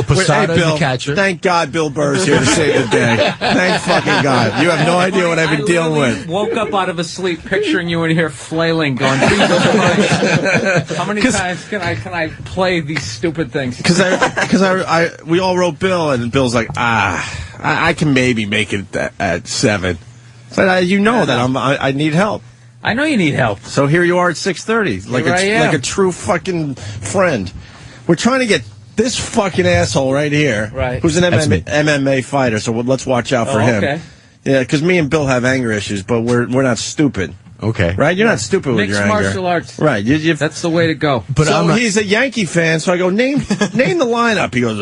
Posada Bill, the catcher. Thank God Bill Burr's here to save the day. Thank fucking God. You have no idea what I've been dealing with. Woke up out of a sleep picturing you in here flailing, going, Jesus Christ. How many times can I play these stupid things? Because we all wrote Bill, and Bill's like, I can maybe make it at 7. So you know that I need help. I know you need help. So here you are at 6:30, like a true fucking friend. We're trying to get this fucking asshole right here, who's an MMA fighter. So let's watch out for him. Okay. Yeah, because me and Bill have anger issues, but we're not stupid. Okay. Right? You're not stupid with your anger. Mixed martial arts. Right. That's the way to go. But so he's a Yankee fan, so I go, name the lineup. He goes,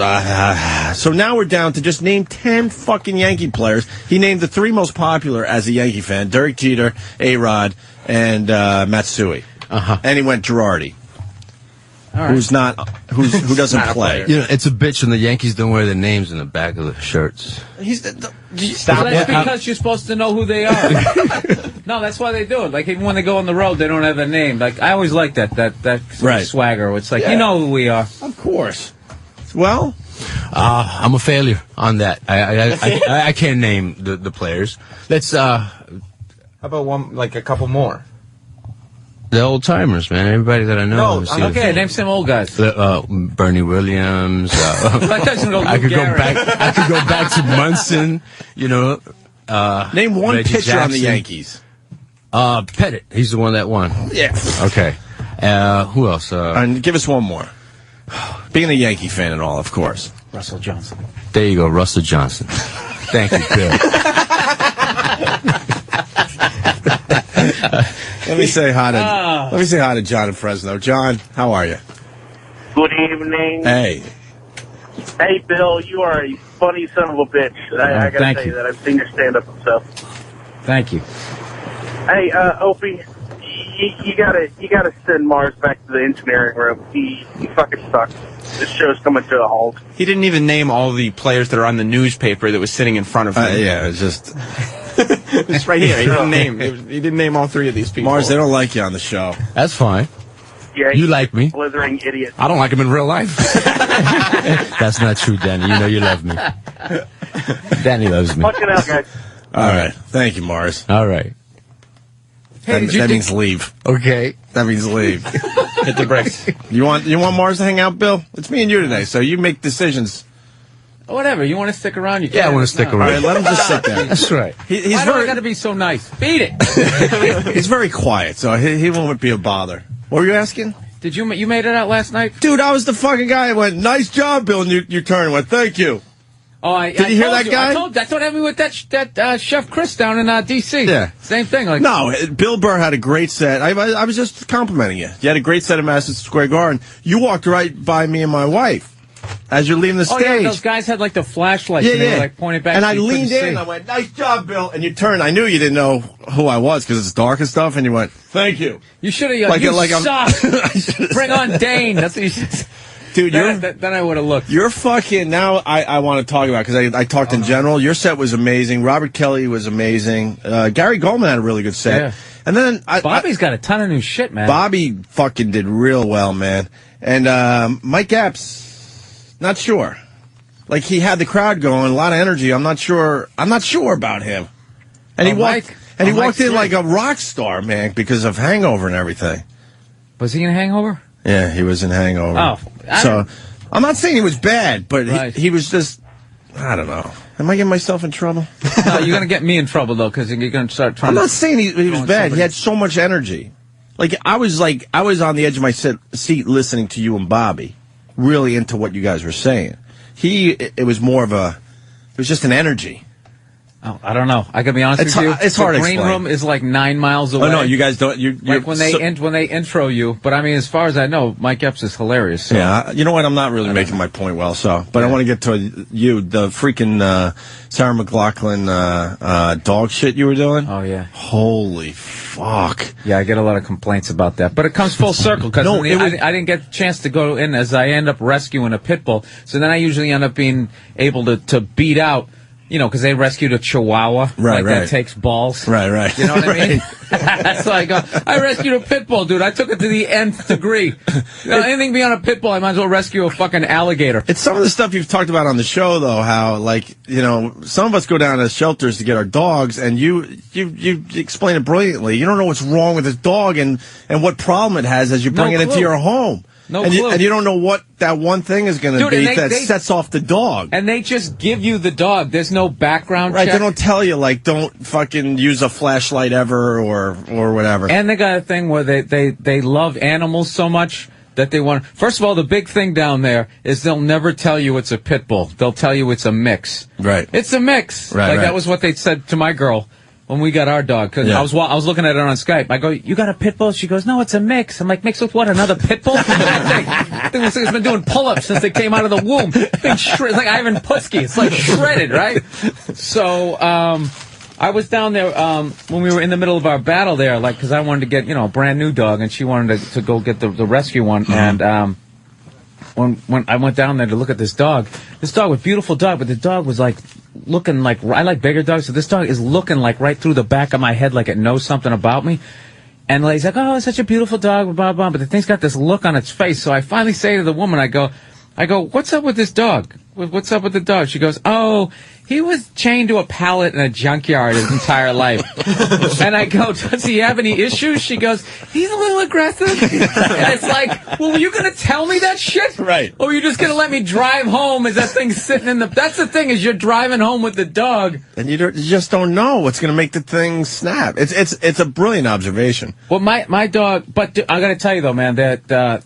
So now we're down to just name 10 fucking Yankee players. He named the 3 most popular as a Yankee fan: Derek Jeter, A-Rod, and Matsui. And he went Girardi. Right. Who doesn't play? You know, it's a bitch when the Yankees don't wear their names in the back of the shirts. Stop it. That's because you're supposed to know who they are. No, that's why they do it. Like, even when they go on the road, they don't have their name. Like, I always like that swagger. It's like, you know who we are. Of course. Well, I'm a failure on that. I can't name the players. Let's how about a couple more? The old timers, man. Everybody that I know. Okay, name some old guys. Bernie Williams. I could go back to Munson. You know. Name one Reggie pitcher Jackson. on the Yankees. Pettit. He's the one that won. Yeah. Okay. Who else? And give us one more. Being a Yankee fan and all, of course. Russell Johnson. There you go, Russell Johnson. Thank you, Bill. Let me say hi to John in Fresno. John, how are you? Good evening. Hey. Hey, Bill, you are a funny son of a bitch. I gotta tell you that. I've seen your stand-up and stuff. Thank you. Hey, Opie, you gotta send Mars back to the engineering room. He fucking sucks. This show's coming to a halt. He didn't even name all the players that are on the newspaper that was sitting in front of him. Yeah, it's just... It's right here. He didn't name all 3 of these people. Mars, they don't like you on the show. That's fine. Yeah, you like me. Blithering idiot. I don't like him in real life. That's not true, Danny. You know you love me. Danny loves me. Fucking out, guys. All right. Thank you, Mars. All right. Hey, that means leave. Okay. That means leave. Hit the brakes. You want Mars to hang out, Bill? It's me and you today, so you make decisions. Whatever. You want to stick around? You can. Yeah, I want to stick around. All right, let him just sit there. That's right. Why do I got to be so nice? Beat it. He's very quiet, so he won't be a bother. What were you asking? Did you made it out last night? Dude, I was the fucking guy who went, nice job, Bill, and you turned and went, thank you. Oh, Did you hear that guy? I told him with that Chef Chris down in D.C. Yeah. Same thing. Like, no, Bill Burr had a great set. I was just complimenting you. You had a great set at Madison Square Garden. You walked right by me and my wife as you're leaving the stage. Oh, yeah, those guys had like the flashlights and they were like pointing back. And so I leaned in and I went, nice job, Bill. And you turned. I knew you didn't know who I was because it's dark and stuff. And you went, thank you. You should have yelled, you suck. Bring on Dane. That's what you should. Dude, then I would have looked. You're fucking, now I want to talk about, because I talked in general. Your set was amazing. Robert Kelly was amazing. Gary Goldman had a really good set. Yeah. And then Bobby's got a ton of new shit, man. Bobby fucking did real well, man. And Mike Epps, not sure. Like, he had the crowd going, a lot of energy. I'm not sure about him. And he walked in like a rock star, man, because of Hangover and everything. Was he in Hangover? Yeah, he was in Hangover. Oh. So, I'm not saying he was bad, but he was just, I don't know. Am I getting myself in trouble? No, you're going to get me in trouble, though, because you're going to start trying to... I'm not saying he was bad. He had so much energy. I was on the edge of my seat listening to you and Bobby, really into what you guys were saying. It was more of it was just an energy. Oh, I don't know. I gotta be honest with you. It's hard to explain. The green room is like 9 miles away. Oh no, you guys don't. Like when they intro you. But I mean, as far as I know, Mike Epps is hilarious. So. Yeah, you know what? I'm not really making my point well. But I want to get to you. The freaking Sarah McLachlan dog shit you were doing. Oh yeah. Holy fuck. Yeah, I get a lot of complaints about that. But it comes full circle because I didn't get a chance to go in as I end up rescuing a pit bull. So then I usually end up being able to beat out because they rescued a Chihuahua. Right. That takes balls. Right. You know what I mean? So I go, I rescued a pit bull, dude. I took it to the nth degree. Anything beyond a pit bull, I might as well rescue a fucking alligator. It's some of the stuff you've talked about on the show, though, how, some of us go down to shelters to get our dogs, and you explain it brilliantly. You don't know what's wrong with this dog and what problem it has as you bring it into your home. No clue. And you don't know what that one thing is going to be that sets off the dog. And they just give you the dog. There's no background check. Right, they don't tell you, don't fucking use a flashlight ever or whatever. And they got a thing where they love animals so much that they want... First of all, the big thing down there is they'll never tell you it's a pit bull. They'll tell you it's a mix. Right. It's a mix. Right, That was what they said to my girl when we got our dog, because I was looking at her on Skype. I go, you got a pit bull? She goes, no, it's a mix. I'm like, mix with what? Another pit bull? I think it's been doing pull-ups since they came out of the womb. It's like Ivan Putski. It's like shredded, right? So I was down there when we were in the middle of our battle there, because I wanted to get a brand new dog, and she wanted to go get the rescue one, and when I went down there to look at this dog was beautiful dog, but the dog was looking like, I like bigger dogs, so this dog is looking right through the back of my head, like it knows something about me. And he's like, oh, it's such a beautiful dog, blah, blah, but the thing's got this look on its face. So I finally say to the woman, I go, what's up with this dog? What's up with the dog? She goes, oh, he was chained to a pallet in a junkyard his entire life. And I go, does he have any issues? She goes, he's a little aggressive. And it's like, well, were you going to tell me that shit? Right. Or were you just going to let me drive home as that thing's sitting in the... That's the thing, is you're driving home with the dog. And you just don't know what's going to make the thing snap. It's a brilliant observation. Well, my dog... But I got to tell you, though, man, that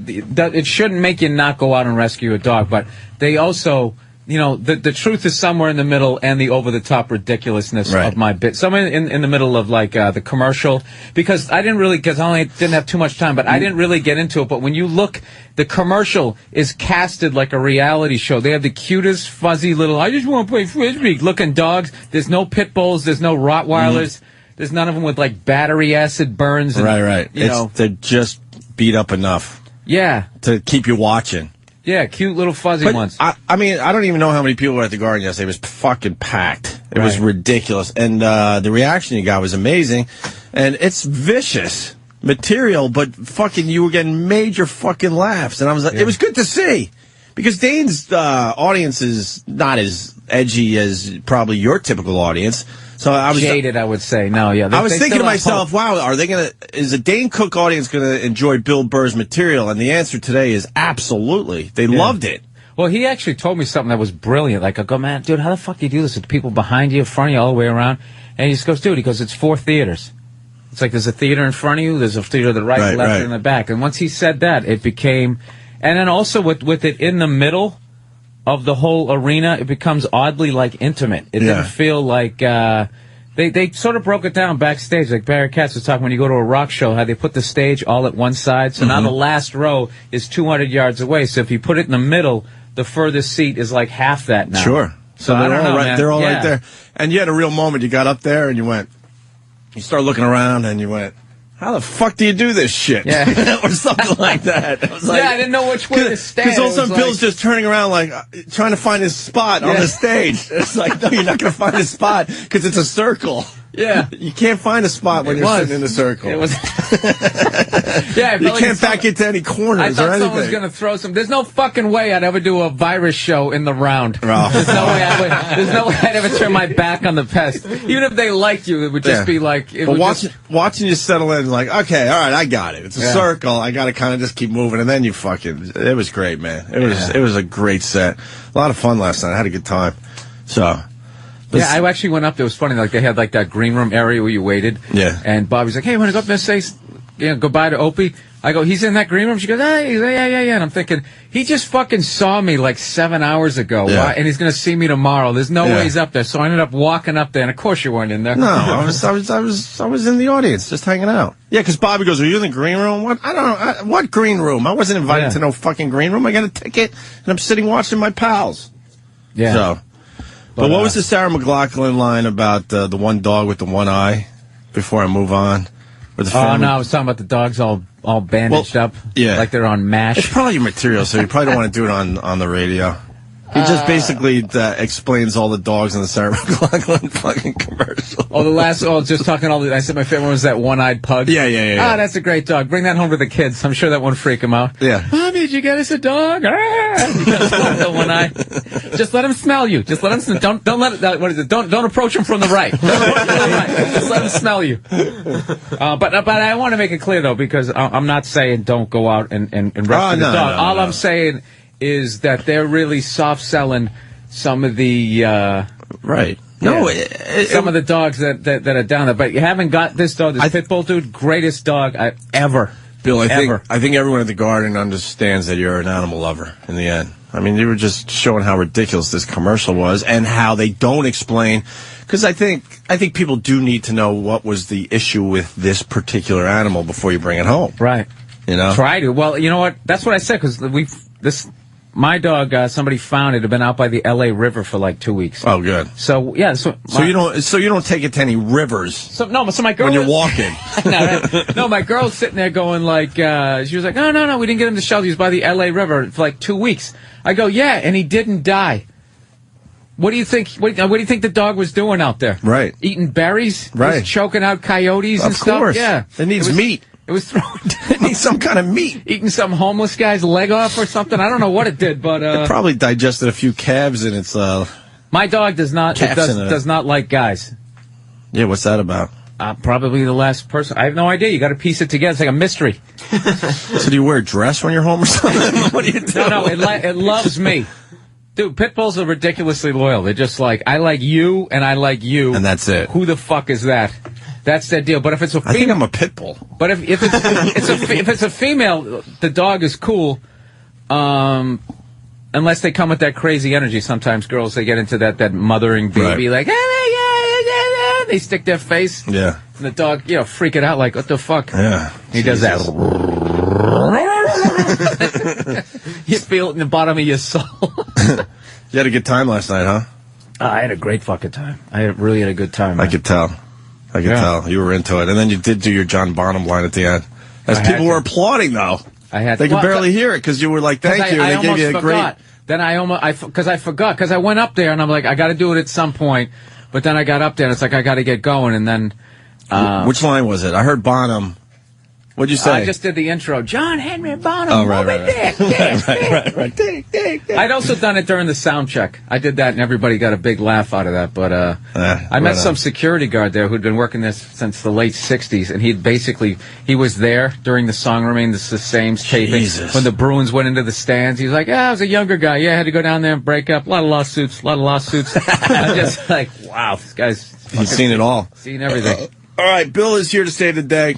it shouldn't make you not go out and rescue a dog, but they also... the truth is somewhere in the middle, and the over-the-top ridiculousness of my bit. Somewhere in the middle of, the commercial. Because I only didn't have too much time, but I didn't really get into it. But when you look, the commercial is casted like a reality show. They have the cutest, fuzzy little, I just want to play Frisbee looking dogs. There's no pit bulls. There's no Rottweilers. There's none of them with, battery acid burns. And, right. They're just beat up enough. Yeah. To keep you watching. Yeah, cute little fuzzy ones. I mean, I don't even know how many people were at the Garden yesterday. It was fucking packed. It was ridiculous. And the reaction you got was amazing. And it's vicious material, but fucking you were getting major fucking laughs. And I was like, it was good to see. Because Dane's audience is not as edgy as probably your typical audience. So I was jaded, I would say. No, yeah. I was thinking to myself, wow, is a Dane Cook audience going to enjoy Bill Burr's material? And the answer today is absolutely. They loved it. Well, he actually told me something that was brilliant. I go, man, dude, how the fuck do you do this with people behind you, in front of you, all the way around? And he just goes, dude, it's 4 theaters. It's like there's a theater in front of you, there's a theater to the right, left, and the back. And once he said that, it became... And then also with it in the middle of the whole arena, it becomes oddly intimate. It didn't feel like they sort of broke it down backstage. Like Barry Katz was talking when you go to a rock show, how they put the stage all at one side. So now the last row is 200 yards away. So if you put it in the middle, the furthest seat is half that now. Sure. So they're all right there. And you had a real moment. You got up there and you start looking around and you went, how the fuck do you do this shit? Yeah. Or something like that. I was I didn't know which way to stand. Because all of a sudden Bill's just turning around trying to find his spot on the stage. It's like, no, you're not going to find his spot because it's a circle. Yeah. You can't find a spot when you're sitting in a circle. It was. Yeah, you can't back into any corners or anything. I thought someone was going to throw some. There's no fucking way I'd ever do a virus show in the round. Oh. There's no way I'd ever turn my back on the pest. Even if they liked you, it would just be like. But watching you settle in, okay, all right, I got it. It's a circle. I got to kind of just keep moving, and then you fucking. It was great, man. It was a great set. A lot of fun last night. I had a good time. So. Yeah, I actually went up there. It was funny. They had that green room area where you waited. Yeah. And Bobby's like, hey, want to go up there and say, goodbye to Opie? I go, he's in that green room? She goes, hey, yeah. And I'm thinking, he just fucking saw me 7 hours ago. Yeah. And he's going to see me tomorrow. There's no way he's up there. So I ended up walking up there. And of course you weren't in there. No, I was in the audience, just hanging out. Yeah, because Bobby goes, are you in the green room? What? I don't know. What green room? I wasn't invited to no fucking green room. I got a ticket, and I'm sitting watching my pals. Yeah. So. But what was the Sarah McLachlan line about the one dog with the one eye? Before I move on, with the no, I was talking about the dogs all bandaged up, like they're on MASH. It's probably your material, so you probably don't want to do it on the radio. He just basically explains all the dogs in the Sarah McLachlan fucking commercial. Just talking I said my favorite one was that one-eyed pug. Yeah. Ah, that's a great dog. Bring that home to the kids. I'm sure that won't freak them out. Yeah. Mommy, did you get us a dog? The one eye. Just let him smell you. Just let him. Don't let it. What is it? Don't approach him from the right. Just let him smell you. But I want to make it clear though, because I'm not saying don't go out and rescue the dog. All I'm saying is that they're really soft selling some of the right. No, some of the dogs that are down there. But you haven't got this dog, this pit bull dude, greatest dog I've ever. Bill, I think everyone at the Garden understands that you're an animal lover in the end. I mean, you were just showing how ridiculous this commercial was and how they don't explain. Because I think people do need to know what was the issue with this particular animal before you bring it home. Right. You know? Try to. Well, you know what? That's what I said, because my dog, somebody found it had been out by the L.A. River for like 2 weeks. Oh, good. So yeah, so you don't take it to any rivers. So my girl when you're walking. no, my girl's sitting there going like, she was like, no, we didn't get him to shelter. He was by the L.A. River for like 2 weeks. I go, yeah, and he didn't die. What do you think? What do you think the dog was doing out there? Right, eating berries. Right, he was choking out coyotes and stuff. Of course, yeah. It needs meat. It was it needs some kind of meat. Eating some homeless guy's leg off or something. I don't know what it did, but it probably digested a few calves in its. My dog does not like guys. Yeah, what's that about? Probably the last person. I have no idea. You got to piece it together. It's like a mystery. So do you wear a dress when you're home or something? What do you do? No, it loves me. Dude, pit bulls are ridiculously loyal. They're just like, I like you and I like you. And that's it. Who the fuck is that? That's their deal. But if it's a female, I think I'm a pit bull. But if it's a female, the dog is cool. Unless they come with that crazy energy. Sometimes girls, they get into that mothering baby, right. Like, they stick their face. Yeah. And the dog, freak it out like, what the fuck? Yeah. He does that. You feel it in the bottom of your soul. You had a good time last night, huh? I had a great fucking time. I really had a good time. I could tell. You were into it. And then you did do your John Bonham line at the end. As people were applauding, though. They could barely hear it because you were like, thank you. I they gave you a forgot. great... Then I forgot, because I went up there and I'm like, I got to do it at some point. But then I got up there and it's like, I got to get going. And then... which line was it? I heard Bonham. What'd you say? I just did the intro. John Henry Bonham. Oh, right. I'd also done it during the sound check. I did that, and everybody got a big laugh out of that. But I met some security guard there who'd been working this since the late '60s, and he was there during the Song Remains the Same taping when the Bruins went into the stands. He was like, I was a younger guy. Yeah, I had to go down there and break up. A lot of lawsuits. I'm just like, wow, this guy's... He's seen it all. Seen everything. All right, Bill is here to save the day.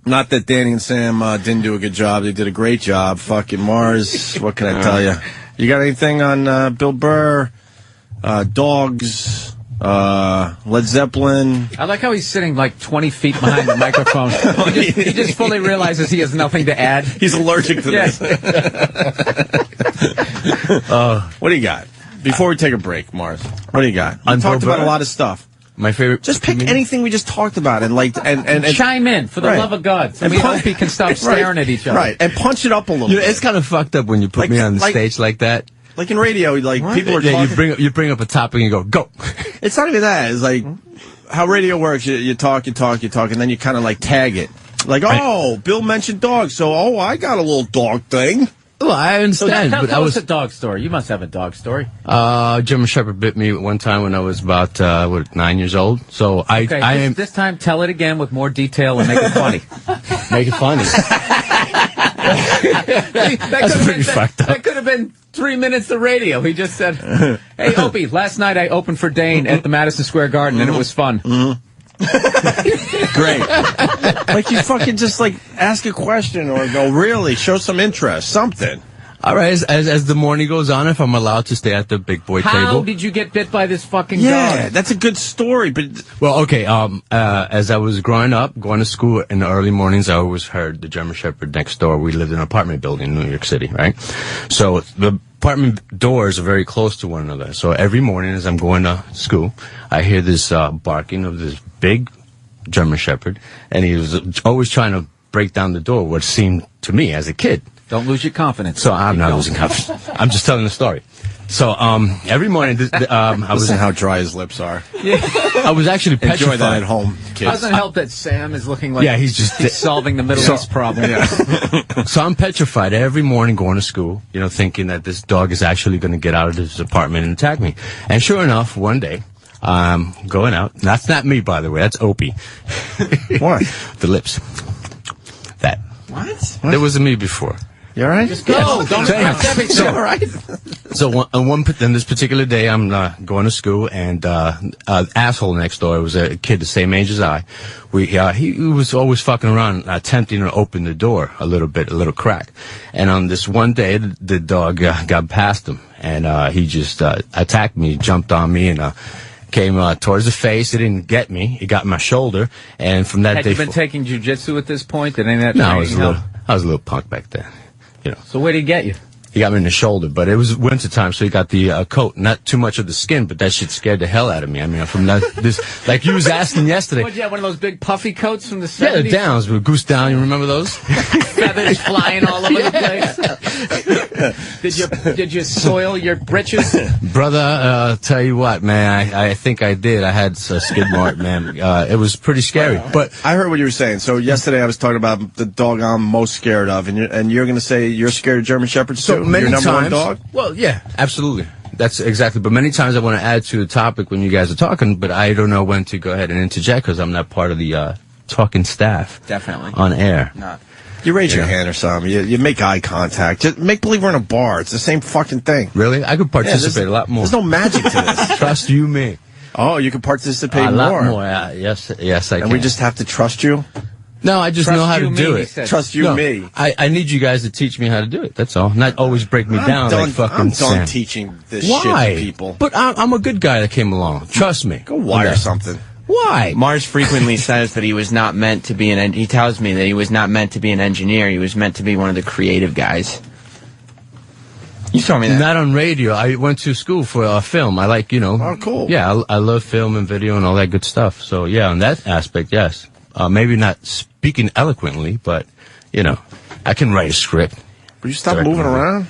Not that Danny and Sam didn't do a good job. They did a great job. Fucking Mars. What can I tell you? You got anything on Bill Burr, dogs, Led Zeppelin? I like how he's sitting like 20 feet behind the microphone. He just fully realizes he has nothing to add. He's allergic to this. What do you got? Before we take a break, Mars, what do you got? We talked about a lot of stuff. My favorite. Just pick anything we just talked about and chime in for the love of God. So we hope he can stop staring at each other. Right, and punch it up a little bit. It's kind of fucked up when you put me on the stage like that. Like in radio, people are talking. You bring up a topic and you go. It's not even that. It's like how radio works. You talk, and then you kind of like tag it. Like, Bill mentioned dogs, so I got a little dog thing. Well, I understand, but I was a dog story. You must have a dog story. German Shepherd bit me one time when I was about 9 years old. So this time tell it again with more detail and make it funny. Make it funny. That's pretty fucked up. That could have been 3 minutes of radio. He just said, "Hey, Opie, last night I opened for Dane at the Madison Square Garden and it was fun." Great. Like you fucking just like ask a question or go, really, show some interest, something. All right, as the morning goes on, if I'm allowed to stay at the big boy table. How did you get bit by this fucking dog? Yeah, that's a good story, but... Well, okay, as I was growing up, going to school in the early mornings, I always heard the German Shepherd next door. We lived in an apartment building in New York City, right? So the apartment doors are very close to one another. So every morning as I'm going to school, I hear this barking of this big German Shepherd, and he was always trying to break down the door, what seemed to me as a kid. Don't lose your confidence. So I'm not losing confidence. I'm just telling the story. So every morning, I was Listen how dry his lips are. I was actually petrified. Enjoy that at home, kids. Doesn't help that Sam is looking like he's solving the Middle East problem. So I'm petrified every morning going to school, thinking that this dog is actually going to get out of this apartment and attack me. And sure enough, one day, I'm going out. That's not me, by the way. That's Opie. What? The lips. That. What? There wasn't me before. You all right? Just go. Don't accept everything. All right. So on this particular day, I'm going to school, and asshole next door was a kid the same age as I. He was always fucking around, attempting to open the door a little crack. And on this one day, the dog got past him, and he just attacked me, jumped on me, and came towards the face. It didn't get me. He got my shoulder, and from that day, had you been taking jujitsu at this point? Did any of that? No, I was a little punk back then. So where did he get you? He got me in the shoulder, but it was winter time, so he got the coat. Not too much of the skin, but that shit scared the hell out of me. I mean, from like you was asking yesterday. What, you had one of those big puffy coats from the 70s? Yeah, the downs with goose down. You remember those? Feathers flying all over the place. Did you soil your britches? Brother, tell you what, man, I think I did. I had a skid mark, man. It was pretty scary. But I heard what you were saying. So yesterday I was talking about the dog I'm most scared of, and you're going to say you're scared of German Shepherds too? many your number times, one dog? Well, yeah, absolutely. That's exactly. But many times I want to add to the topic when you guys are talking, but I don't know when to go ahead and interject because I'm not part of the talking staff. Definitely. On air. Not. You raise your hand or something. You make eye contact. Just make believe we're in a bar. It's the same fucking thing. Really? I could participate a lot more. There's no magic to this. Trust you me. Oh, you can participate a more. lot more. Yes, I can. And we just have to trust you? No, I just know how to do it. Trust you, me. I need you guys to teach me how to do it. That's all. Not always break me down like fucking I'm done Sam. teaching this Why? shit to people. But I'm a good guy that came along. Trust me. Go wire something. Why? Mars frequently says that he was not meant to be he tells me that he was not meant to be an engineer. He was meant to be one of the creative guys. You told me that. Not on radio. I went to school for film. I like, Oh, cool. Yeah, I love film and video and all that good stuff. So, yeah, on that aspect, yes. Maybe not speaking eloquently, but, I can write a script. Will you stop moving around?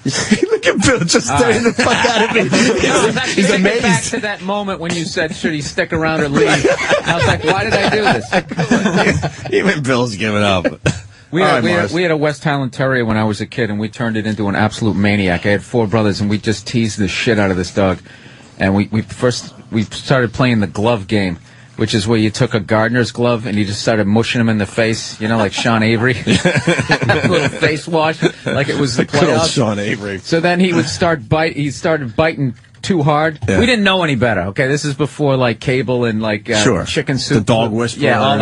Look at Bill just staring the fuck out of me. He's amazed. Back to that moment when you said, should he stick around or leave? I was like, why did I do this? Even Bill's giving up. We had a West Highland Terrier when I was a kid, and we turned it into an absolute maniac. I had 4 brothers, and we just teased the shit out of this dog. And we started playing the glove game, which is where you took a gardener's glove and you just started mushing him in the face, like Sean Avery. A little face wash, like it was the Good old playoffs. Sean Avery. So then he would he started biting too hard. Yeah. We didn't know any better, okay? This is before, cable and, chicken soup. The dog whisperer. Yeah, all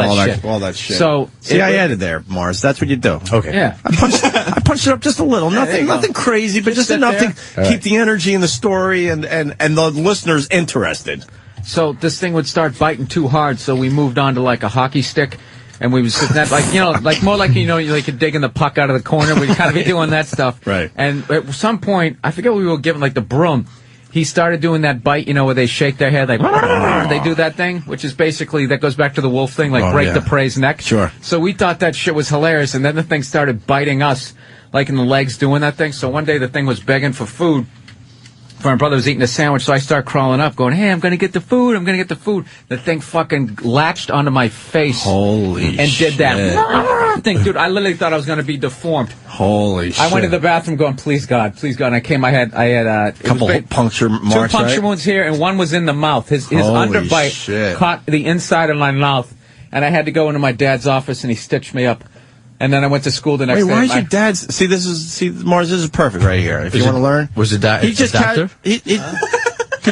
that shit. So, see, I added there, Mars. That's what you do. Okay. Yeah. I punched it up just a little. Nothing crazy, but just enough to keep the energy in the story and the listeners interested. So this thing would start biting too hard, so we moved on to a hockey stick, and we would sit that more like you're digging the puck out of the corner. We'd kind of be doing that stuff. Right. And at some point, I forget what we were given, the broom. He started doing that bite, where they shake their head, they do that thing, which is basically, that goes back to the wolf thing, break the prey's neck. Sure. So we thought that shit was hilarious, and then the thing started biting us, in the legs doing that thing. So one day the thing was begging for food. My brother was eating a sandwich, so I start crawling up, going, hey, I'm going to get the food, The thing fucking latched onto my face. Holy and shit. did that thing. Dude, I literally thought I was going to be deformed. Holy shit. I went to the bathroom going, please God. And I had a couple puncture marks, 2 puncture wounds here, and one was in the mouth. His underbite caught the inside of my mouth, and I had to go into my dad's office, and he stitched me up. And then I went to school the next day. Wait, why is your dad's... See, Mars, this is perfect right here. If you want to learn. Was the doctor? He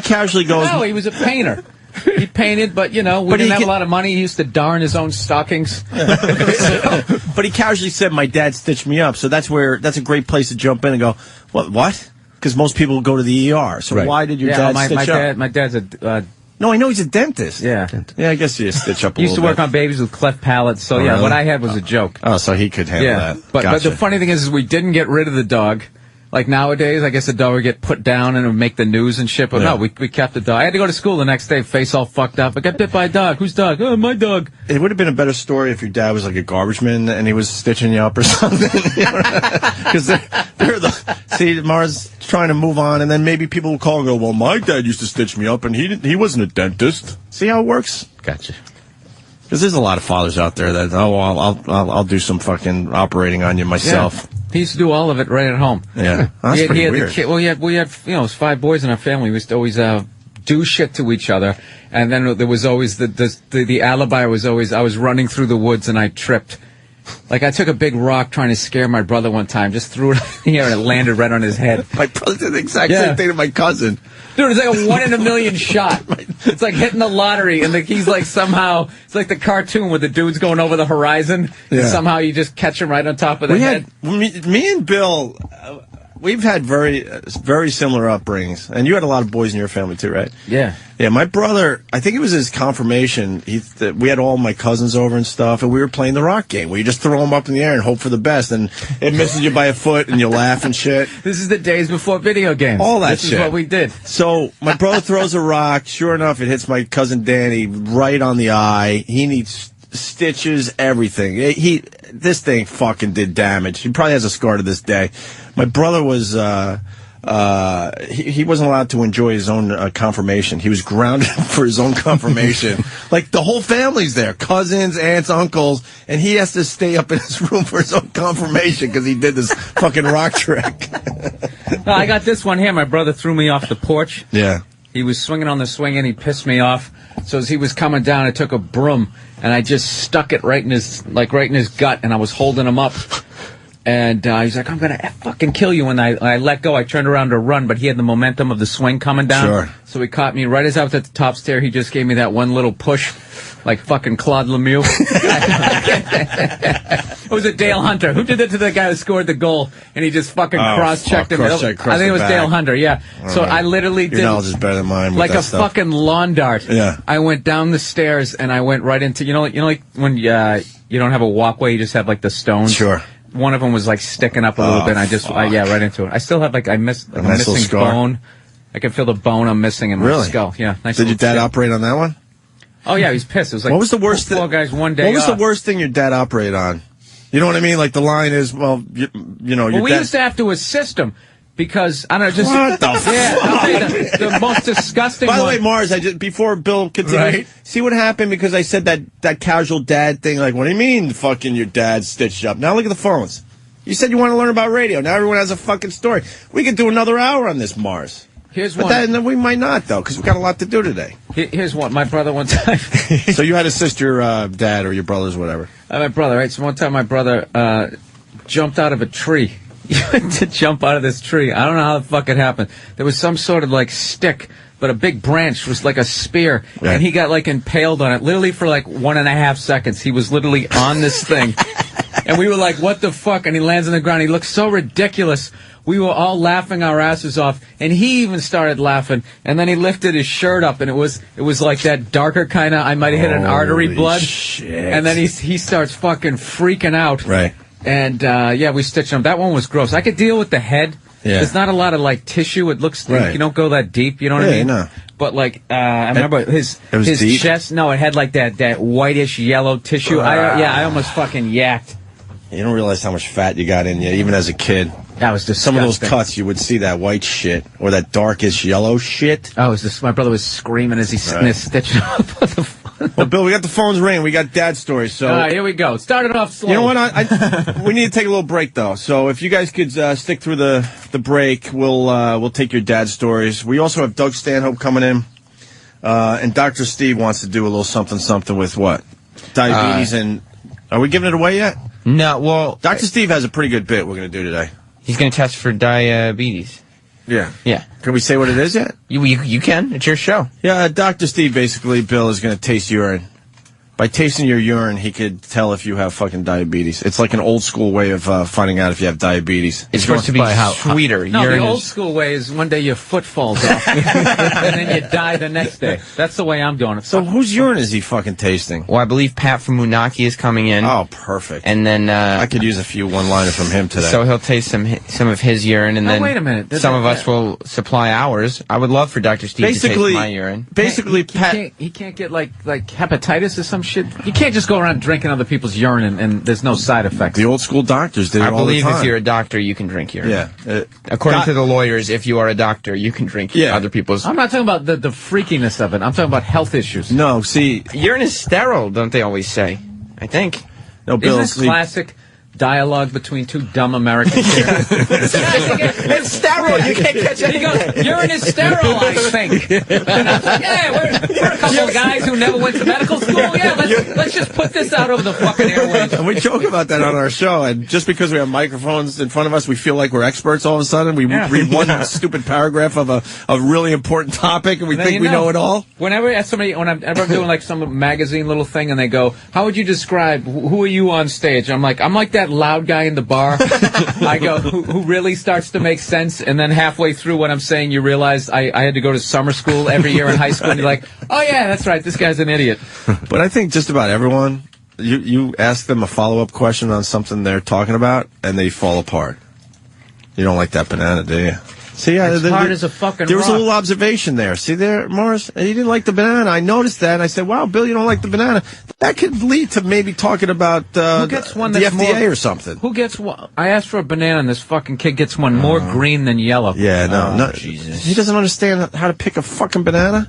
casually goes... No, he was a painter. He painted, but, we didn't have a lot of money. He used to darn his own stockings. But he casually said, my dad stitched me up. So that's a great place to jump in and go, what? Because most people go to the ER. So why did your dad stitch up? My dad's a... No, I know he's a dentist. Yeah. Yeah, I guess you stitch up a little bit. He used to work on babies with cleft palates, so really? what I had was a joke. Oh, so he could handle that. But the funny thing is we didn't get rid of the dog. Like nowadays, I guess the dog would get put down and it would make the news and shit. But no, we kept the dog. I had to go to school the next day, face all fucked up. I got bit by a dog. Whose dog? Oh, my dog. It would have been a better story if your dad was like a garbage man and he was stitching you up or something. Because see, Mars trying to move on, and then maybe people will call and go, well, my dad used to stitch me up and he wasn't a dentist. See how it works? Gotcha. Because there's a lot of fathers out there that, I'll do some fucking operating on you myself. Yeah. He used to do all of it right at home. Yeah, that's pretty weird. We had it was 5 boys in our family. We used to always do shit to each other, and then there was always the alibi was always I was running through the woods and I tripped. Like I took a big rock trying to scare my brother one time, just threw it in the air and it landed right on his head. My brother did the exact same thing to my cousin. Dude, it's like a 1 in a million shot. It's like hitting the lottery, and he's like somehow, it's like the cartoon where the dude's going over the horizon, and somehow you just catch him right on top of the head. Me and Bill, we've had very, very similar upbringings, and you had a lot of boys in your family too, right? Yeah. Yeah, my brother, I think it was his confirmation. We had all my cousins over and stuff, and we were playing the rock game where you just throw them up in the air and hope for the best, and it misses you by a foot, and you laugh and shit. This is the days before video games. All that shit. This is what we did. So my brother throws a rock. Sure enough, it hits my cousin Danny right on the eye. He needs stitches, everything. This thing fucking did damage. He probably has a scar to this day. My brother was... he wasn't allowed to enjoy his own confirmation. He was grounded for his own confirmation. Like, the whole family's there. Cousins, aunts, uncles. And he has to stay up in his room for his own confirmation because he did this fucking rock trick. No, I got this one here. My brother threw me off the porch. Yeah. He was swinging on the swing and he pissed me off. So as he was coming down, I took a broom and I just stuck it right in his gut, and I was holding him up. And he's like, I'm going to fucking kill you. When I let go, I turned around to run, but he had the momentum of the swing coming down. Sure. So he caught me right as I was at the top stair. He just gave me that one little push, like fucking Claude Lemieux. It was a Dale Hunter. Who did that to the guy who scored the goal? And he just fucking cross-checked him. I think it was Dale Hunter, yeah. So I literally did... Your knowledge is better than mine. Like a fucking lawn dart. Yeah. I went down the stairs and I went right into... You know like when you don't have a walkway, you just have like the stones? Sure. One of them was like sticking up a little bit. And I just, right into it. I still have a missing bone. I can feel the bone I'm missing in my skull. Yeah. Nice. Did your dad operate on that one? Oh yeah, he was pissed. It was like, what was the worst four guys one day. What was the worst thing your dad operated on? You know what I mean? Like the line is, well, you know, your we dad... used to have to assist him. Because, I don't know, just... What the fuck? Yeah, the most disgusting By the one. way, Mars, before Bill continues, Right. See what happened because I said that casual dad thing, like, what do you mean fucking your dad stitched up? Now look at the phones. You said you want to learn about radio. Now everyone has a fucking story. We could do another hour on this, Mars. Here's but one. Then we might not, though, because we've got a lot to do today. Here's one. My brother one time... So you had assist your dad or your brothers, whatever. My brother, right? So one time my brother jumped out of a tree. He went to jump out of this tree. I don't know how the fuck it happened. There was some sort of like stick, but a big branch was like a spear, right. And he got like impaled on it, literally for like 1.5 seconds. He was literally on this thing, and we were like, "What the fuck?" And he lands on the ground. He looked so ridiculous. We were all laughing our asses off, and he even started laughing. And then he lifted his shirt up, and it was like that darker kind of. I might have hit an artery blood. Shit. And then he starts fucking freaking out. Right. And, we stitched him. That one was gross. I could deal with the head. Yeah. There's not a lot of, like, tissue. It looks like you don't go that deep, you know what I mean? No. But, like, I remember his chest, no, it had, like, that whitish yellow tissue. I almost fucking yacked. You don't realize how much fat you got in you, even as a kid. That was disgusting. Some of those cuts, you would see that white shit, or that darkish yellow shit. Oh, my brother was screaming as he stitched up. Well, Bill, we got the phones ringing. We got dad stories. So all right, here we go. Started off slow. You know what? We need to take a little break though. So if you guys could stick through the break, we'll take your dad stories. We also have Doug Stanhope coming in, and Dr. Steve wants to do a little something with what? Diabetes and are we giving it away yet? No. Well, Dr. Steve has a pretty good bit we're going to do today. He's going to test for diabetes. Yeah. Yeah. Can we say what it is yet? You can. It's your show. Yeah, Dr. Steve basically, Bill, is going to taste urine. By tasting your urine, he could tell if you have fucking diabetes. It's like an old school way of finding out if you have diabetes. It's supposed to be sweeter. No, Urine the old is- school way is one day your foot falls off, and then you die the next day. That's the way I'm doing it. So whose urine is he fucking tasting? Well, I believe Pat from Moonachie is coming in. Oh, perfect. And then I could use a few one-liners from him today. So he'll taste some of his urine, and Oh, then wait a minute. some of us will supply ours. I would love for Dr. Steve to taste my urine. Basically, Pat. He can't get like hepatitis or some shit. You can't just go around drinking other people's urine and there's no side effects. The old school doctors did it I all the believe time. if you're a doctor, you can drink urine. Yeah. According to the lawyers, if you are a doctor, you can drink other people's. I'm not talking about the freakiness of it. I'm talking about health issues. No, see, Urine is sterile, don't they always say? I think. no, Bill. Isn't this classic dialogue between two dumb Americans? It's sterile. You can't catch He goes, urine is sterile, I think. And I was like, yeah, we're a couple of guys who never went to medical school. Yeah, let's just put this out over the fucking airwaves. And we joke about that on our show, and just because we have microphones in front of us, we feel like we're experts all of a sudden. We read one stupid paragraph of a really important topic, and we think we know it all. Whenever I'm doing like some magazine little thing, and they go, "How would you describe who are you on stage?" I'm like that loud guy in the bar. I go, who really starts to make sense, and then halfway through what I'm saying, you realize I had to go to summer school every year in high school, and you're like, oh yeah, that's right, this guy's an idiot. But I think just about everyone, you ask them a follow-up question on something they're talking about, and they fall apart. You don't like that banana, do you? See, It's hard as a fucking There was a rock. little observation there. See there, Morris? He didn't like the banana. I noticed that, and I said, wow, Bill, you don't like the banana. That could lead to maybe talking about Who gets one the that's FDA more- or something. Who gets one? I asked for a banana, and this fucking kid gets one more green than yellow. Yeah, no. Jesus. He doesn't understand how to pick a fucking banana.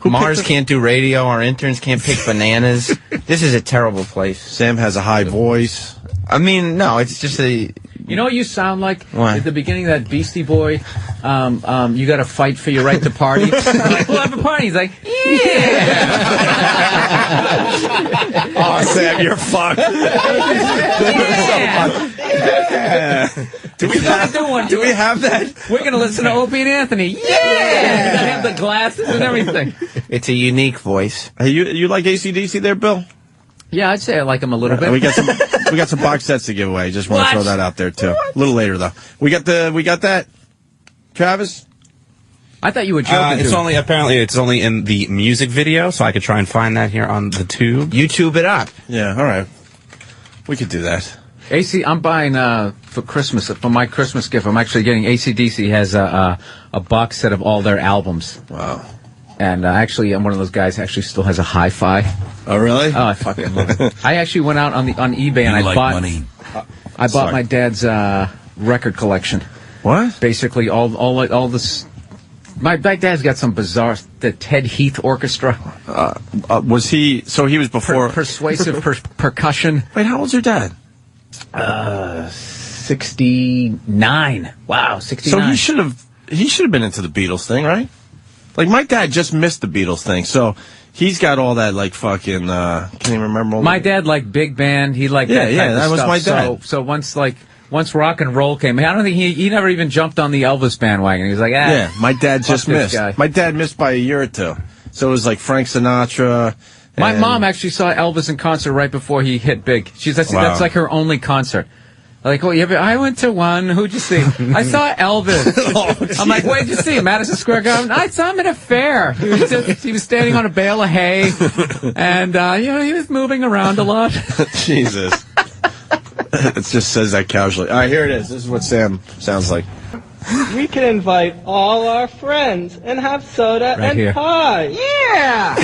Who Mars picked can't do radio. Our interns can't pick bananas. This is a terrible place. Sam has a high voice. I mean, no, it's just a... You know what you sound like? What? At the beginning of that Beastie Boy, you got to fight for your right to party. I'm like, we'll have a party. He's like, yeah. Oh, Sam, you're fucked. Yeah. Do we have that? We're going to listen to Opie and Anthony. Yeah. I have the glasses and everything. It's a unique voice. Hey, you like AC/DC there, Bill? Yeah, I'd say I like him a little bit. We got some box sets to give away. Just want to What? throw that out there too. A little later though. We got that. Travis? I thought you were joking. It's too. only in the music video, so I could try and find that here on the tube. YouTube it up. Yeah, all right. We could do that. I'm buying for Christmas, for my Christmas gift. I'm actually getting AC/DC has a box set of all their albums. Wow. And actually, I'm one of those guys who actually still has a hi-fi. Oh, really? Oh, I fucking love it. I actually went out on eBay and I bought my dad's record collection. What? Basically, all this. My dad's got some bizarre. The Ted Heath Orchestra. Was he? So he was before. Persuasive percussion. Wait, how old's your dad? 69. Wow, 69. So he should have been into the Beatles thing, right? Like my dad just missed the Beatles thing, so he's got all that like fucking. Can't even remember. My dad liked big band. He liked that type of that was stuff. my dad. So once rock and roll came, I don't think he never even jumped on the Elvis bandwagon. He was like, Yeah, my dad just fuck this missed. guy. My dad missed by a year or two. So it was like Frank Sinatra. My and- mom actually saw Elvis in concert right before he hit big. That's like her only concert. Like, oh, yeah, but I went to one. Who'd you see? I saw Elvis. I'm like, where'd you see him? Madison Square Garden? I saw him at a fair. He was standing on a bale of hay, and he was moving around a lot. Jesus. It just says that casually. All right, here it is. This is what Sam sounds like. We can invite all our friends and have soda and here. pie. Yeah!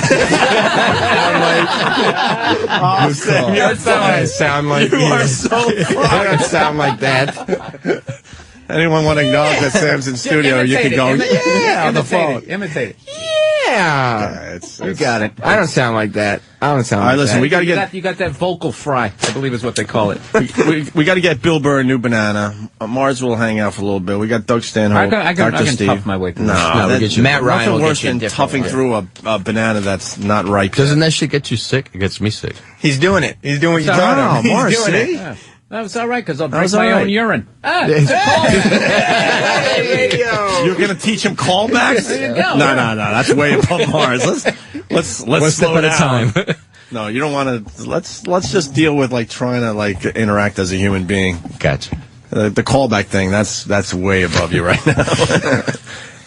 Oh, Sam, you're fine. Sound like You are so I don't sound like that. Anyone want to acknowledge that Sam's in studio? You can go, yeah, on the phone. Imitate it. Yeah. You got it. I don't sound like that. I don't sound All right, like listen, that. we got to get You got that vocal fry, I believe is what they call it. we got to get Bill Burr a new banana. Mars will hang out for a little bit. We got Doug Stanhope. I can Dr. Steve. tough my way through No, this. No, that- we get you- Matt Ryan nothing will worse get you a than different toughing one. through a banana that's not ripe. Doesn't that shit get you sick? It gets me sick. He's doing it. He's doing what you So- taught Oh, him. He's Morris, doing see? it. Yeah. That was all right, because I'll That drink was my all right. own urine. You're gonna teach him callbacks? There you go. No. That's way above Mars. Let's One slow step at a down. time. No, you don't want to. Let's just deal with like trying to like interact as a human being. Gotcha. The callback thing, that's way above you right now.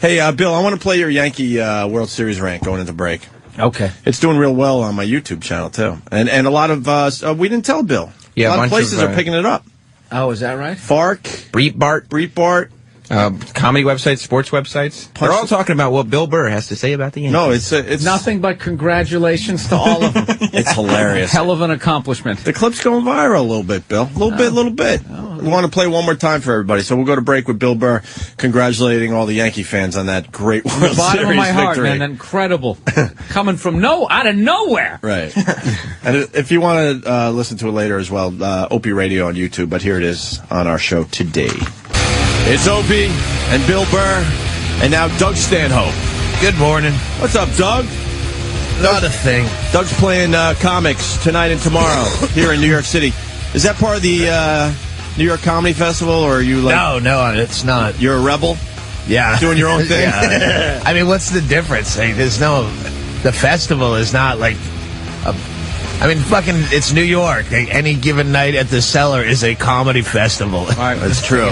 Hey, Bill, I want to play your Yankee World Series rant going into break. Okay. It's doing real well on my YouTube channel too, and a lot of we didn't tell Bill. Yeah, a lot a of bunch places of, are picking it up. Oh, is that right? Fark, Breitbart, comedy websites, sports websites. They're all talking about what Bill Burr has to say about the Yankees. No, it's Nothing but congratulations to all of them. It's hilarious. Hell of an accomplishment. The clip's going viral a little bit, Bill. A little bit. We want to play one more time for everybody, so we'll go to break with Bill Burr, congratulating all the Yankee fans on that great World Bottom Series of my heart, victory. man, incredible. Coming from out of nowhere. Right. And if you want to listen to it later as well, Opie Radio on YouTube, but here it is on our show today. It's Opie and Bill Burr, and now Doug Stanhope. Good morning. What's up, Doug? Not a thing. Doug's playing comics tonight and tomorrow here in New York City. Is that part of the New York Comedy Festival, or are you like... No, it's not. You're a rebel? Yeah. Doing your own thing? Yeah. I mean, what's the difference? Like, the festival is not like... fucking, it's New York. Like, any given night at the Cellar is a comedy festival. All right, that's true.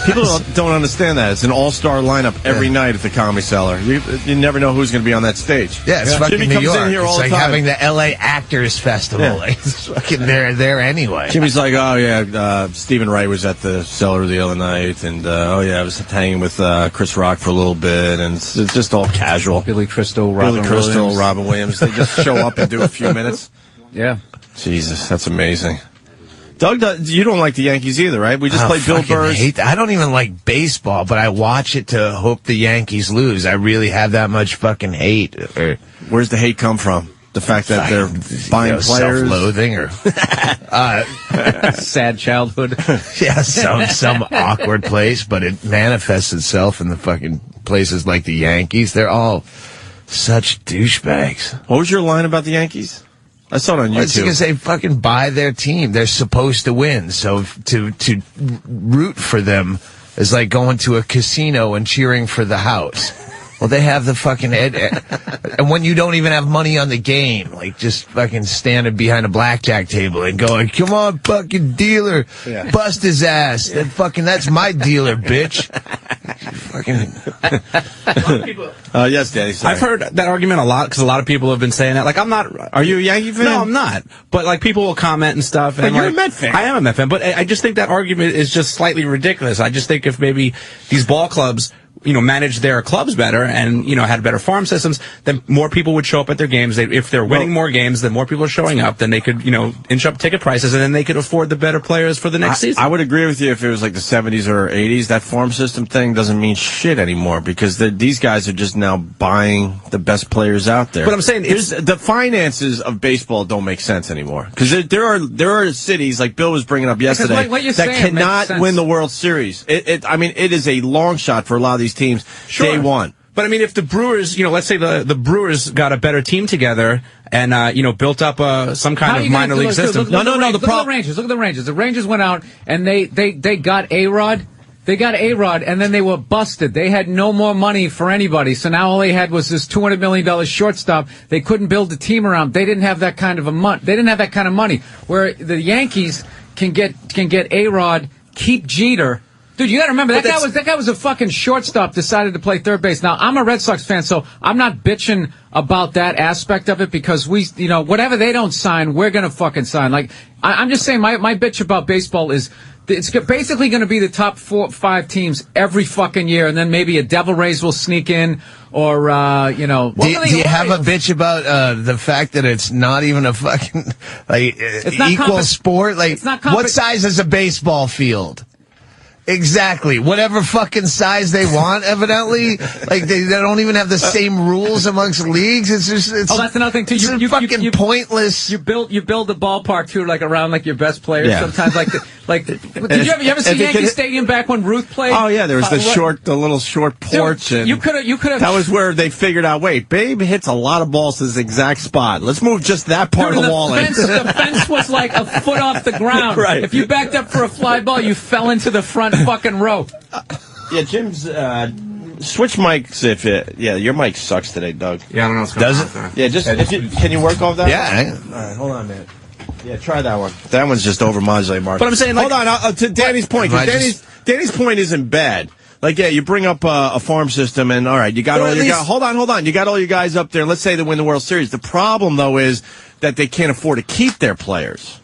People don't understand that. It's an all-star lineup every night at the Comedy Cellar. You never know who's going to be on that stage. Yeah, it's fucking Jimmy New comes York. in here all it's the like time. having the L.A. Actors Festival. Yeah. Like, it's fucking there anyway. Jimmy's like, oh, yeah, Stephen Wright was at the Cellar the other night, and, I was hanging with Chris Rock for a little bit, and it's just all casual. Billy Crystal, Robin Williams. They just show up and do a few minutes. Yeah. Jesus, that's amazing. Doug, you don't like the Yankees either, right? We just played Bill Burr's. I don't even like baseball, but I watch it to hope the Yankees lose. I really have that much fucking hate. Where's the hate come from? The fact that they're buying players? Self-loathing or... sad childhood. Yeah, some awkward place, but it manifests itself in the fucking places like the Yankees. They're all such douchebags. What was your line about the Yankees? I saw it on YouTube. It's because they fucking buy their team. They're supposed to win. So to root for them is like going to a casino and cheering for the house. Well, they have the fucking and when you don't even have money on the game, like just fucking standing behind a blackjack table and going, "Come on, fucking dealer, bust his ass." Yeah. That's my dealer, bitch. Yes, Daddy. Sorry. I've heard that argument a lot because a lot of people have been saying that. Like, I'm not. Are you a Yankee fan? No, I'm not. But like, people will comment and stuff. But and you're like, a Met fan. I am a Met fan, but I just think that argument is just slightly ridiculous. I just think if maybe these ball clubs, managed their clubs better and, had better farm systems, then more people would show up at their games. If they're winning more games, then more people are showing up, then they could, inch up ticket prices, and then they could afford the better players for the next season. I would agree with you if it was like the 70s or 80s. That farm system thing doesn't mean shit anymore because these guys are just now buying the best players out there. But I'm saying the finances of baseball don't make sense anymore because there are cities like Bill was bringing up yesterday that cannot win the World Series. It is a long shot for a lot of these teams day one. But I mean, if the Brewers, let's say the Brewers got a better team together and, built up some kind of minor league system. Look at the Rangers. Look at the Rangers. The Rangers went out and they got A-Rod. They got A-Rod, and then they were busted. They had no more money for anybody, so now all they had was this $200 million shortstop. They couldn't build a team around. They didn't have that kind of They didn't have that kind of money. Where the Yankees can get A-Rod, keep Jeter. Dude, you gotta remember, that guy was a fucking shortstop, decided to play third base. Now, I'm a Red Sox fan, so I'm not bitching about that aspect of it because whatever they don't sign, we're gonna fucking sign. Like, I'm just saying, my bitch about baseball is, it's basically gonna be the top 4 or 5 teams every fucking year, and then maybe a Devil Rays will sneak in, or, Do you have a bitch about, the fact that it's not even a fucking, equal sport? Like, what size is a baseball field? Exactly. Whatever fucking size they want, evidently. Like, they don't even have the same rules amongst leagues. It's just, that's another thing, too. You fucking pointless. You build the ballpark, too, like, around, like, your best players. Yeah. Sometimes, did you ever see Yankee Stadium back when Ruth played? Oh, yeah, there was the little short porch. Dude, and you could have. That was where they figured out, wait, Babe hits a lot of balls to this exact spot. Let's move just that part of the wall in. The fence was like a foot off the ground. Right. If you backed up for a fly ball, you fell into the front fucking row. Yeah, Jim's Switch mics if it. Yeah, your mic sucks today, Doug. Yeah, I don't know what's going Does on it? there. Yeah, can you work off that? Yeah. All right, hold on, man. Yeah, try that one. That one's just over-modulated, Mark. But I'm saying, like, hold on, to Danny's point, 'cause Danny's point isn't bad. Like, yeah, you bring up a farm system, and all right, you got all your guys. Hold on. You got all your guys up there. Let's say they win the World Series. The problem, though, is that they can't afford to keep their players.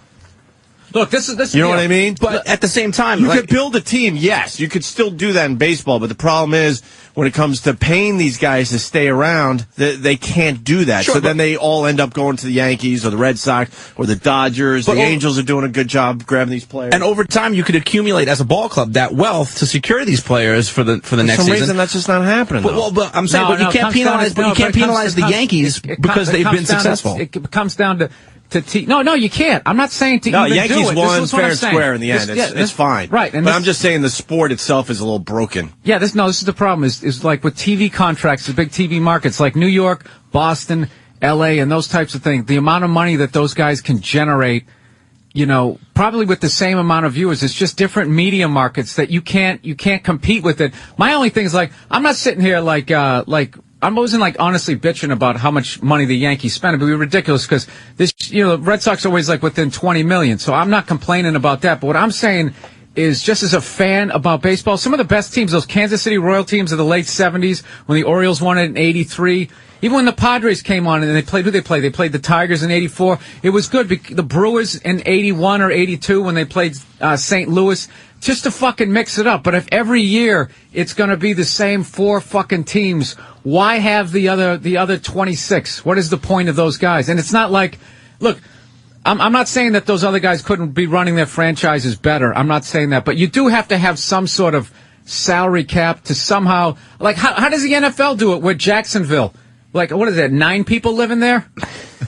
Look, this is. You know what I mean? But at the same time, you like, could build a team. Yes, you could still do that in baseball. But the problem is, when it comes to paying these guys to stay around, they can't do that. Sure, so then they all end up going to the Yankees or the Red Sox or the Dodgers. The Angels are doing a good job grabbing these players. And over time, you could accumulate as a ball club that wealth to secure these players for the next season. For some reason, that's just not happening. But I'm saying, you can't penalize the Yankees because they've been successful. It comes down to. No, you can't. I'm not saying to even Yankees do it. won fair and square in the end. It's fine. Right. But I'm just saying the sport itself is a little broken. Yeah, this is the problem is like with TV contracts, the big TV markets like New York, Boston, LA, and those types of things, the amount of money that those guys can generate, probably with the same amount of viewers, it's just different media markets that you can't compete with it. My only thing is I'm not sitting here I wasn't honestly bitching about how much money the Yankees spend. It would be ridiculous because the Red Sox are always within 20 million. So I'm not complaining about that. But what I'm saying is, just as a fan about baseball, some of the best teams, those Kansas City Royal teams of the late 70s, when the Orioles won it in 83, even when the Padres came on and they played, they played the Tigers in 84. It was good. The Brewers in 81 or 82 when they played St. Louis, just to fucking mix it up. But if every year it's going to be the same 4 fucking teams, why have the other 26? What is the point of those guys? And it's not look, I'm not saying that those other guys couldn't be running their franchises better. I'm not saying that. But you do have to have some sort of salary cap to somehow, how does the NFL do it with Jacksonville? What is that, 9 people living there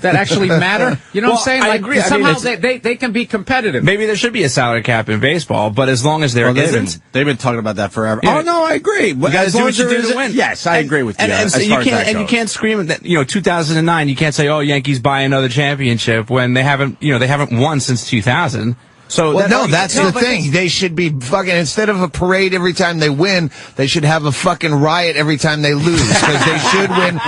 that actually matter? You know what I'm saying? I agree. Somehow they can be competitive. Maybe there should be a salary cap in baseball, but as long as there isn't. They've been talking about that forever. Yeah. Oh, no, I agree. You guys do what you do to win. Yes, I agree with you. You can't scream that, 2009, you can't say, oh, Yankees buy another championship when they haven't won since 2000. So that's the thing. They should be fucking, instead of a parade every time they win, they should have a fucking riot every time they lose, because they should win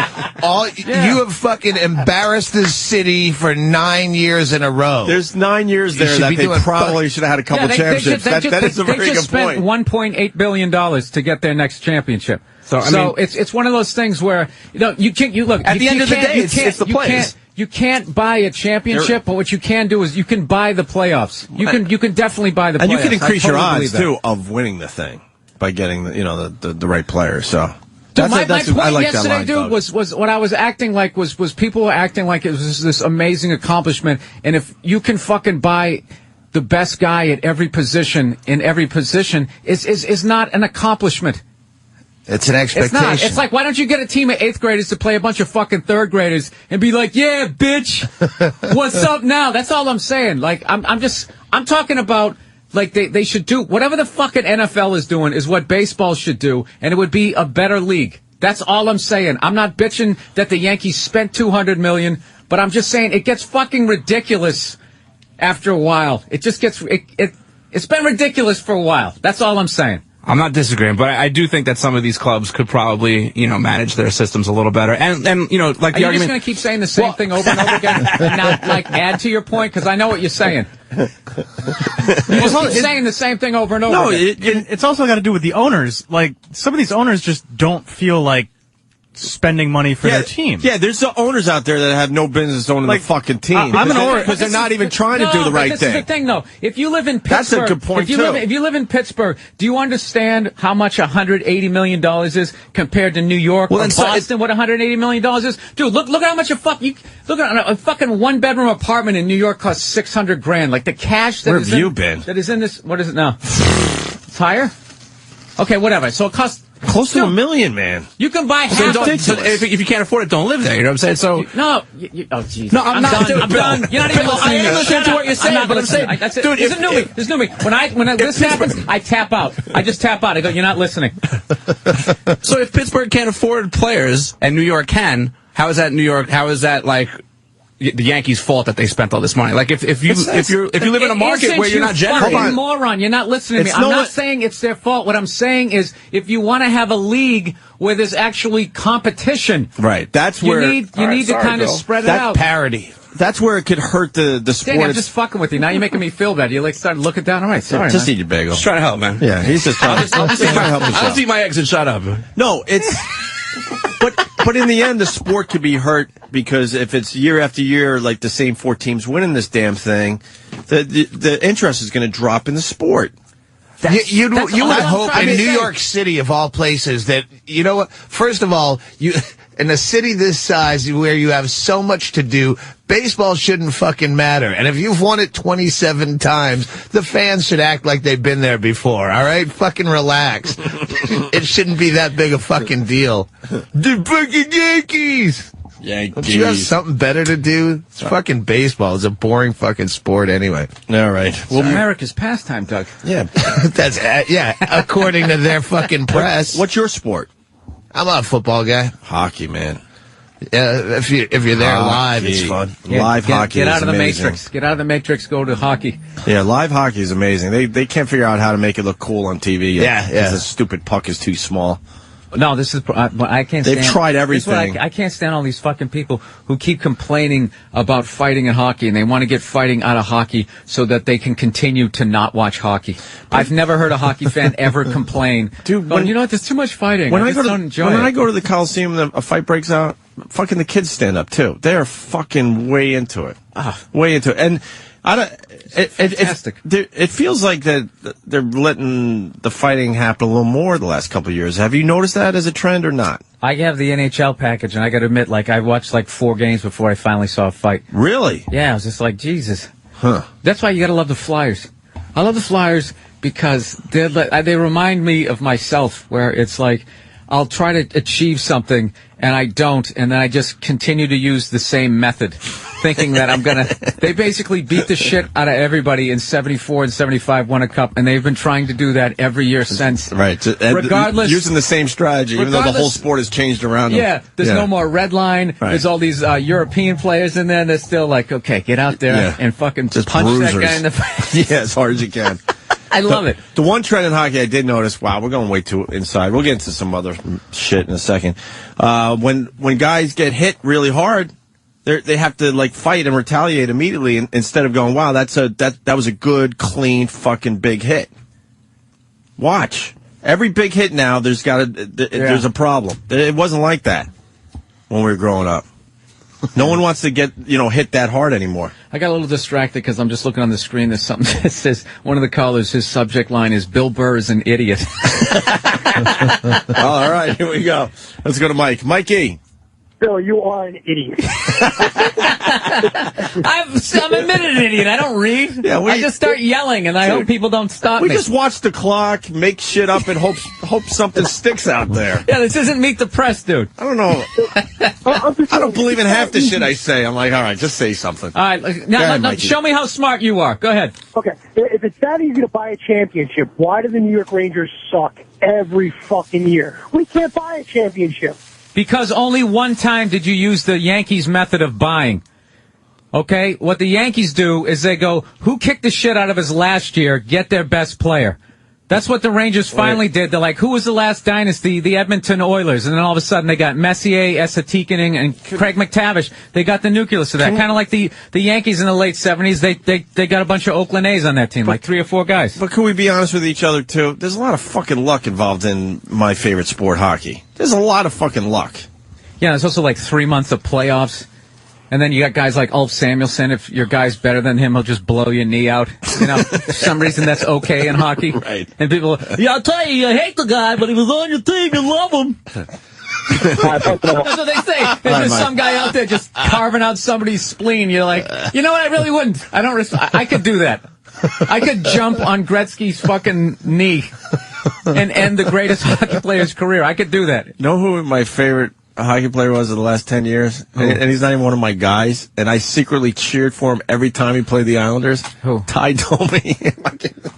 You have fucking embarrassed this city for 9 years in a row. There's 9 years there that they probably should have had a couple championships. That is a very good point. They just spent $1.8 billion to get their next championship. So it's one of those things where you can't look at the end of the day. It's the players. You can't buy a championship, but what you can do is you can buy the playoffs. You can definitely buy the playoffs. And you can increase your odds too of winning the thing by getting the right players. So dude, my point yesterday, dude, was what I was acting like was people were acting like it was this amazing accomplishment, and if you can fucking buy the best guy at every position in every position is not an accomplishment. It's an expectation. It's not. It's like, why don't you get a team of 8th graders to play a bunch of fucking 3rd graders and be like, yeah, bitch, what's up now? That's all I'm saying. I'm talking about, they should do, whatever the fucking NFL is doing is what baseball should do, and it would be a better league. That's all I'm saying. I'm not bitching that the Yankees spent $200 million, but I'm just saying it gets fucking ridiculous after a while. It just gets, it's been ridiculous for a while. That's all I'm saying. I'm not disagreeing, but I do think that some of these clubs could probably, manage their systems a little better. And the argument. Are you just going to keep saying the same thing over and over again and not, add to your point? Because I know what you're saying. You just keep saying the same thing over and over again. It's also got to do with the owners. Some of these owners just don't feel like spending money for their team. Yeah, there's the owners out there that have no business owning the fucking team. I'm an owner because they're not even trying to do the right thing. This is the thing, though. If you live in Pittsburgh, that's a good point if you live in Pittsburgh, do you understand how much $180 million is compared to New York or Boston? What $180 million is, dude. Look at how much look at a fucking 1-bedroom apartment in New York costs $600,000. Like the cash that Where have you been? That is in this. What is it now? It's higher. Okay, whatever. So it costs. Close to $1 million, man. You can buy half. If you can't afford it, don't live there. You know what I'm saying? So no. Oh, jeez. No, I'm not. I'm done. You're not even listening. I am listening to what you're saying, but I'm saying, that's it. Dude, this is new me. When this happens, I tap out. I just tap out. I go, you're not listening. So if Pittsburgh can't afford players and New York can, how is that New York? How is that the Yankees' fault that they spent all this money. Like if you live in a market where you're not generating, fucking moron, you're not listening to me. I'm not saying it's their fault. What I'm saying is, if you want to have a league where there's actually competition, right? That's where you need to kind of spread it out. Parity. That's where it could hurt the sport. Dang, I'm just fucking with you. Now you're making me feel bad. You like started looking down. All right, sorry. Just man. eat your bagel. Just trying to help, man. Yeah, he's just trying to help himself. I'll eat my eggs and shut up. No, it's. But in the end, the sport could be hurt because if it's year after year, like the same 4 teams winning this damn thing, the interest is going to drop in the sport. You would hope in New York City, of all places, that, you know what, first of all, in a city this size where you have so much to do, baseball shouldn't fucking matter. And if you've won it 27 times, the fans should act like they've been there before, all right? Fucking relax. It shouldn't be that big a fucking deal. The fucking Yankees! Don't you have something better to do? It's fucking baseball. It's a boring fucking sport anyway. All right. Well, America's pastime, Doug. Yeah. That's, according to their fucking press. What's your sport? I'm a football guy. Hockey, man. If you're there live, it's fun. Live hockey. Get out of the amazing. matrix. Get out of the matrix. Go to hockey. Yeah, live hockey is amazing. They can't figure out how to make it look cool on TV. Yeah. Because the stupid puck is too small. No, this is. I can't. They've tried everything. I can't stand all these fucking people who keep complaining about fighting in hockey, and they want to get fighting out of hockey so that they can continue to not watch hockey. I've never heard a hockey fan ever complain, dude. You know what? There's too much fighting. When I go to the Coliseum, and a fight breaks out. Fucking the kids stand up too. They are fucking way into it. Way into it, and I don't. It feels like that they're letting the fighting happen a little more the last couple of years. Have you noticed that as a trend or not? I have the NHL package, and I got to admit, like, I watched like 4 games before I finally saw a fight. Really? Yeah, I was just like, Jesus. Huh. That's why you got to love the Flyers. I love the Flyers because they remind me of myself, where it's like I'll try to achieve something and I don't, and then I just continue to use the same method, thinking that I'm gonna. They basically beat the shit out of everybody in '74 and '75, won a cup, and they've been trying to do that every year since. Right. Regardless, using the same strategy, even though the whole sport has changed around them. Yeah, there's no more red line. Right. There's all these European players in there. They're still like, okay, get out there and fucking just punch bruisers. That guy in the face. Yeah, as hard as you can. I love it. The one trend in hockey I did notice, wow, we're going way too inside. We'll get into some other shit in a second. When guys get hit really hard, they have to like fight and retaliate immediately instead of going, wow, that was a good, clean, fucking big hit. Watch. Every big hit now, there's a problem. It wasn't like that when we were growing up. No one wants to get, hit that hard anymore. I got a little distracted because I'm just looking on the screen. There's something that says, one of the callers, his subject line is, Bill Burr is an idiot. All right, here we go. Let's go to Mike. Mikey. Bill, you are an idiot. I'm admitted an idiot. I don't read. Yeah, I just start yelling, and I hope people don't stop me. We just watch the clock, make shit up, and hope something sticks out there. Yeah, this isn't Meet the Press, dude. I don't know. I don't believe in half the shit I say. I'm like, all right, just say something. All right, now show me how smart you are. Go ahead. Okay, if it's that easy to buy a championship, why do the New York Rangers suck every fucking year? We can't buy a championship. Because only one time did you use the Yankees method of buying. Okay? What the Yankees do is they go, who kicked the shit out of us last year? Get their best player. That's what the Rangers finally did. They're like, who was the last dynasty? The Edmonton Oilers. And then all of a sudden they got Messier, Esa-Tikkanen, and Craig McTavish. They got the nucleus of that. Kind of like the Yankees in the late 70s. They got a bunch of Oakland A's on that team, like 3 or 4 guys. But can we be honest with each other, too? There's a lot of fucking luck involved in my favorite sport, hockey. There's a lot of fucking luck. Yeah, there's also like 3 months of playoffs. And then you got guys like Ulf Samuelsson. If your guy's better than him, he'll just blow your knee out. For some reason that's okay in hockey. Right. And people, I'll tell you hate the guy, but he was on your team, you love him. That's what they say. And there's some guy out there just carving out somebody's spleen. You're like, you know what? I really wouldn't. I could do that. I could jump on Gretzky's fucking knee and end the greatest hockey player's career. I could do that. Know who my favorite hockey player was in the last 10 years? And he's not even one of my guys. And I secretly cheered for him every time he played the Islanders. Who? Ty Domi.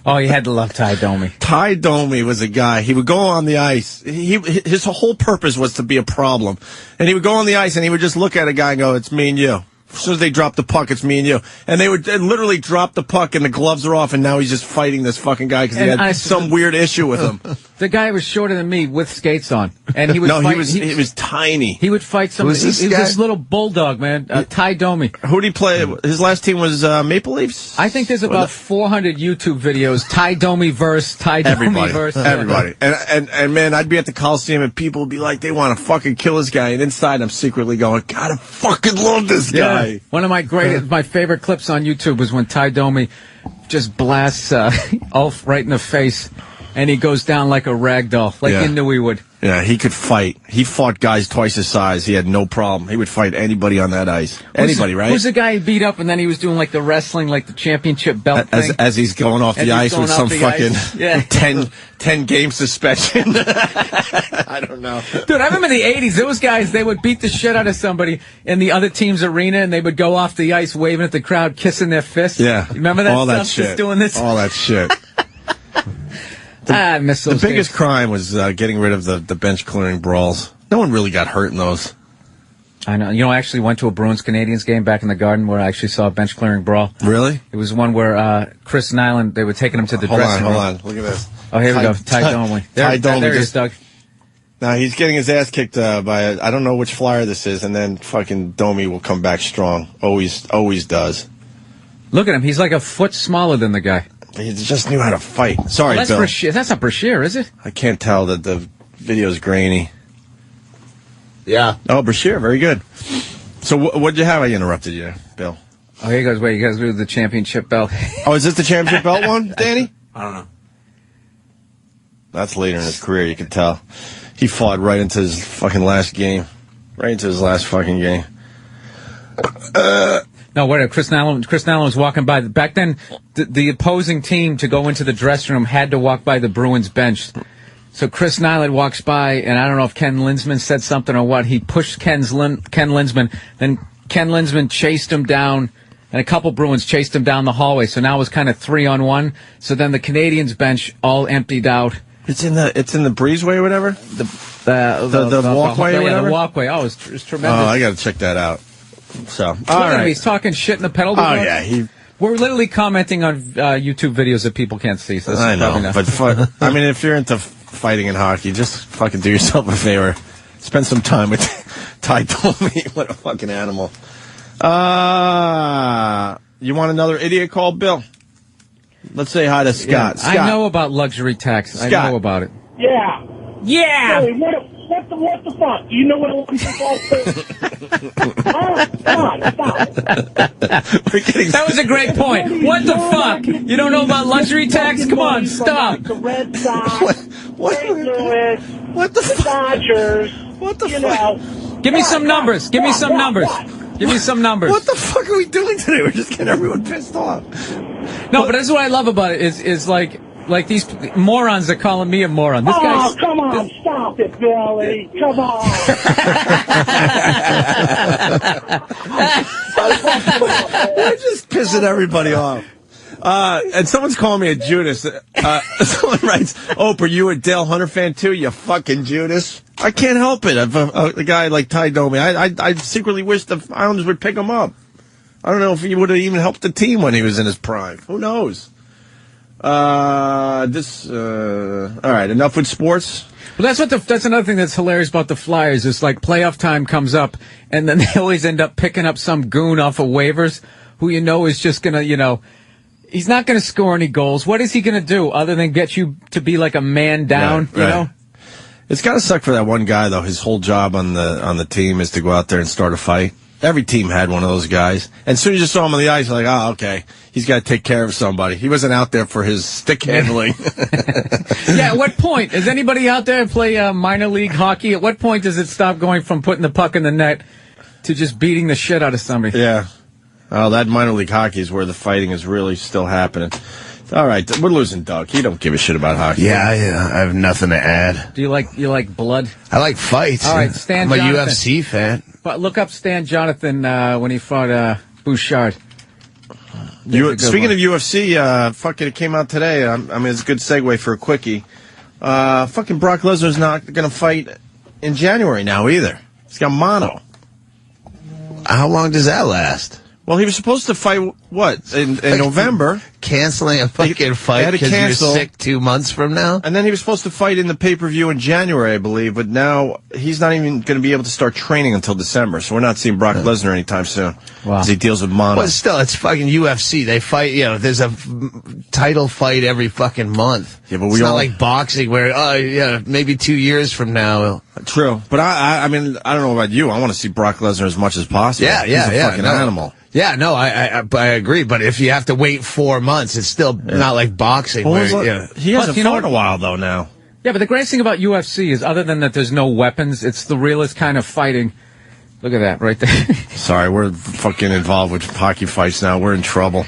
Oh, you had to love Ty Domi. Ty Domi was a guy. He would go on the ice. His whole purpose was to be a problem. And he would go on the ice and he would just look at a guy and go, it's me and you. As soon as they drop the puck, it's me and you. And they would literally drop the puck and the gloves are off, and now he's just fighting this fucking guy because he had some weird issue with him. The guy was shorter than me with skates on. And he would fight. He was tiny. He would fight somebody. He was this little bulldog, man. Ty Domi. Who did he play? His last team was Maple Leafs? I think there's about 400 YouTube videos. Ty Domi verse, Ty Domi verse. Everybody. And man, I'd be at the Coliseum and people would be like, they want to fucking kill this guy. And inside I'm secretly going, God, I fucking love this guy. One of my favorite clips on YouTube was when Ty Domi just blasts Ulf right in the face, and he goes down like a rag doll, like you knew he would. Yeah, he could fight. He fought guys twice his size. He had no problem. He would fight anybody on that ice. Anybody, right? Who's the guy he beat up, and then he was doing like the wrestling, like the championship belt thing? As he's going off the ice with some fucking 10-game suspension. I don't know. Dude, I remember in the 80s, those guys, they would beat the shit out of somebody in the other team's arena, and they would go off the ice waving at the crowd, kissing their fists. Yeah. Remember that All stuff? That shit. Just doing this? All that shit. I miss those The biggest days. crime was getting rid of the bench clearing brawls. No one really got hurt in those. I know. You know, I actually went to a Bruins-Canadiens game back in the Garden where I actually saw a bench clearing brawl. Really? It was one where Chris Nyland, they were taking him to the dressing room. Hold on. Look at this. Oh, here we go. Ty Domi. There he is, Doug. Now, he's getting his ass kicked by, I don't know which flyer this is, and then fucking Domi will come back strong. Always does. Look at him. He's like a foot smaller than the guy. He just knew how to fight. Sorry, that's Bill. Brashear. That's not Brashear, is it? I can't tell that the video's grainy. Yeah. Oh, Brashear, very good. So what'd you have? I interrupted you, Bill. Oh, here he goes. Wait, you guys do the championship belt. Oh, is this the championship belt one, Danny? I don't know. That's later in his career, you can tell. He fought right into his fucking last game. Right into his last fucking game. No, wait, Chris Nyland was walking by. Back then, the opposing team to go into the dressing room had to walk by the Bruins bench. So Chris Nyland walks by, and I don't know if Ken Linsman said something or what. He pushed Ken Linsman. Then Ken Linsman chased him down, and a couple Bruins chased him down the hallway. So now it was kind of 3-on-1. So then the Canadiens bench all emptied out. It's in the breezeway or whatever? The walkway or whatever? The walkway. Oh, it's tremendous. Oh, I got to check that out. So, all right. right. He's talking shit in the pedal. Oh, yeah. We're literally commenting on YouTube videos that people can't see. So I know. But, I mean, if you're into fighting in hockey, just fucking do yourself a favor. Spend some time with Ty Domi. What a fucking animal. You want another idiot call, Bill? Let's say hi to Scott. Yeah, Scott. I know about luxury tax. Scott. I know about it. Yeah. Yeah. Hey, what the fuck? You know what a luxury tax is? Come on, stop. That was a great point. What the fuck? You don't know about luxury tax? Come on, stop. The Red Sox, St. Louis, the Dodgers. What the fuck? Give me some numbers. Give me some numbers. Give me some numbers. What the fuck are we doing today? We're just getting everyone pissed off. No, but that's what I love about it is like these morons are calling me a moron. This guy's, come on, stop it, Billy. Come on. We're just pissing everybody off. And someone's calling me a Judas. Someone writes, "Ope, are you a Dale Hunter fan too? You fucking Judas." I can't help it. A guy like Ty Domi, I secretly wish the Islanders would pick him up. I don't know if he would have even helped the team when he was in his prime. Who knows? All right, enough with sports. Well, that's another thing that's hilarious about the Flyers is like playoff time comes up, and then they always end up picking up some goon off of waivers who is just gonna, he's not gonna score any goals. What is he gonna do other than get you to be like a man down? Right, you know. It's gotta suck for that one guy though. His whole job on the team is to go out there and start a fight. Every team had one of those guys. And as soon as you saw him on the ice, you're like, oh, okay, he's got to take care of somebody. He wasn't out there for his stick handling. Yeah, at what point? Does anybody out there play minor league hockey? At what point does it stop going from putting the puck in the net to just beating the shit out of somebody? Yeah. Oh, that minor league hockey is where the fighting is really still happening. All right, we're losing Doug. He don't give a shit about hockey. Yeah, I have nothing to add. Do you like blood? I like fights. All right, Stan I'm Jonathan. a UFC fan. But look up Stan Jonathan when he fought Bouchard. Speaking of UFC, it came out today. I mean, it's a good segue for a quickie. Fucking Brock Lesnar's not going to fight in January now either. He's got mono. How long does that last? Well, he was supposed to fight, what, in November. Canceling a fucking fight had to because you're cancel. sick 2 months from now? And then he was supposed to fight in the pay-per-view in January, I believe, but now he's not even going to be able to start training until December, so we're not seeing Brock Lesnar anytime soon. Wow. As he deals with mono. Well, still, it's fucking UFC. They fight, there's a title fight every fucking month. Yeah, but it's not like boxing where, maybe 2 years from now. True. But I mean, I don't know about you. I want to see Brock Lesnar as much as possible. Yeah, He's a fucking no. animal. Yeah, no, I agree. But if you have to wait 4 months, it's still not like boxing. He Plus, hasn't you know fought in a while, though, now. Yeah, but the greatest thing about UFC is, other than that there's no weapons, it's the realest kind of fighting. Look at that right there. Sorry, we're fucking involved with hockey fights now. We're in trouble.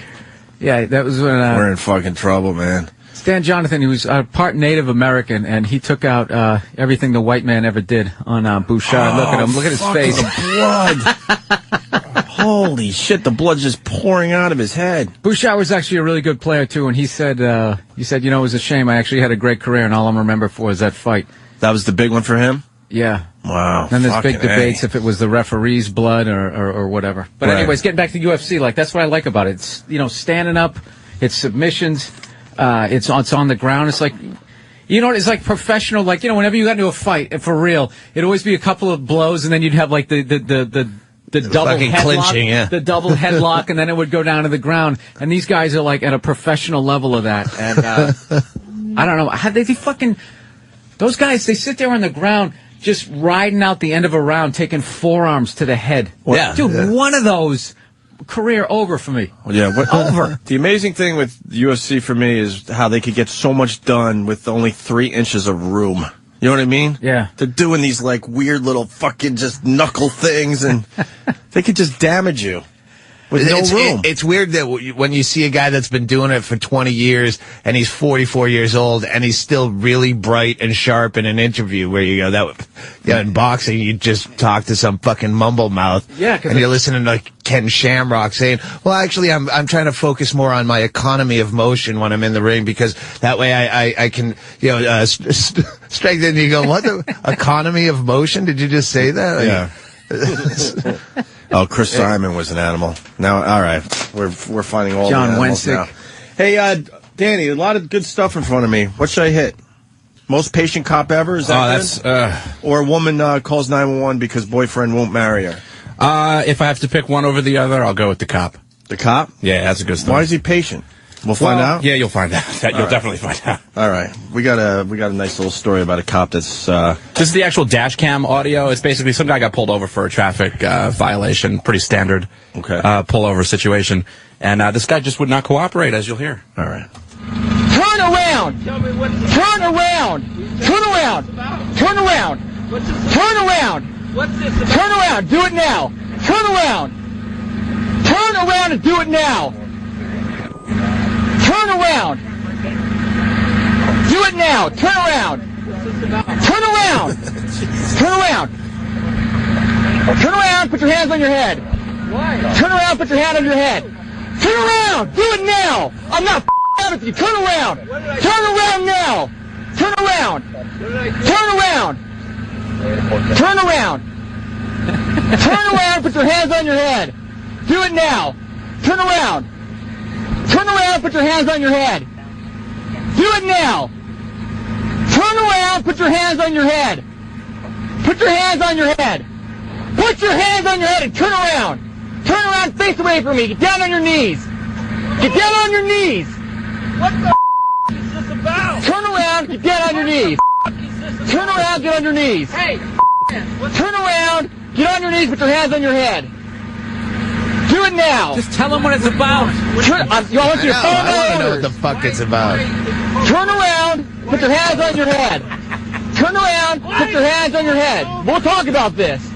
Yeah, that was when... we're in fucking trouble, man. Stan Jonathan, he was part Native American, and he took out everything the white man ever did on Bouchard. Look at him. Look at his face. The blood. Holy shit, the blood's just pouring out of his head. Bouchard was actually a really good player, too, and he said, it was a shame. I actually had a great career, and all I'm remembered for is that fight. That was the big one for him? Yeah. Wow. Then there's big fucking debates if it was the referee's blood or whatever. But anyways, getting back to UFC, that's what I like about it. It's, standing up, it's submissions, it's on the ground. It's like, it's like professional, whenever you got into a fight, for real, it'd always be a couple of blows, and then you'd have, the double fucking headlock, clinching, yeah. the double headlock, and then it would go down to the ground. And these guys are, at a professional level of that. And, I don't know, how they fucking... Those guys, they sit there on the ground just riding out the end of a round, taking forearms to the head. Yeah. Dude, one of those, career over for me. Yeah, over. The amazing thing with UFC for me is how they could get so much done with only 3 inches of room. You know what I mean? Yeah. They're doing these, weird little fucking just knuckle things, and they could just damage you. With no room. It's weird that when you see a guy that's been doing it for 20 years and he's 44 years old and he's still really bright and sharp in an interview where you go, in boxing, you just talk to some fucking mumble mouth. Yeah, and you're listening to Ken Shamrock saying, well, actually, I'm trying to focus more on my economy of motion when I'm in the ring because that way I can, strengthen. You go, what the economy of motion? Did you just say that? Yeah. Oh, Chris Simon was an animal. Now, all right, we're finding all John the animals Wensick. now. Hey, Danny, a lot of good stuff in front of me. What should I hit? Most patient cop ever? Is that good? Or a woman calls 911 because boyfriend won't marry her. If I have to pick one over the other, I'll go with the cop. The cop? Yeah, that's a good story. Why is he patient? We'll find out? Yeah, you'll find out. You'll definitely find out. All right. We got a nice little story about a cop that's... This is the actual dash cam audio. It's basically some guy got pulled over for a traffic violation. Pretty standard pullover situation. And this guy just would not cooperate, as you'll hear. All right. Turn around! Turn around! Turn around! Turn around! Turn around! What's this? Turn around! Do it now! Turn around! Turn around and do it now! Turn around! Do it now! Turn around! Turn around! Turn around! Turn around, put your hands on your head! Turn around, put your hand on your head! Turn around! Do it now! I'm not out with you! Turn around! Turn around now! Turn around! Turn around! Turn around! Turn around, put your hands on your head! Do it now! Turn around! Turn around, put your hands on your head! Do it now! Turn around, put your hands on your head! Put your hands on your head! Put your hands on your head and turn around! Turn around, face away from me! Get down on your knees! Get down on your knees! What the is this about? Turn around, get down on your knees! Turn around, get on your knees! Hey, Turn around, get on your knees, put your hands on your head! Do it now! Just tell them what it's about. You want your phone I want to know what the fuck it's about. Turn around, put your hands on your head. Turn around, put your hands on your head. We'll talk about this.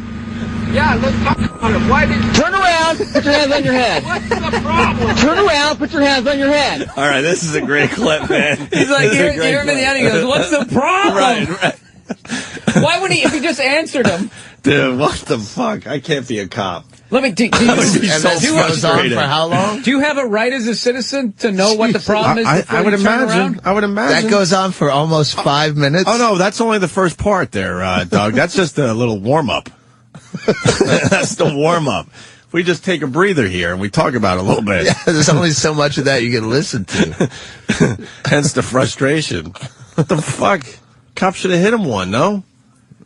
yeah, let's talk about it. Why did Turn around, put your hands on your head. what's the problem? Turn around, put your hands on your head. All right, this is a great clip, man. He's like, This is a you great hear him in the clip. end, he goes, what's the problem? Right. Why would he, if he just answered him? Dude, what the fuck? I can't be a cop. Let me, do you would be so goes on frustrated. for how long? do you have a right as a citizen to know what the problem is before I would you turn imagine. around? I would imagine. That goes on for almost 5 minutes. Oh, no, that's only the first part there, Doug. That's just a little warm-up. That's the warm-up. we just take a breather here and we talk about it a little bit. Yeah, there's only so much of that you can listen to. Hence the frustration. What the fuck? Cop should have hit him one, no?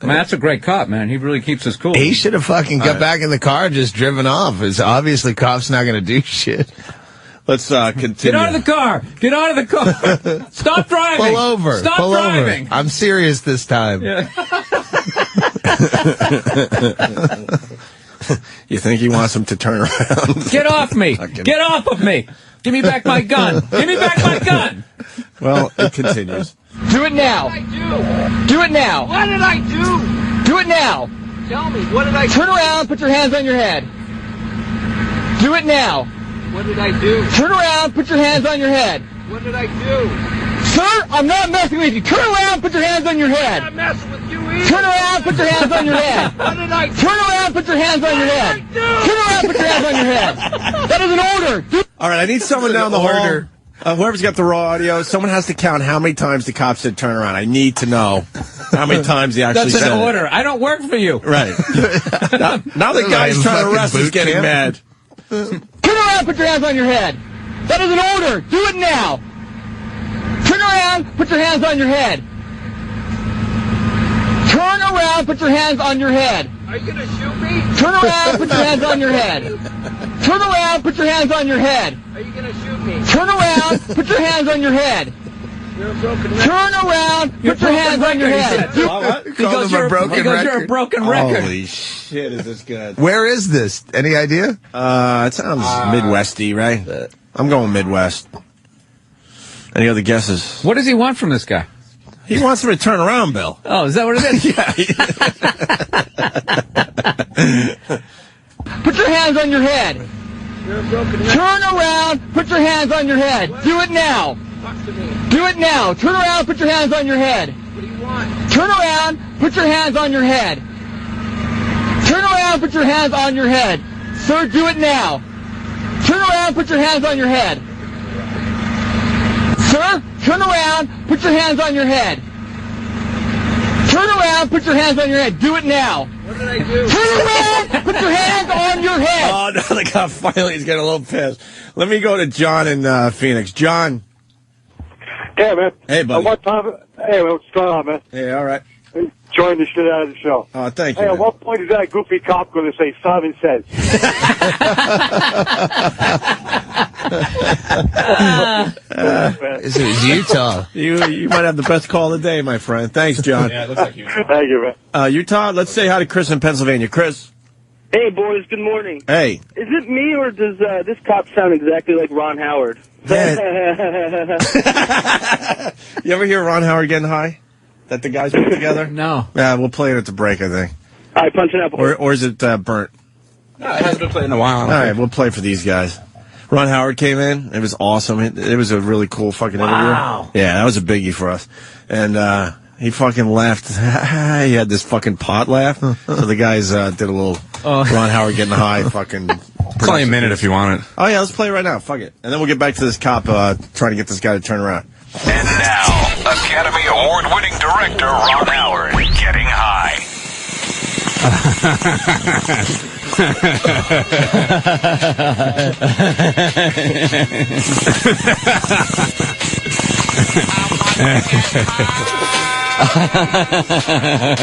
Man, that's a great cop, man. He really keeps us cool. He should have fucking got back in the car and just driven off. It's obviously cops not going to do shit. Let's continue. Get out of the car! Get out of the car! Stop driving! Pull over. Stop Pull driving! Over. I'm serious this time. Yeah. You think he wants him to turn around? Get off me! Get off of me! Give me back my gun! Give me back my gun! Well, it continues. Do it now. What did I Do it now. do? What did I do? Do it now. Tell me, what did I do? Turn around, put your hands on your head. Do it now. What did I do? Turn around, put your hands on your head. What did I do? Sir, I'm not messing with you. Turn around, put your hands on your I'm head. not messing with you either. Turn around, put your hands on your head. What did I do? Turn around, put your hands on your head. Turn around, put your hands on your head. That is an order. All right, I need someone down the hall. Whoever's got the raw audio, someone has to count how many times the cop said turn around. I need to know how many times he actually said That's an it. order. I don't work for you. Right. now the guy's trying to arrest is getting mad. Turn around, put your hands on your head. That is an order. Do it now. Turn around, put your hands on your head. Turn around, put your hands on your head. Are you gonna shoot me? Turn around, put your hands on your head. Turn around, put your hands on your head. Are you gonna shoot me? Turn around, put your hands on your head. You're a broken record. Turn around, put your hands on your head. Because you're a broken record. Holy shit, is this good? Where is this? Any idea? It sounds Midwesty, right? I'm going Midwest. Any other guesses? What does he want from this guy? He wants him to turn around, Bill. Oh, is that what it is? Yeah. Put your hands on your head. You're a broken record. Turn around, put your hands on your head. Do it now. Talk to me. Do it now. Turn around, put your hands on your head. What do you want? Turn around, put your hands on your head. Turn around, put your hands on your head. Sir, do it now. Turn around, put your hands on your head. Sir, turn around, put your hands on your head. Turn around, put your hands on your head. Do it now. What did I do? Turn around, put your hands on your head. Oh, no, the cop finally is getting a little pissed. Let me go to John in Phoenix. John. Yeah, man. Hey, buddy. What time? Hey, what's going on, man? Hey, all right. Enjoying the shit out of the show. Oh, thank you. Hey, at man. what point is that goofy cop going to say Simon Says? It was Utah. You might have the best call of the day, my friend. Thanks, John. Yeah, it looks like you. Thank you, man. Utah, let's say hi to Chris in Pennsylvania. Chris. Hey, boys, good morning. Hey. Is it me, or does this cop sound exactly like Ron Howard? You ever hear Ron Howard getting high? That the guys put together? No. Yeah, we'll play it at the break, I think. All right, punch it up. Or is it burnt? No, it hasn't been played in a while. All right, we'll play for these guys. Ron Howard came in. It was awesome. It was a really cool fucking interview. Wow. Yeah, that was a biggie for us. And he fucking laughed. He had this fucking pot laugh. So the guys did a little Ron Howard getting high fucking... It's only a minute if you want it. Oh, yeah, let's play it right now. Fuck it. And then we'll get back to this cop trying to get this guy to turn around. And now, Academy Award-winning director Ron Howard getting high.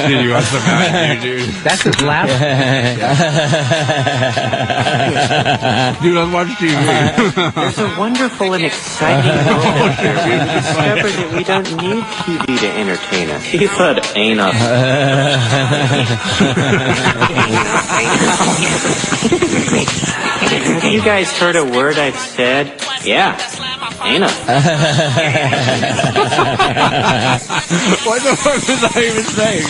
Dude, you want some Mountain Dew, dude? That's his laugh. Dude, let's watch TV. There's a wonderful and exciting world out there. We've discovered that we don't need TV to entertain us. He said anus. Have you guys heard a word I've said? Yeah. Anus. What the fuck was I even saying?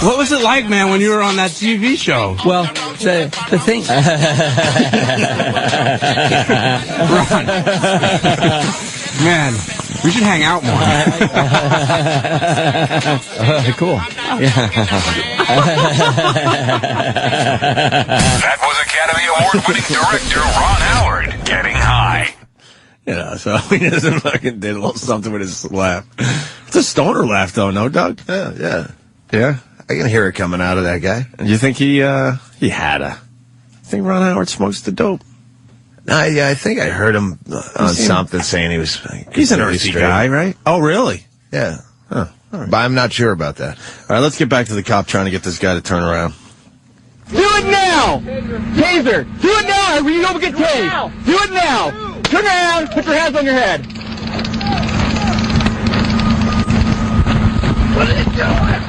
What was it like, man, when you were on that TV show? Well, the thing... Ron. Man, we should hang out more. Cool. That was Academy Award-winning director Ron Howard getting high. You know, so he doesn't fucking did a little something with his laugh. It's a stoner laugh, though, no, Doug? Yeah. I can hear it coming out of that guy. And you think he He had to. I think Ron Howard smokes the dope. I think I heard him on something saying he was. He's an earthy guy, right? Oh, really? Yeah. Huh. All right. But I'm not sure about that. All right, let's get back to the cop trying to get this guy to turn around. Do it now! Taser! Do it now or you don't get tased! Do it now! Turn around, put your hands on your head. What are you doing?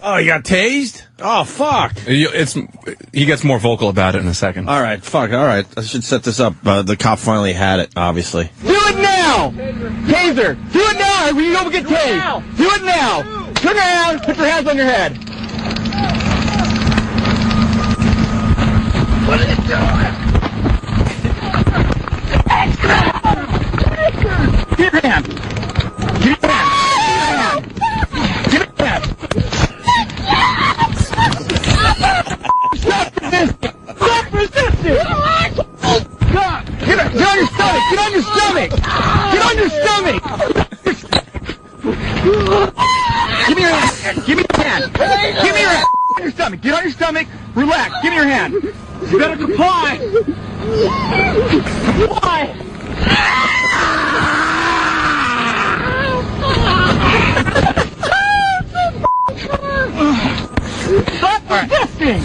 Oh, you got tased? Oh, fuck. He gets more vocal about it in a second. All right, fuck. All right. I should set this up. The cop finally had it, obviously. Do it now! Taser! Do it now or you don't get tased! Do it now! Turn around, put your hands on your head. What are you doing? Give your hand. Give your hand. Give your hand. Stop resisting. Stop resisting. Stop. Get on your stomach. Get on your stomach. Get on your stomach. Give me your hand. Give me your hand. Give me your hand. Get on your stomach. Get on your stomach. Relax. Give me your hand. You better comply. Comply. Stop resisting.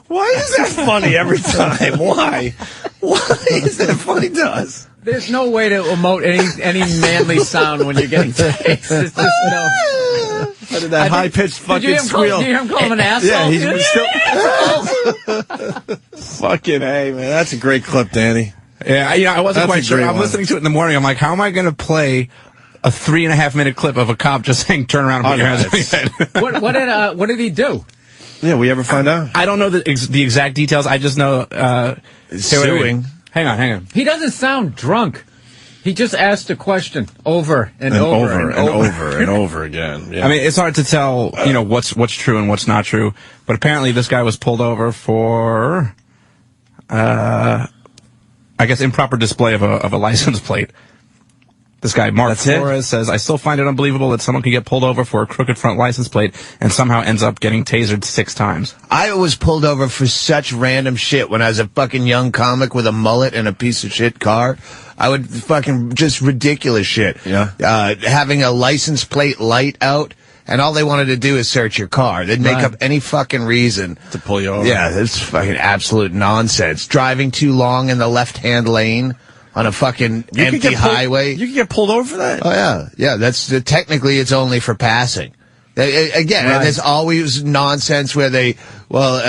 Why is that funny every time? Why? Why is that funny to us? There's no way to emote any manly sound when you're getting tased. It's just no. What did that high-pitched fucking squeal? Did you hear him call him an asshole? Yeah, he's still... Fucking A, man. That's a great clip, Danny. Yeah, I wasn't quite sure. I'm one. listening to it in the morning. I'm like, how am I going to play a 3.5-minute clip of a cop just saying, turn around and put your hands on your head? What did he do? Yeah, we ever find out? I don't know the exact details. I just know Suing. Hang on. He doesn't sound drunk. He just asked a question over and over again. Yeah. I mean, it's hard to tell, what's true and what's not true. But apparently, this guy was pulled over for, I guess, improper display of a license plate. This guy, Mark Flores, says, I still find it unbelievable that someone can get pulled over for a crooked front license plate and somehow ends up getting tasered 6 times. I was pulled over for such random shit when I was a fucking young comic with a mullet and a piece of shit car. I would fucking just ridiculous shit. Yeah. Having a license plate light out, and all they wanted to do is search your car. They'd make up any fucking reason to pull you over. Yeah, that's fucking absolute nonsense. Driving too long in the left-hand lane on a fucking empty highway. You can get pulled over for that? Oh, yeah. Yeah, that's technically it's only for passing. Again, and there's always nonsense where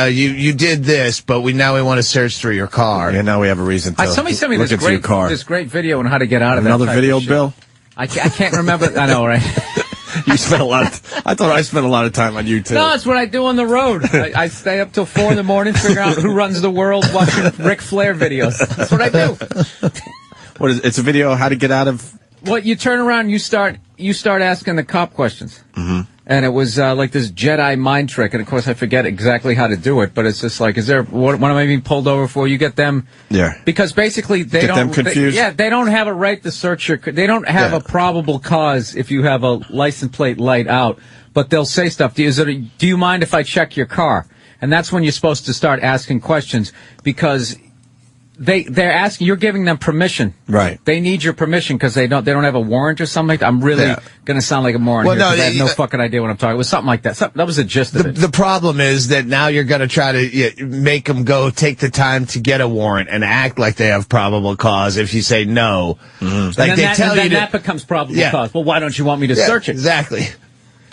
you did this, but now we want to search through your car. Yeah, now we have a reason to Somebody sent me look into your car. this great video on how to get out of Another that video, of shit. Bill? I can't remember. I know, right? You spent a lot I thought I spent a lot of time on you, too. No, it's what I do on the road. I stay up till 4 in the morning, figure out who runs the world, watching Ric Flair videos. That's what I do. What is it's a video how to get out of... Well, you turn around, you start asking the cop questions. Mm-hmm. And it was like this Jedi mind trick, and of course I forget exactly how to do it, but it's just like, what am I being pulled over for? You get them... Yeah. Because basically they get don't... them confused? They don't have a right to search your... They don't have a probable cause if you have a license plate light out, but they'll say stuff. Do you mind if I check your car? And that's when you're supposed to start asking questions, because... They're asking, you're giving them permission. Right. They need your permission because they don't have a warrant or something like that. I'm really going to sound like a moron here because I have no fucking idea what I'm talking about. It was something like that. That was the gist of it. The problem is that now you're going to try to make them go take the time to get a warrant and act like they have probable cause if you say no. Mm-hmm. Like that becomes probable cause. Well, why don't you want me to search it? Exactly.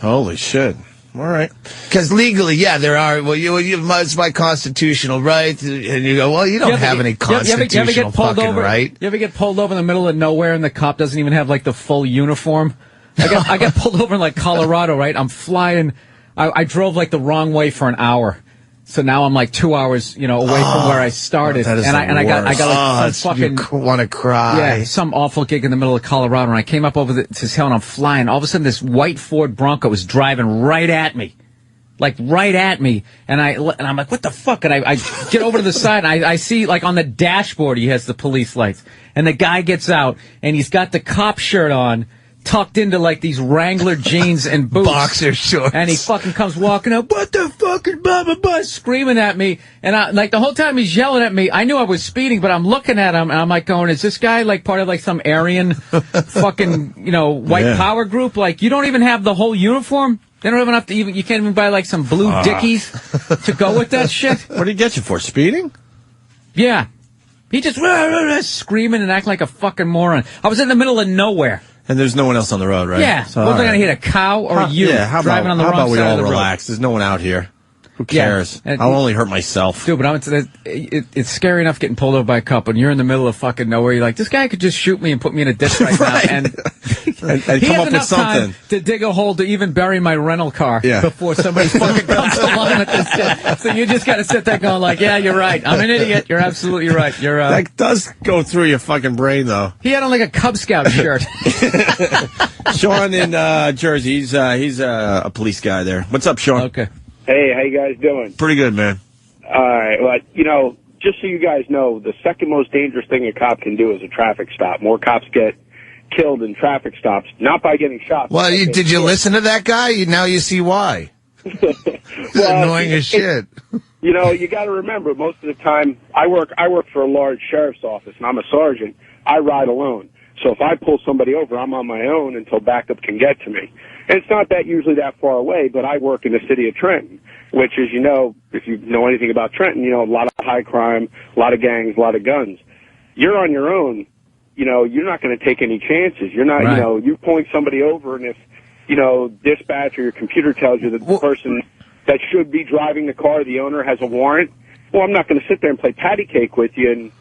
Holy shit. All right. Because legally, there are, it's my constitutional right. And you go, well, you don't have any constitutional fucking right. You ever get pulled over in the middle of nowhere and the cop doesn't even have, like, the full uniform? I got pulled over in, like, Colorado, right? I'm flying. I drove, like, the wrong way for an hour. So now I'm like 2 hours, away from where I started. That is I got like some fucking... You want to cry. Yeah, some awful gig in the middle of Colorado. And I came up over this hill and I'm flying. All of a sudden this white Ford Bronco was driving right at me. Like right at me. And I'm like, what the fuck? And I get over to the side and I see like on the dashboard he has the police lights. And the guy gets out and he's got the cop shirt on tucked into like these Wrangler jeans and boots. Boxer shorts. And he fucking comes walking up, what the fuck is blah, blah, blah, screaming at me. And I, like the whole time he's yelling at me, I knew I was speeding, but I'm looking at him and I'm like going, is this guy like part of like some Aryan fucking, white power group? Like you don't even have the whole uniform? They don't even have to you can't even buy like some blue Dickies to go with that shit? What did he get you for, speeding? Yeah. He just screaming and acting like a fucking moron. I was in the middle of nowhere. And there's no one else on the road, right? Yeah. So, was I going to hit a cow or you driving on the wrong side of the road? How about we all relax? There's no one out here. Who cares? Yeah. I'll only hurt myself. Dude, but it's scary enough getting pulled over by a cop when you're in the middle of fucking nowhere. You're like, this guy could just shoot me and put me in a ditch right now. And and he come has up with enough something. time to dig a hole to even bury my rental car Yeah. before somebody fucking comes along with this shit. So you just got to sit there going like, yeah, you're right. I'm an idiot. You're absolutely right. You're That does go through your fucking brain, though. He had on like a Cub Scout shirt. Sean in Jersey, he's a police guy there. What's up, Sean? Okay. Hey, how you guys doing? Pretty good, man. All right. Well, just so you guys know, the second most dangerous thing a cop can do is a traffic stop. More cops get killed in traffic stops, not by getting shot. Well, did you listen to that guy? Now you see why. It's annoying as shit. You got to remember, most of the time, I work for a large sheriff's office, and I'm a sergeant. I ride alone. So if I pull somebody over, I'm on my own until backup can get to me. And it's not usually that far away, but I work in the city of Trenton, which is, if you know anything about Trenton, a lot of high crime, a lot of gangs, a lot of guns. You're on your own. You're not going to take any chances. You're not, Right. you're pulling somebody over, and if, dispatch or your computer tells you that the person that should be driving the car, the owner, has a warrant, well, I'm not going to sit there and play patty cake with you and,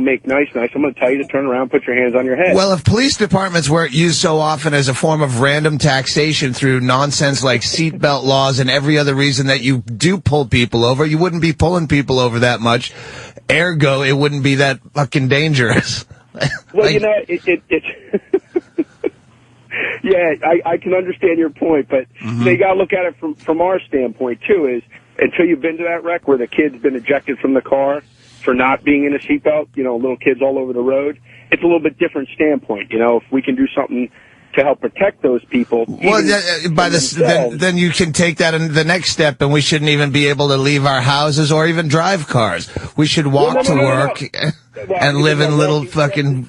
make nice. I'm going to tell you to turn around, put your hands on your head. Well, if police departments weren't used so often as a form of random taxation through nonsense like seatbelt laws and every other reason that you do pull people over, you wouldn't be pulling people over that much. Ergo, it wouldn't be that fucking dangerous. Well, yeah, I can understand your point, but you got to look at it from our standpoint, too, is until you've been to that wreck where the kid's been ejected from the car for not being in a seatbelt, little kids all over the road, it's a little bit different standpoint. If we can do something to help protect those people. Well, then you can take that in the next step, and we shouldn't even be able to leave our houses or even drive cars. We should walk to work and live in little fucking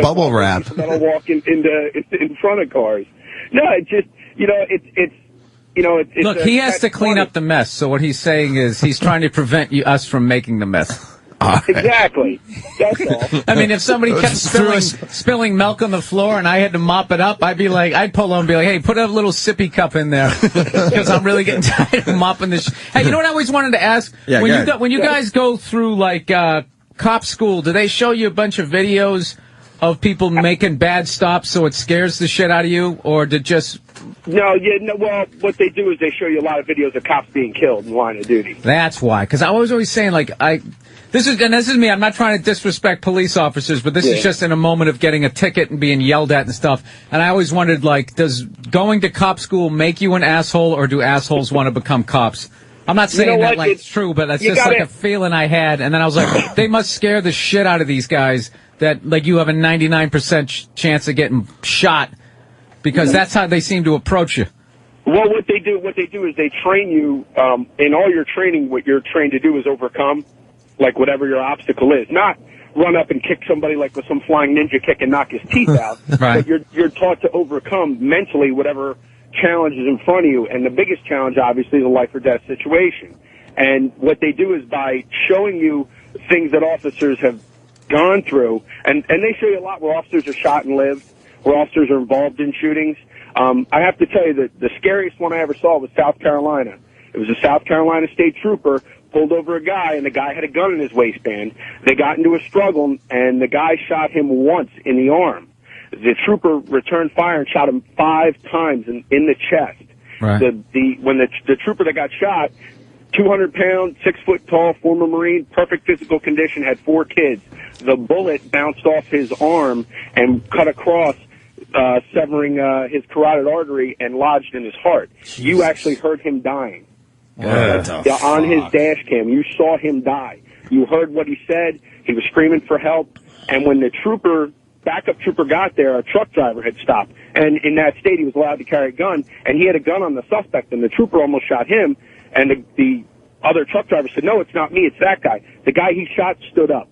bubble wrap. That'll walk in front of cars. No, it's just it's Look, he has to clean up the mess. So what he's saying is he's trying to prevent us from making the mess. Exactly. That's all. I mean, if somebody kept spilling milk on the floor and I had to mop it up, I'd pull over and be like, hey, put a little sippy cup in there because I'm really getting tired of mopping this. Hey, you know what I always wanted to ask? Yeah, when you guys go through like cop school, do they show you a bunch of videos of people making bad stops so it scares the shit out of you, or did just? No, well, what they do is they show you a lot of videos of cops being killed in line of duty. That's why, because I was always saying this is me. I'm not trying to disrespect police officers, but this is just in a moment of getting a ticket and being yelled at and stuff. And I always wondered, does going to cop school make you an asshole, or do assholes want to become cops? I'm not saying that like it's true, but that's just like a feeling I had. And then I was like, they must scare the shit out of these guys that like you have a 99% chance of getting shot, because that's how they seem to approach you. Well, what they do is they train you, in all your training, what you're trained to do is overcome, like whatever your obstacle is. Not run up and kick somebody like with some flying ninja kick and knock his teeth out. Right. But you're taught to overcome mentally whatever challenge is in front of you. And the biggest challenge, obviously, is a life or death situation. And what they do is by showing you things that officers have gone through, and they show you a lot where officers are shot and lived, where officers are involved in shootings. I have to tell you that the scariest one I ever saw was South Carolina. It was a South Carolina state trooper pulled over a guy, and the guy had a gun in his waistband. They got into a struggle, and the guy shot him once in the arm. The trooper returned fire and shot him 5 times in the chest. Right. When the trooper that got shot, 200 pound, 6 foot tall, former Marine, perfect physical condition, had 4 kids. The bullet bounced off his arm and cut across, severing his carotid artery and lodged in his heart. Jesus. You actually heard him dying. On his dash cam. You saw him die. You heard what he said. He was screaming for help. And when the trooper backup trooper got there, a truck driver had stopped. And in that state, he was allowed to carry a gun. And he had a gun on the suspect, and the trooper almost shot him. And the other truck driver said, no, it's not me, it's that guy. The guy he shot stood up.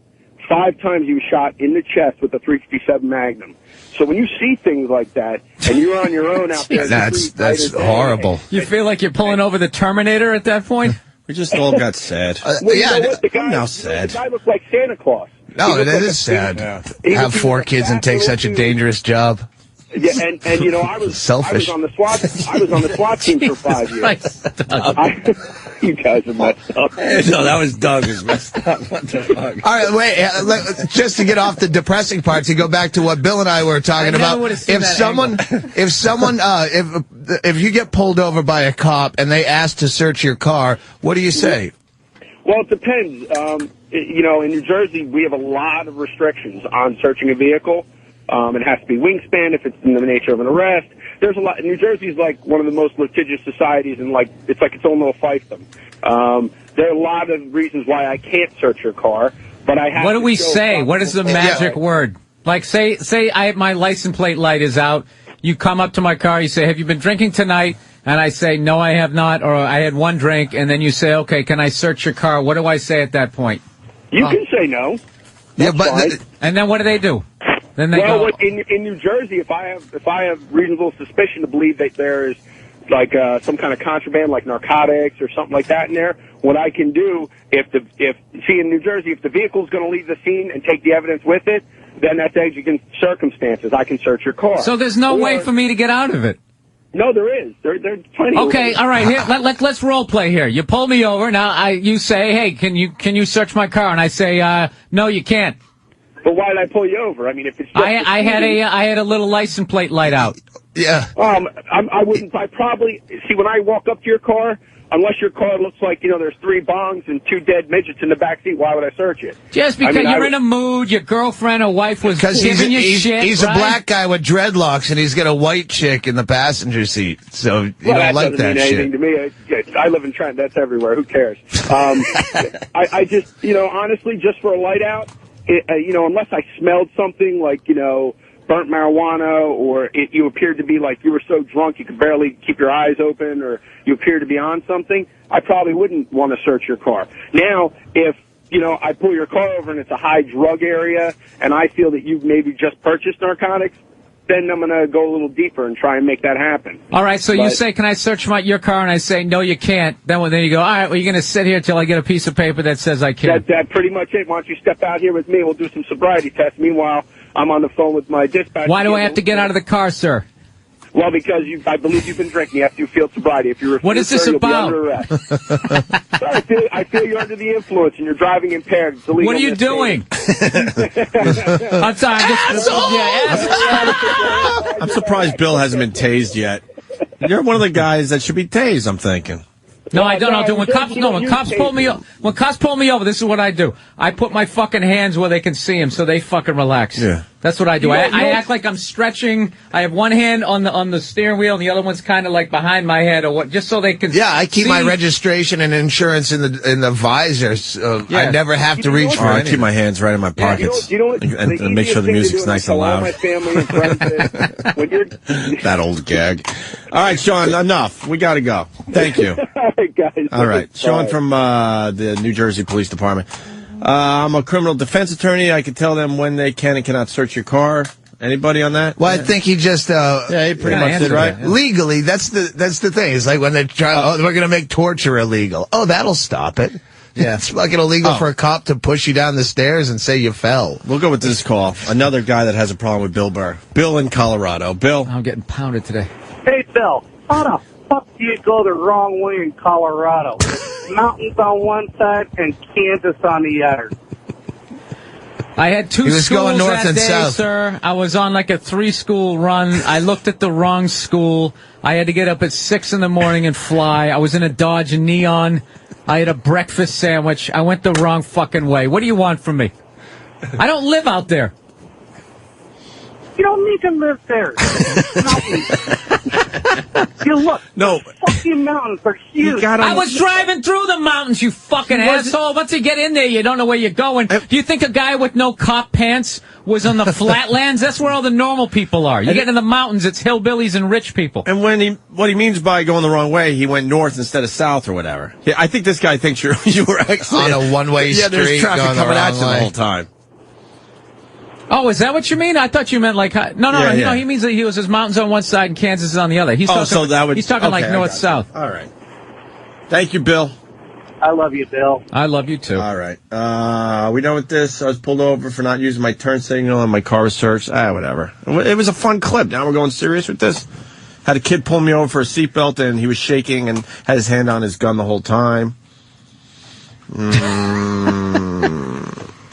5 times he was shot in the chest with a .357 Magnum. So when you see things like that, and you're on your own out there... That's horrible. You feel like you're pulling over the Terminator at that point? We just all got sad. Well, you know what? I'm now sad. The guy looked like Santa Claus. No, that is sad. Have 4 kids and take such a dangerous job. Yeah, and you know, I was selfish. I was on the SWAT team for 5 years. You guys are messed up. No, that was Doug who's messed up. What the fuck? All right, wait. Just to get off the depressing part, to go back to what Bill and I were talking about. If you get pulled over by a cop and they ask to search your car, what do you say? Well, it depends. You know, in New Jersey, we have a lot of restrictions on searching a vehicle. It has to be wingspan if it's in the nature of an arrest. There's a lot. New Jersey is like one of the most litigious societies, and it's like its own little fiefdom. There are a lot of reasons why I can't search your car, but I have. What do to we show say? What is the magic word? Like, say my license plate light is out. You come up to my car. You say, "Have you been drinking tonight?" And I say, "No, I have not," or "I had 1 drink." And then you say, "Okay, can I search your car?" What do I say at that point? You can say no. Yeah, but and then what do? Then they well, go. in New Jersey, if I have reasonable suspicion to believe that there is like some kind of contraband, like narcotics or something like that in there, what I can do if in New Jersey, if the vehicle's going to leave the scene and take the evidence with it, then that's exigent circumstances. I can search your car. So there's no way for me to get out of it. No, there is. There's plenty. Okay, all right. Here, let's role play here. You pull me over. Now you say, "Hey, can you search my car?" And I say, "No, you can't." But why did I pull you over? I mean, if it's just I had a little license plate light out. Yeah. I wouldn't. I probably see when I walk up to your car. Unless your car looks like, you know, there's 3 bongs and 2 dead midgets in the back seat, why would I search it? Just because you're in a mood, your girlfriend or wife was giving you shit, He's right? a black guy with dreadlocks, and he's got a white chick in the passenger seat. So you don't like that shit. To me. I live in Trent. That's everywhere. Who cares? I just, you know, honestly, just for a light out, you know, unless I smelled something like, you know, burnt marijuana, or you appeared to be like you were so drunk you could barely keep your eyes open, or you appear to be on something, I probably wouldn't want to search your car. Now, if, you know, I pull your car over and it's a high drug area and I feel that you've maybe just purchased narcotics, then I'm going to go a little deeper and try and make that happen. All right, so you say, "Can I search your car?" And I say, "No, you can't." Then you go, "All right, well, you're going to sit here till I get a piece of paper that says I can." That's pretty much it. Why don't you step out here with me? We'll do some sobriety tests. Meanwhile, I'm on the phone with my dispatcher. Why do I have to get out of the car, sir? Well, because I believe you've been drinking after you field sobriety. If you refuse, what is this about? You'll be under arrest. Sir, I feel you're under the influence and you're driving impaired. It's illegal. What are you doing? I'm sorry. I'm surprised Bill hasn't been tased yet. You're one of the guys that should be tased, I'm thinking. No, I don't. When cops pull me over, this is what I do. I put my fucking hands where they can see them, so they fucking relax. Yeah. That's what I do. I act like I'm stretching. I have one hand on the steering wheel, and the other one's kind of like behind my head, or what, just so they can. Yeah, I keep see. my registration and insurance in the visor. So I never have to reach for I anything. keep my hands right in my pockets. You know what? And make sure the music's nice and loud. My family and friends when you're that old gag. All right, Sean, enough. We got to go. Thank you. All right, guys. All right. Sean from the New Jersey Police Department. I'm a criminal defense attorney. I can tell them when they can and cannot search your car. Anybody on that? Well, I think he just he pretty much did, right? Legally, that's the thing. It's like when they try, we're going to make torture illegal. Oh, that'll stop it. Yeah, it's fucking illegal for a cop to push you down the stairs and say you fell. We'll go with this call. Another guy that has a problem with Bill Burr. Bill in Colorado. Bill. I'm getting pounded today. Hey, Bill, how the fuck do you go the wrong way in Colorado? Mountains on one side and Kansas on the other. I had 2 schools going north that and day, south. sir. I was on like a 3-school run. I looked at the wrong school. I had to get up at 6 in the morning and fly. I was in a Dodge Neon. I had a breakfast sandwich. I went the wrong fucking way. What do you want from me? I don't live out there. You don't need to live there. You look. No. Fucking mountains are huge. I was driving through the mountains, you fucking asshole. Once you get in there, you don't know where you're going. Do you think a guy with no cop pants was on the flatlands? That's where all the normal people are. You get in the mountains, it's hillbillies and rich people. And what he means by going the wrong way, he went north instead of south or whatever. Yeah, I think this guy thinks you were actually on a one-way street. Yeah, there's traffic going coming the at wrong you the way. whole time. Oh, is that what you mean? I thought you meant like no. He means that he was his mountains on one side and Kansas is on the other. He's talking, he's talking like north south. All right. Thank you, Bill. I love you, Bill. I love you too. All right. We done with this? I was pulled over for not using my turn signal and my car was searched. Whatever. It was a fun clip. Now we're going serious with this. Had a kid pull me over for a seatbelt and he was shaking and had his hand on his gun the whole time.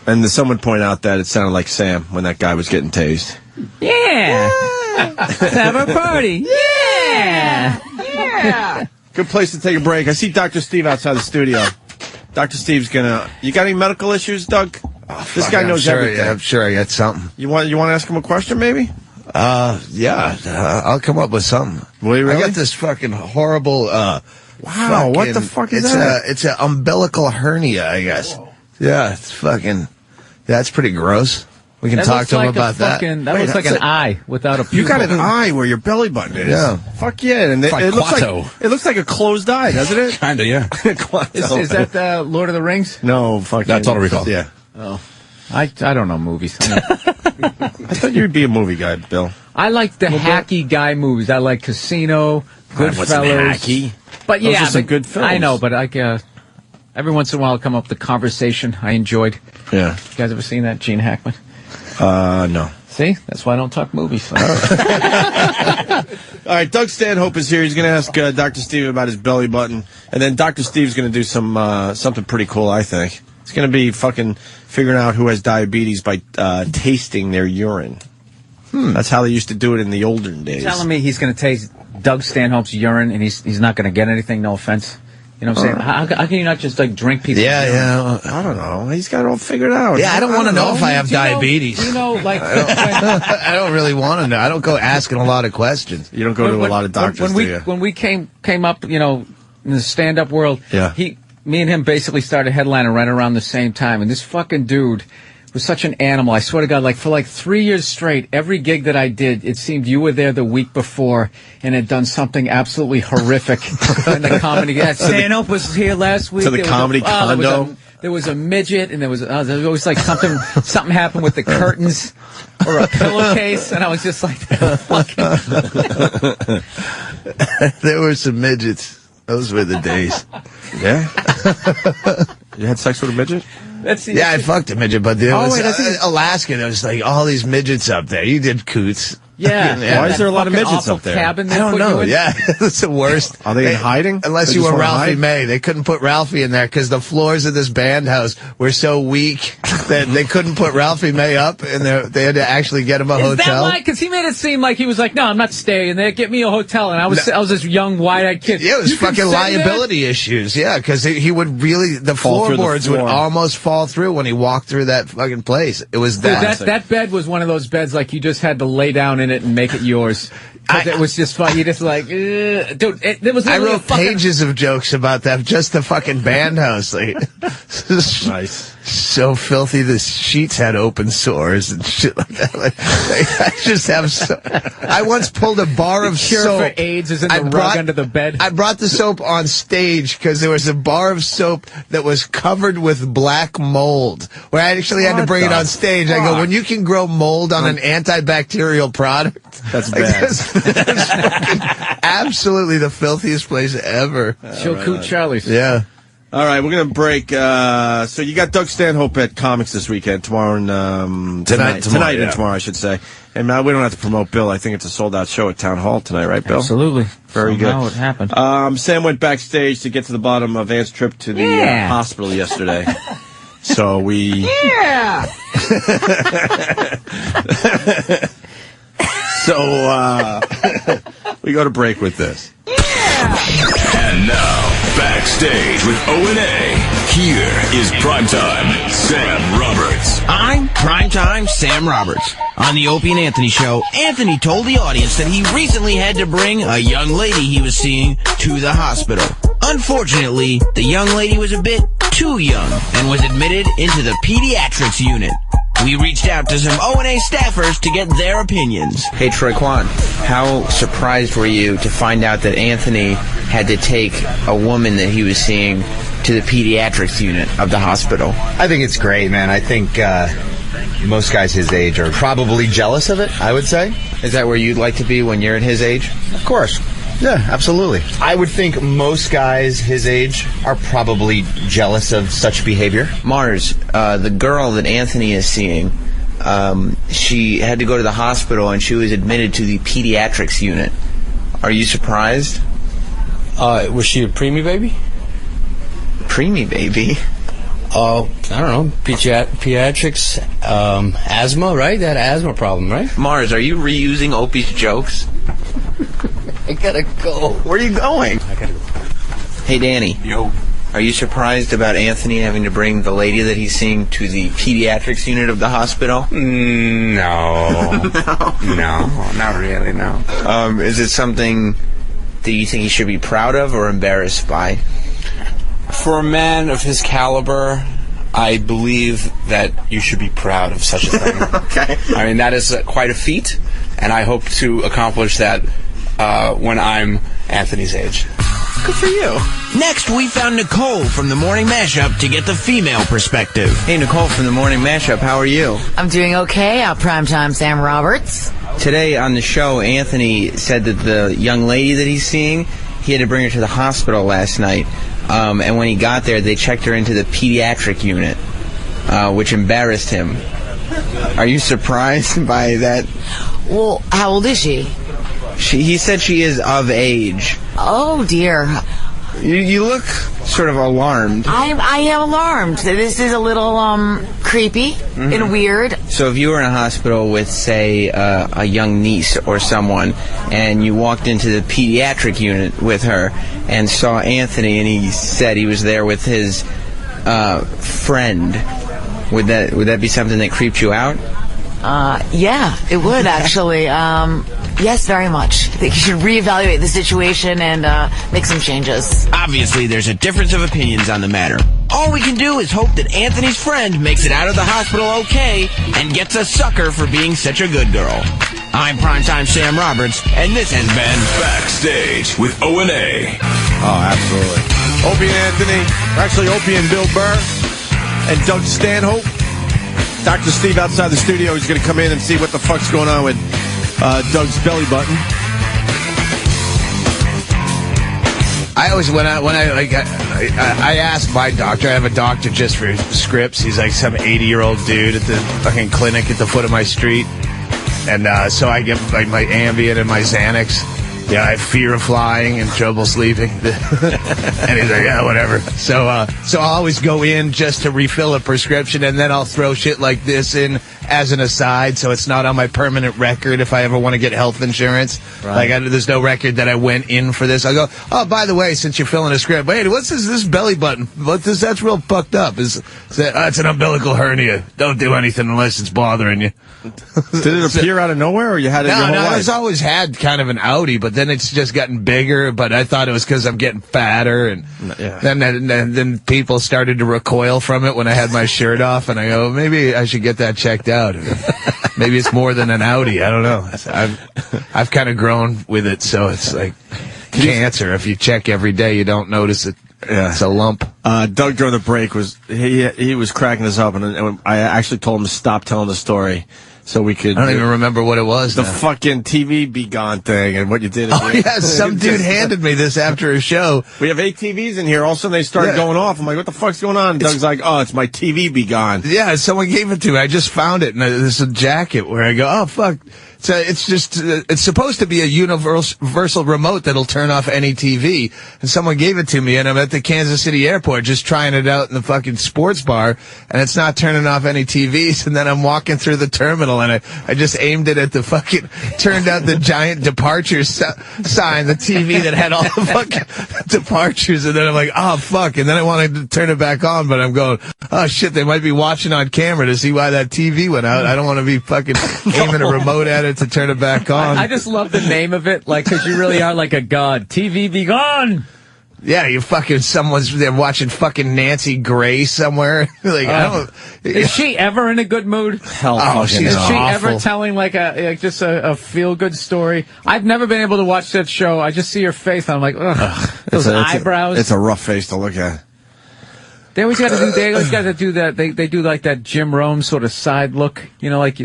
And someone pointed out that it sounded like Sam when that guy was getting tased. Yeah. Let's have a party. Yeah. Good place to take a break. I see Dr. Steve outside the studio. Dr. Steve's gonna... You got any medical issues, Doug? This guy knows everything. I'm sure I got something. You want to ask him a question, maybe? Yeah. I'll come up with something. Will you really? I got this fucking horrible... wow, what the fuck is that? It's an umbilical hernia, I guess. Whoa. Yeah, it's fucking... Yeah, it's pretty gross. We can talk to him about that. That looks like an eye without a pupil. You got an eye where your belly button is. Yeah. Fuck yeah. And it looks like a closed eye, doesn't it? Kinda, yeah. Is that Lord of the Rings? No, fucking... That's Total Recall. Yeah. Oh. I don't know movies. I thought you'd be a movie guy, Bill. I like the hacky guy movies. I like Casino, Goodfellas. Hacky. But yeah, those are some good films. I know, but every once in a while I'll come up with a conversation I enjoyed. Yeah. You guys ever seen that, Gene Hackman? No. See? That's why I don't talk movies. All right, Doug Stanhope is here. He's going to ask Dr. Steve about his belly button. And then Dr. Steve's going to do something pretty cool, I think. It's going to be fucking figuring out who has diabetes by tasting their urine. That's how they used to do it in the olden days. You're telling me he's going to taste Doug Stanhope's urine and he's not going to get anything, no offense? You know what I'm saying? How can you not just drink people's urine? Yeah. I don't know. He's got it all figured out. Yeah, I don't want to know if I have diabetes. You know, like... I don't really want to know. I don't go asking a lot of questions. You don't go to a lot of doctors, do you? When we came up, in the stand-up world, me and him basically started headlining right around the same time, and this fucking dude was such an animal. I swear to God, for 3 years straight, every gig that I did, it seemed you were there the week before and had done something absolutely horrific in the comedy. Stanhope was here last week. To the comedy condo. There was a midget, and there was always something happened with the curtains or a pillowcase, and I was just like, fucking. There were some midgets. Those were the days. Yeah? You had sex with a midget? Yeah, I fucked a midget, but there was Alaska. There was all these midgets up there. You did coots. Yeah. Why is there a lot of midgets up there? Cabin I don't know. Yeah, it's the worst. Are they in hiding? Unless you were Ralphie May. They couldn't put Ralphie in there because the floors of this band house were so weak that they couldn't put Ralphie May up, and they had to actually get him a hotel. Is that why? Because he made it seem like he was like, no, I'm not staying there. Get me a hotel. And I was this young, wide-eyed kid. Yeah, it was fucking liability issues. Yeah, because he would really, the floorboards would almost fall through when he walked through that fucking place. It was that bed was one of those beds like you just had to lay down in it and make it yours. It was just fun. You just dude. There was. I wrote pages of jokes about that. Just the fucking band house. Nice. So filthy. The sheets had open sores and shit like that. I just have. I once pulled a bar of cure soap. for AIDS is in the rug under the bed. I brought the soap on stage because there was a bar of soap that was covered with black mold. Where I actually had to bring it on stage. I go, when you can grow mold on an antibacterial product. That's bad. That's fucking absolutely the filthiest place ever. Coot Charlie's. Yeah. All right, we're going to break. So you got Doug Stanhope at Comics this weekend, tomorrow and tonight and tomorrow, I should say. And we don't have to promote Bill. I think it's a sold-out show at Town Hall tonight, right, Bill? Absolutely. Very good. Somehow it happened. Sam went backstage to get to the bottom of Ant's trip to the hospital yesterday. So we... Yeah! So we go to break with this. Yeah! And now... Backstage with O&A. Here is Primetime Sam Roberts. I'm Primetime Sam Roberts. On the Opie and Anthony show, Anthony told the audience that he recently had to bring a young lady he was seeing to the hospital. Unfortunately, the young lady was a bit too young and was admitted into the Pediatrics unit. We reached out to some O&A staffers to get their opinions. Hey, Troy Kwan, how surprised were you to find out that Anthony had to take a woman that he was seeing to the pediatrics unit of the hospital? I think it's great, man. I think most guys his age are probably jealous of it, I would say. Is that where you'd like to be when you're at his age? Of course. Yeah, absolutely. I would think most guys his age are probably jealous of such behavior. Mars, the girl that Anthony is seeing, she had to go to the hospital and she was admitted to the pediatrics unit. Are you surprised? Was she a preemie baby? Preemie baby? I don't know. Pediatrics, asthma, right? That asthma problem, right? Mars, are you reusing Opie's jokes? I gotta go. Where are you going? I gotta go. Hey, Danny. Yo. Are you surprised about Anthony having to bring the lady that he's seeing to the pediatrics unit of the hospital? No. No, not really, no. Is it something that you think he should be proud of or embarrassed by? For a man of his caliber, I believe that you should be proud of such a thing. Okay. I mean, that is quite a feat, and I hope to accomplish that when I'm Anthony's age. Good for you. Next, we found Nicole from the Morning Mashup to get the female perspective. Hey, Nicole from the Morning Mashup, how are you? I'm doing okay. Primetime Sam Roberts. Today on the show, Anthony said that the young lady that he's seeing, he had to bring her to the hospital last night. And when he got there, they checked her into the pediatric unit, which embarrassed him. Are you surprised by that? Well, how old is she? He said she is of age. Oh, dear. You look sort of alarmed. I am alarmed. This is a little creepy and weird. So if you were in a hospital with, say, a young niece or someone, and you walked into the pediatric unit with her and saw Anthony, and he said he was there with his friend, would that be something that creeped you out? Yeah, it would actually. Yes, very much. I think you should reevaluate the situation and make some changes. Obviously, there's a difference of opinions on the matter. All we can do is hope that Anthony's friend makes it out of the hospital okay and gets a sucker for being such a good girl. I'm Primetime Sam Roberts, and this has been Backstage with O&A. Oh, absolutely. Opie and Anthony, or actually Opie and Bill Burr, and Doug Stanhope. Dr. Steve outside the studio. He's going to come in and see what the fuck's going on with Doug's belly button. I always I asked my doctor. I have a doctor just for scripts. He's like some 80-year-old dude at the fucking clinic at the foot of my street, and so I get like my Ambien and my Xanax. Yeah, I have fear of flying and trouble sleeping. And he's like, yeah, whatever. So I'll always go in just to refill a prescription, and then I'll throw shit like this in as an aside, so it's not on my permanent record if I ever want to get health insurance. Right. Like, there's no record that I went in for this. I'll go, oh, by the way, since you're filling a script, wait, what's this belly button? That's real fucked up. It's an umbilical hernia. Don't do anything unless it's bothering you. Did it appear out of nowhere, or you had it your whole life? I've always had kind of an outie, but then it's just gotten bigger, but I thought it was because I'm getting fatter, and then people started to recoil from it when I had my shirt off, and I go, maybe I should get that checked out. Maybe it's more than an outie. I don't know. I've kind of grown with it, so it's like cancer. If you check every day, you don't notice it. Yeah. It's a lump. Doug during the break he was cracking us up, and I actually told him to stop telling the story so we could. I don't even remember what it was. The fucking TV be gone thing and what you did. Oh yeah, some dude handed me this after a show. We have 8 TVs in here. All of a sudden they started going off. I'm like, what the fuck's going on? And Doug's like, oh, it's my TV be gone. Yeah, someone gave it to me. I just found it, and there's a jacket where I go, oh fuck. So it's just, it's supposed to be a universal remote that'll turn off any TV. And someone gave it to me, and I'm at the Kansas City airport just trying it out in the fucking sports bar, and it's not turning off any TVs. And then I'm walking through the terminal, and I just aimed it at the fucking, turned out the giant departures sign, the TV that had all the fucking departures. And then I'm like, oh, fuck. And then I wanted to turn it back on, but I'm going, oh, shit, they might be watching on camera to see why that TV went out. I don't want to be fucking aiming a remote at it to turn it back on. I just love the name of it, like, because you really are like a god. TV be gone. Yeah, you fucking, someone's there watching fucking Nancy Grace somewhere. Like, I don't. Is she ever in a good mood? Hell, oh, she's Is she awful. ever telling like just a feel good story? I've never been able to watch that show. I just see her face, and I'm like, ugh, those eyebrows. It's a rough face to look at. They always got to do that. They do like that Jim Rome sort of side look, you know, like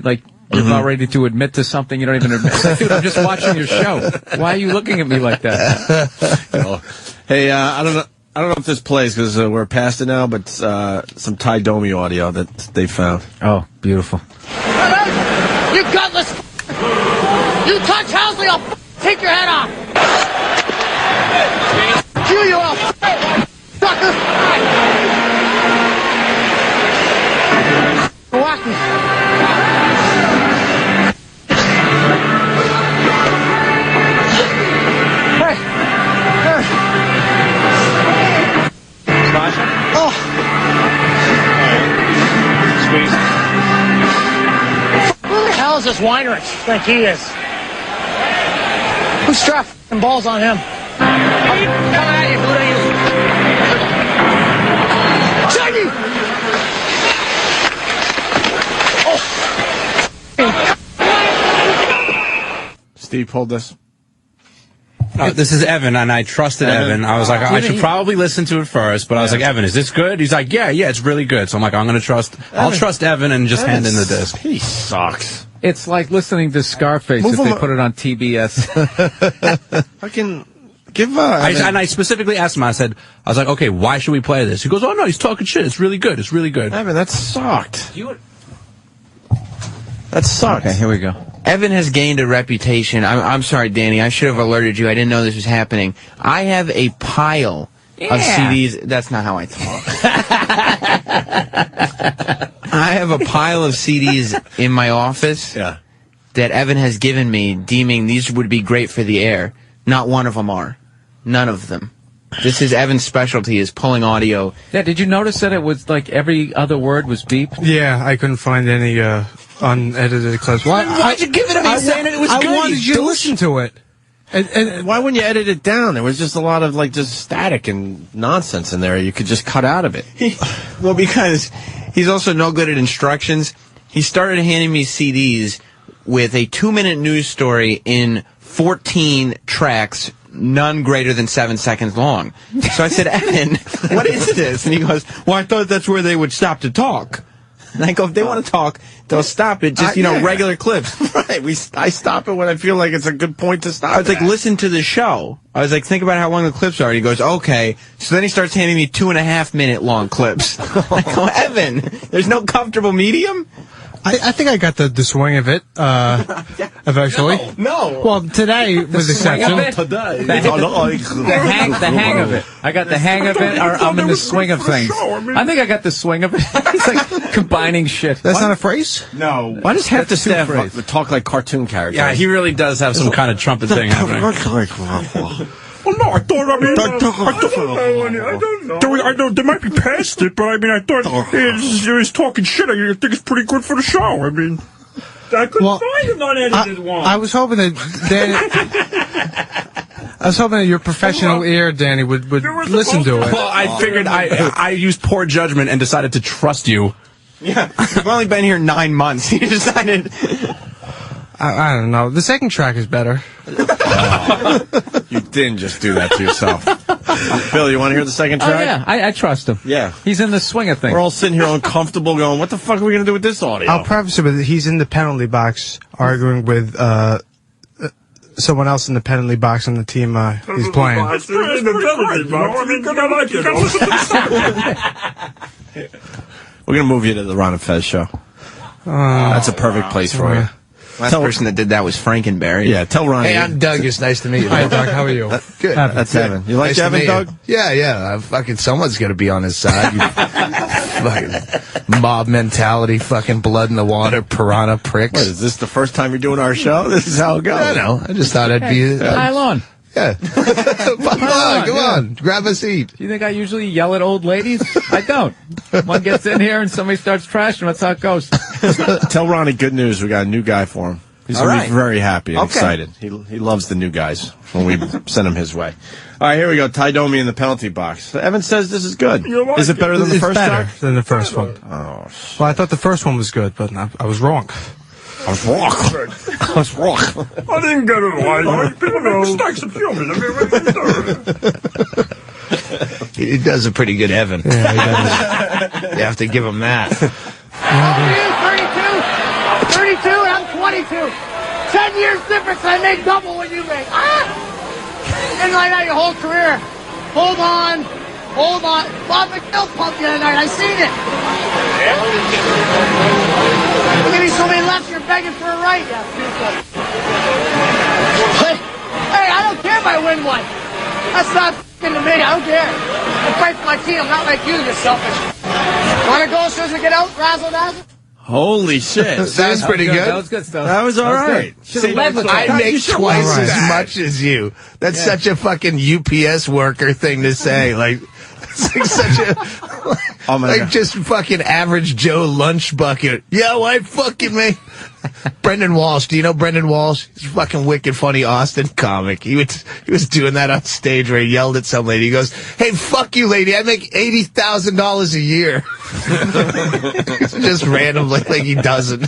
you're about ready to admit to something you don't even admit. It's like, dude, I'm just watching your show. Why are you looking at me like that? Hey, I don't know if this plays because we're past it now, but some Ty Domi audio that they found. Oh, beautiful. You gutless! You touch Housley, I'll take your head off! Chew you up! Sucker! Wacky! Oh! Squeeze. Who the hell is this Weinrich? Think he is? Who strapped f***ing balls on him? Coming at you, Buddha, Steve pulled this. This is Evan, and I trusted Evan. I was like, I should probably listen to it first, but I was like, Evan, is this good? He's like, yeah, it's really good. So I'm like, I'll trust Evan and just hand in the disc. He sucks. It's like listening to Scarface if they put it on TBS. Fucking give and I specifically asked him, I was like, okay, why should we play this? He goes, oh no, he's talking shit. It's really good. It's really good. Evan, that sucked. That sucked. Okay, here we go. Evan has gained a reputation. I'm sorry, Danny. I should have alerted you. I didn't know this was happening. I have a pile of CDs. That's not how I talk. I have a pile of CDs in my office that Evan has given me, deeming these would be great for the air. Not one of them are. None of them. This is Evan's specialty, is pulling audio. Yeah, did you notice that it was like every other word was beep? Yeah, I couldn't find any unedited clips. Why'd you give it to me saying it was good? I wanted you to listen to it. And why wouldn't you edit it down? There was just a lot of just static and nonsense in there. You could just cut out of it. Well, because he's also no good at instructions. He started handing me CDs with a 2-minute news story in 14 tracks, none greater than 7 seconds long. So I said, Evan, what is this? And he goes, well, I thought that's where they would stop to talk. And I go, if they want to talk, they'll stop it. Just, regular clips. Right. I stop it when I feel like it's a good point to stop. I was like, listen to the show. I was like, think about how long the clips are. And he goes, okay. So then he starts handing me 2.5-minute long clips. I go, Evan, there's no comfortable medium? I think I got the swing of it, eventually. No. Well, today, with exception. The hang of it. I got the hang of it, or I'm in the swing of things. I think I got the swing of it. It's like combining shit. That's not a phrase? No. Why does half the staff talk like cartoon characters? Yeah, he really does have some kind of trumpet thing happening. Well, no, I thought, I know they might be past it, but I thought he was talking shit. I think it's pretty good for the show. I mean, I couldn't find an unedited one. I was hoping that your professional ear, Danny, would listen to it. Well, I figured I used poor judgment and decided to trust you. Yeah, I've only been here 9 months. He decided. I don't know. The second track is better. You didn't just do that to yourself. Bill, you want to hear the second track? Oh, yeah, I trust him. Yeah. He's in the swing of things. We're all sitting here uncomfortable going, what the fuck are we going to do with this audio? I'll preface it with he's in the penalty box arguing with someone else in the penalty box on the team he's playing. We're going to move you to the Ron and Fez show. That's a perfect place for you. Last person that did that was Frankenberry. Yeah, tell Ronnie. Hey, I'm Doug. It's nice to meet you. Hi, Doug. How are you? Good. That's Evan. You like Nice to Evan, meet Doug? you. Yeah. Fucking someone's gonna be on his side. You fucking mob mentality, fucking blood in the water, piranha pricks. What, is this the first time you're doing our show? This is how it goes. I know. I just thought I'd be. Pylon. Yeah. Come on, grab a seat. Do you think I usually yell at old ladies? I don't. One gets in here and somebody starts trashing. That's how it goes. Tell Ronnie good news. We got a new guy for him. He's All going to right. be very happy and Okay. excited. He loves the new guys when we send him his way. All right, here we go. Ty Domi in the penalty box. Evan says this is good. Is it better than the It's first better time? than the first one. Oh, Well, I thought the first one was good, but I was wrong. I was wrong. I was wrong. I didn't get it right. People make mistakes in humans. I mean, what can you do? He does a pretty good Evan. Yeah, he does. You have to give him that. 32, and I'm 22. 10 years difference, I make double what you make. And like that your whole career. Hold on. Bob McGill pumped the other night. I seen it. Look at me, so many lefts, you're begging for a right. Hey, I don't care if I win one. That's not f***ing to me. I don't care. I fight for my team. I'm not like you. You're selfish. Want to go as soon as we get out? Razzle dazzle? Holy shit. That's pretty good. That was good stuff. That was all right. Should've led with that. I make twice All right. as much as you. That's such a fucking UPS worker thing to say. Like, it's like such a, Oh my like God. just fucking average Joe lunch bucket. Yeah, why fucking me? Brendan Walsh. Do you know Brendan Walsh? He's a fucking wicked funny Austin comic. He was doing that on stage where he yelled at some lady. He goes, "Hey, fuck you, lady. I make $80,000 a year." Just randomly, like he doesn't.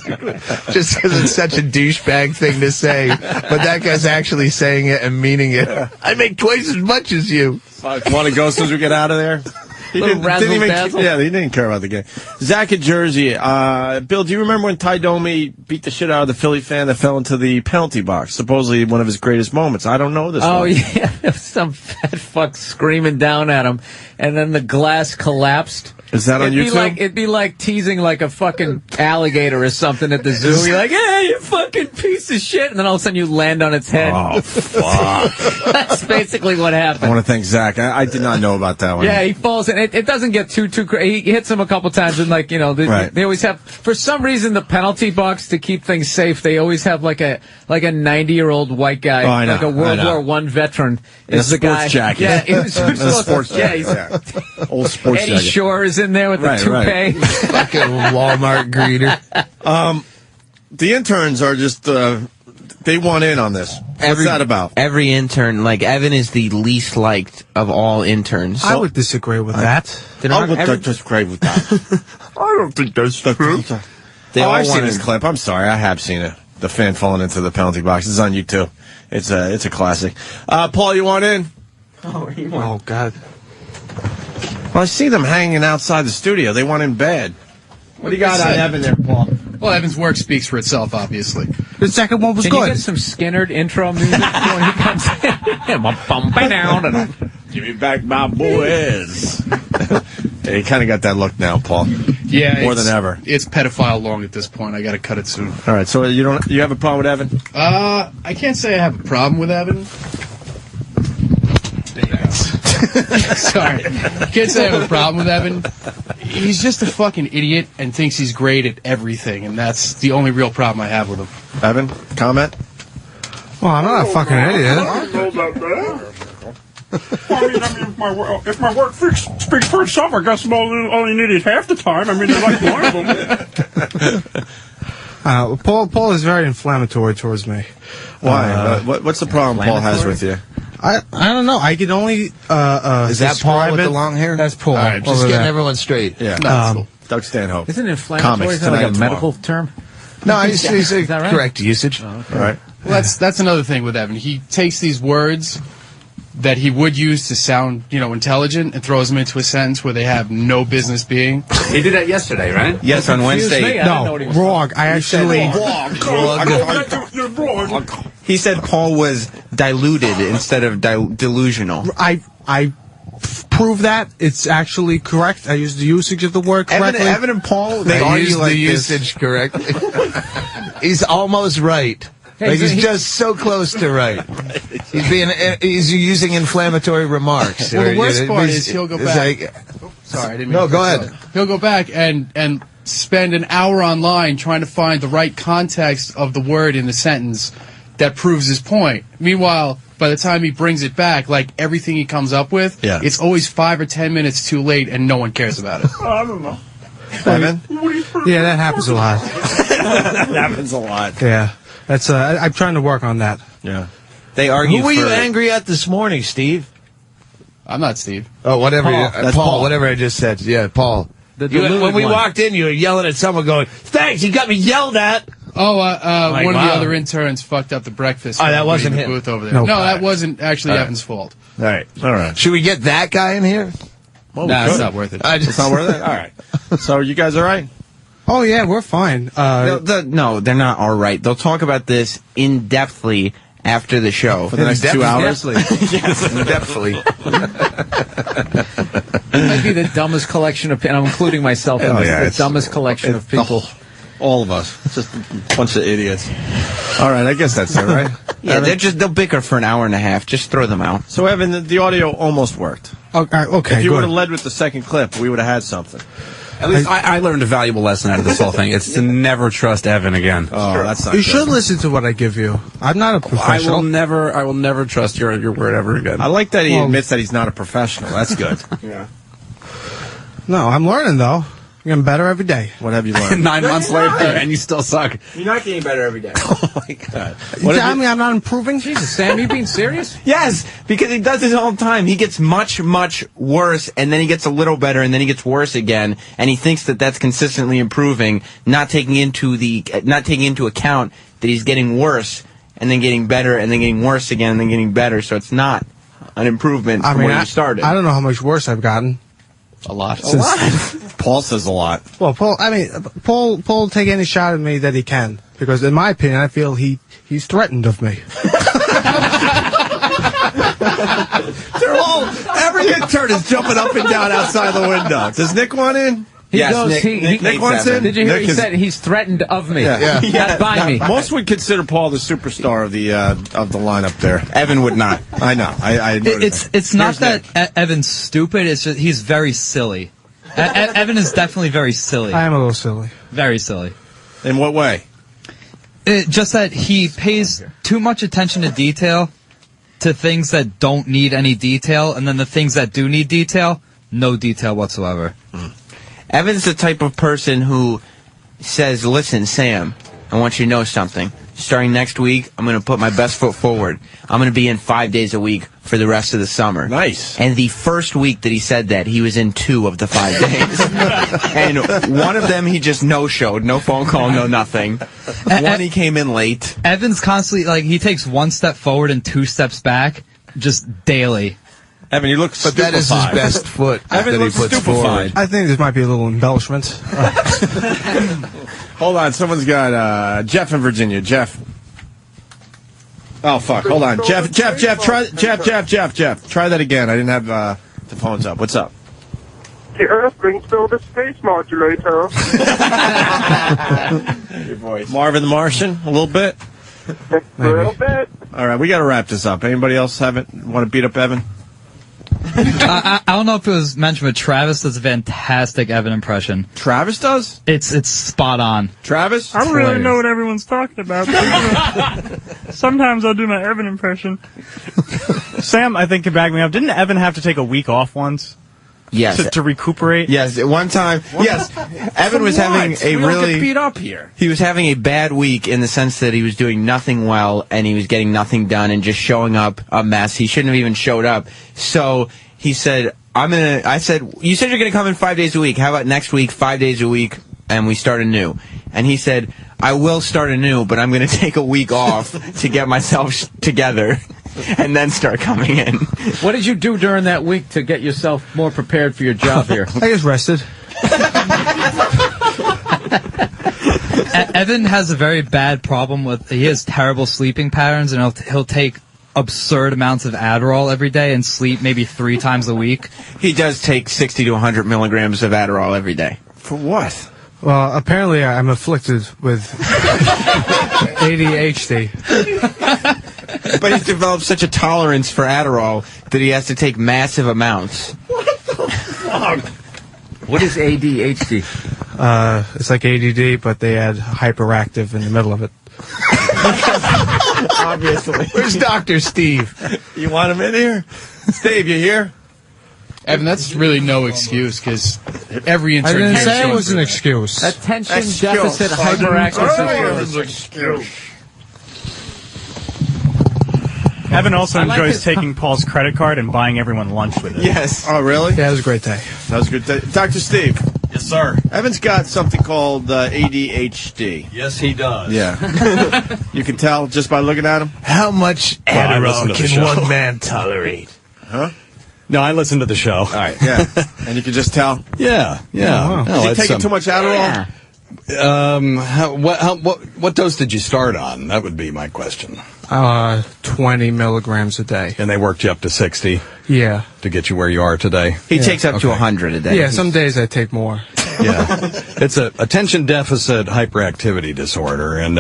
Just because it's such a douchebag thing to say. But that guy's actually saying it and meaning it. I make twice as much as you. Want to go as soon as we get out of there? He Little razzle-dazzle. he didn't care about the game. Zach in Jersey. Bill, do you remember when Ty Domi beat the shit out of the Philly fan that fell into the penalty box? Supposedly one of his greatest moments. I don't know this Oh, one. yeah. There was some fat fuck screaming down at him, and then the glass collapsed. Is that on YouTube? It'd be like teasing like a fucking alligator or something at the zoo. You're like, hey, you fucking piece of shit. And then all of a sudden you land on its head. Oh, fuck. That's basically what happened. I want to thank Zach. I did not know about that one. Yeah, he falls in. It doesn't get too crazy. He hits him a couple times, and like, you know, they always have, for some reason, the penalty box to keep things safe. They always have like a 90-year-old white guy, Oh, I know, like a World War I veteran, In a is the guy. sports jacket. Yeah, he was In a sports jacket. Yeah, Old sports Eddie jacket. Shore is in there with Right, the toupee. right. Fucking Walmart greeter. The interns are just, they want in on this. What's that about? Every intern, like Evan is the least liked of all interns. I would disagree with that. I would disagree with that. I don't think that's true. I've seen this clip. I'm sorry. I have seen it. The fan falling into the penalty box. It's on YouTube. It's a classic. Paul, you want in? Oh, God. Well, I see them hanging outside the studio. They want in bed. What do you got on Evan there, Paul? Well, Evan's work speaks for itself, obviously. The second one was Can you good. get some Skinnerd intro music when he comes in? Give me back my boys. Yeah, you kind of got that look now, Paul. Yeah, More than ever. It's pedophile long at this point. I got to cut it soon. All right, so you have a problem with Evan? I can't say I have a problem with Evan. Sorry. Can't say I have a problem with Evan. He's just a fucking idiot and thinks he's great at everything, and that's the only real problem I have with him. Evan, comment? Well, I'm not a fucking idiot. I don't know about that. I mean, if my work speaks for itself, I guess I'm only needed half the time. I mean, I like one of them. Paul is very inflammatory towards me. Why? What's the problem Paul has with you? I don't know. I can only Is that Paul with it. the long hair? That's Paul. All right, just over getting there. everyone straight. Yeah. Doug Stanhope. Isn't inflammatory Comics is that like tonight a and medical term? No, he's Is that right? correct usage. All right. Well, that's another thing with Evan. He takes these words that he would use to sound, intelligent and throws them into a sentence where they have no business being. He did that yesterday, right? Yes, on Wednesday. No, wrong. I actually. He said Paul was diluted instead of delusional. I prove that it's actually correct. I used the usage of the word correctly. Evan and Paul, They argue use like the this. usage correctly. He's almost right. Like he's just so close to right. He's using inflammatory remarks. Well, the worst part is he'll go back. Sorry, I didn't mean to go ahead. He'll go back and spend an hour online trying to find the right context of the word in the sentence that proves his point. Meanwhile, by the time he brings it back, like everything he comes up with, it's always 5 or 10 minutes too late, and no one cares about it. I don't know. Evan? Yeah, that happens a lot. That happens a lot. Yeah. That's I'm trying to work on that. Yeah. They argue. Who were you angry at this morning, Steve? I'm not Steve. Oh, whatever. Paul. Paul. Whatever I just said. Yeah, Paul. When we walked in, you were yelling at someone, going, "Thanks, you got me yelled at." Oh, one of the other interns fucked up the breakfast. Oh, that wasn't in the him. booth over there. No, that wasn't actually Evan's fault. All right. Should we get that guy in here? Well, nah, it's not worth it. It's not worth it? All right. So you guys all right? Oh, yeah, we're fine. No, they're not all right. They'll talk about this in-depthly after the show. For the next 2 hours? Yes, in-depthly. It might be the dumbest collection of, and I'm including myself in this, the dumbest collection of people. All of us. It's just a bunch of idiots. All right, I guess that's it, right? Yeah, they'll bicker for an hour and a half. Just throw them out. So, Evan, the audio almost worked. Okay, if you good. would have led with the second clip, we would have had something. At least I learned a valuable lesson out of this whole thing. It's to never trust Evan again. Oh, that's not You good. should listen to what I give you. I'm not a professional. I will never trust your word ever again. I like that he admits that he's not a professional. That's good. Yeah. No, I'm learning, though. I'm getting better every day. What have you learned? 9 months later, and you still suck. You're not getting better every day. Oh, my God. You tell me I'm not improving? Jesus, Sam, you being serious? Yes, because he does this all the time. He gets much, much worse, and then he gets a little better, and then he gets worse again, and he thinks that that's consistently improving, not taking into account that he's getting worse, and then getting better, and then getting worse again, and then getting better. So it's not an improvement from where you started. I don't know how much worse I've gotten. A lot. Paul says a lot. Well, Paul will take any shot at me that he can, because in my opinion, I feel he's threatened of me. Every intern is jumping up and down outside the window. Does Nick want in? Nick wants in. Did you hear? Nick He said he's threatened of me. Yeah. Not by me. Most would consider Paul the superstar of the lineup there. Evan would not. I know. I It's not that Evan's stupid. It's just he's very silly. Evan is definitely very silly. I am a little silly. Very silly. In what way? Just that he pays too much attention to detail, to things that don't need any detail, and then the things that do need detail, no detail whatsoever. Evan's the type of person who says, "Listen, Sam, I want you to know something. Starting next week, I'm going to put my best foot forward. I'm going to be in 5 days a week for the rest of the summer." Nice. And the first week that he said that, he was in 2 of the 5 days. And one of them, he just no-showed. No phone call, no nothing. One, he came in late. Evan's constantly, he takes 1 step forward and 2 steps back, just daily. Evan, you look stupefied. But that is his best foot Evan that he looks puts stupefied. forward. I think this might be a little embellishment. Hold on, someone's got Jeff in Virginia. Jeff. Oh fuck! Hold on, Jeff. Try that again. I didn't have the phones up. What's up? The Earth brings still the space modulator. Your voice. Marvin the Martian, a little bit. A little bit. All right, we got to wrap this up. Anybody else want to beat up Evan? I don't know if it was mentioned, but Travis does a fantastic Evan impression. Travis does? It's spot on. Travis? I don't really know what everyone's talking about. Sometimes I'll do my Evan impression. Sam, I think, can back me up. Didn't Evan have to take a week off once? Yes. To recuperate? Yes, at one time. Yes. Evan was having a we really... don't get beat up here. He was having a bad week in the sense that he was doing nothing well and he was getting nothing done and just showing up a mess. He shouldn't have even showed up. So he said, I said, you said you're going to come in 5 days a week. How about next week, 5 days a week, and we start anew? And he said, I will start anew, but I'm going to take a week off to get myself together and then start coming in. What did you do during that week to get yourself more prepared for your job here? I just rested. Evan has a very bad problem with, he has terrible sleeping patterns, and he'll take absurd amounts of Adderall every day and sleep maybe 3 times a week. He does take 60 to 100 milligrams of Adderall every day. For what? Well, apparently I'm afflicted with ADHD. But he's developed such a tolerance for Adderall that he has to take massive amounts. What is ADHD? It's like ADD, but they add hyperactive in the middle of it. Obviously. Where's Dr. Steve? You want him in here? Steve, you here? Evan, that's really no excuse, because every intern... I didn't here say it goes was an through excuse. Attention Excuse. deficit hyperactive. Excuse. Evan also I like enjoys his taking Paul's credit card and buying everyone lunch with it. Yes. Oh, really? Yeah, it was a great day. That was a good day. Dr. Steve. Yes, sir. Evan's got something called ADHD. Yes, he does. Yeah. You can tell just by looking at him? How much I listen Adderall to the can show. one man tolerate? Huh? No, I listen to the show. All right, yeah. And you can just tell? Yeah. Oh, wow. No, Is he it's, taking too much Adderall? What dose did you start on? That would be my question. 20 milligrams a day. And they worked you up to 60 Yeah. to get you where you are today. He takes up to 100 a day. Yeah, some days I take more. Yeah. It's a attention deficit hyperactivity disorder, and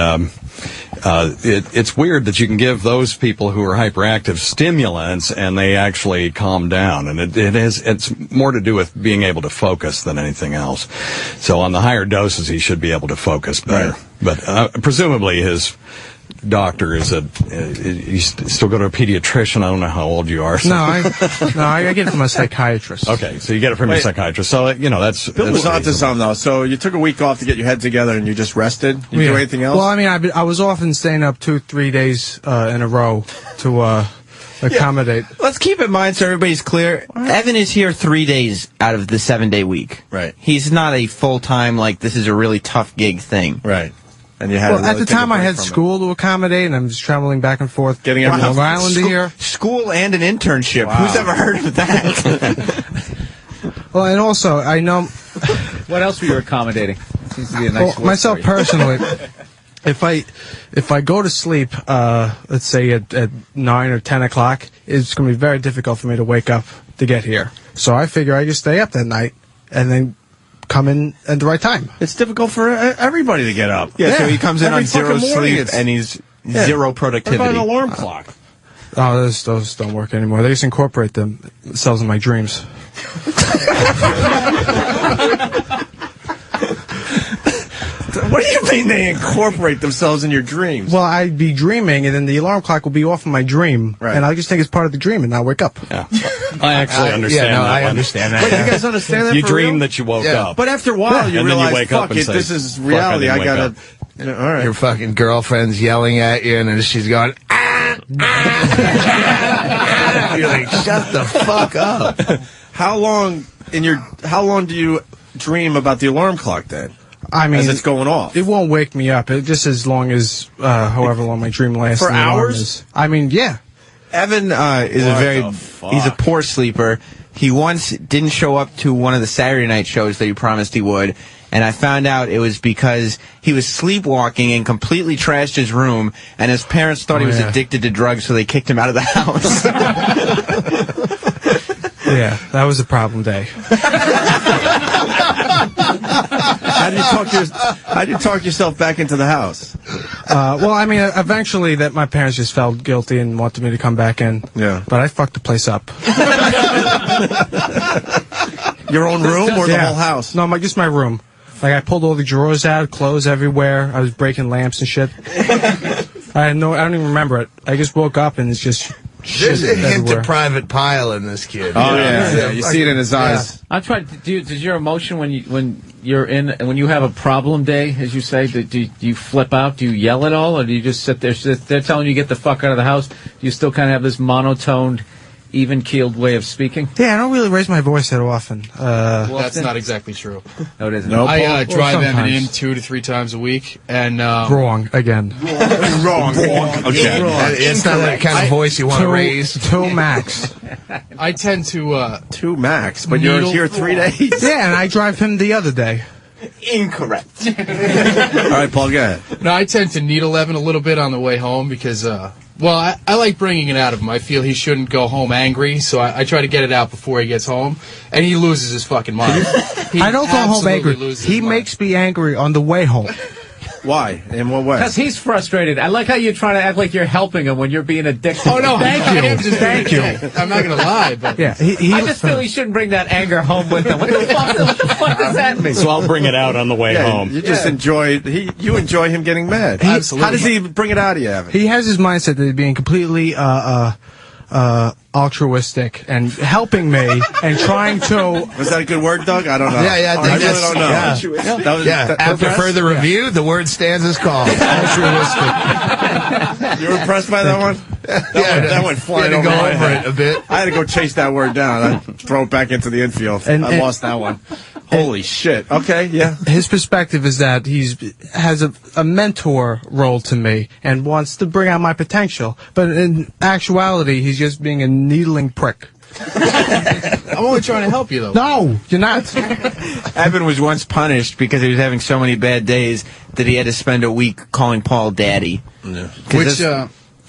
it's weird that you can give those people who are hyperactive stimulants and they actually calm down, and it's more to do with being able to focus than anything else. So on the higher doses, he should be able to focus better. Right. But presumably his doctor is you still go to a pediatrician. I don't know how old you are. So. No, I get it from a psychiatrist. Okay, so you get it from your psychiatrist. So that's Bill was onto something, though. So you took a week off to get your head together and you just rested? You do anything else? Well, I mean, I was often staying up 2-3 days in a row to accommodate. Let's keep in mind so everybody's clear. Evan is here 3 days out of the 7-day week. Right. He's not a full-time, this is a really tough gig thing. Right. And you had at the time I had school to accommodate, and I'm just traveling back and forth. Getting from Long Island to here. School and an internship. Wow. Who's ever heard of that? Well, and also, I know... What else were you accommodating? Seems to be a nice word myself for you. personally, if I go to sleep, let's say at 9 or 10 o'clock, it's going to be very difficult for me to wake up to get here. So I figure I just stay up that night and then come in at the right time. It's difficult for everybody to get up. Yeah, so he comes in Every on zero fucking morning sleep and he's zero productivity. What about an alarm clock? Oh, those don't work anymore. They just incorporate themselves in my dreams. What do you mean they incorporate themselves in your dreams? Well, I'd be dreaming, and then the alarm clock will be off in my dream, and I just think it's part of the dream, and I'll wake up. Yeah. I actually understand that. I understand that. Wait, you guys understand that? You for dream real? that you woke up. But after a while, you and realize, then you wake up fuck and it, say, this is "Fuck, reality. I I didn't gotta... wake all right. Your fucking girlfriend's yelling at you, and then she's going, You're like, shut the fuck up. How long do you dream about the alarm clock then? I mean, as it's going off. It won't wake me up. It just as long as however long my dream lasts. For and the alarm hours? is. I mean, yeah. Evan he's a poor sleeper. He once didn't show up to one of the Saturday night shows that he promised he would, and I found out it was because he was sleepwalking and completely trashed his room, and his parents thought he was addicted to drugs, so they kicked him out of the house. Yeah, that was a problem day. How do you talk yourself back into the house? Well, I mean, eventually that my parents just felt guilty and wanted me to come back in. Yeah. But I fucked the place up. Your own room or the whole house? No, just my room. Like, I pulled all the drawers out, clothes everywhere. I was breaking lamps and shit. I don't even remember it. I just woke up and it's just There's a shit hint everywhere. of private pile in this kid. Oh, yeah. You see it in his eyes. I'm trying. Does your emotion when you have a problem day, as you say, do you flip out? Do you yell at all, or do you just sit there? They're telling you get the fuck out of the house. Do you still kind of have this monotoned, even-keeled way of speaking? Yeah, I don't really raise my voice that often. That's not exactly true. No, it isn't. I drive Evan in sometimes. 2 to 3 times a week, and Wrong again. Wrong. Okay. It's not that kind of voice you want to raise. 2 max. I tend to 2 max, but you're here 3 days. Yeah, and I drive him the other day. Incorrect. All right, Paul, go ahead. No, I tend to needle Evan a little bit on the way home because Well, I like bringing it out of him. I feel he shouldn't go home angry, so I try to get it out before he gets home, and he loses his fucking mind. I don't go home angry. He makes me angry on the way home. Why? In what way? Because he's frustrated. I like how you're trying to act like you're helping him when you're being a dick. Oh, no, thank I you. am just Thank you. I'm not going to lie, but... Yeah, I just feel he shouldn't bring that anger home with him. What the fuck does that mean? So I'll bring it out on the way home. You just enjoy you enjoy him getting mad. Absolutely. How does he bring it out of you, Evan? He has his mindset that he's being completely altruistic and helping me and trying to. Was that a good word, Doug? I don't know. Yeah, I think really don't know. After further review, the word stands as called. Altruistic. You were impressed by that one? That went flying over my head. a bit. I had to go chase that word down. I throw it back into the infield. I lost that one. Holy shit. Okay, yeah. His perspective is that has a mentor role to me and wants to bring out my potential. But in actuality, he's just being a needling prick. I'm only trying to help you, though. No, you're not. Evan was once punished because he was having so many bad days that he had to spend a week calling Paul Daddy. Yeah. Which,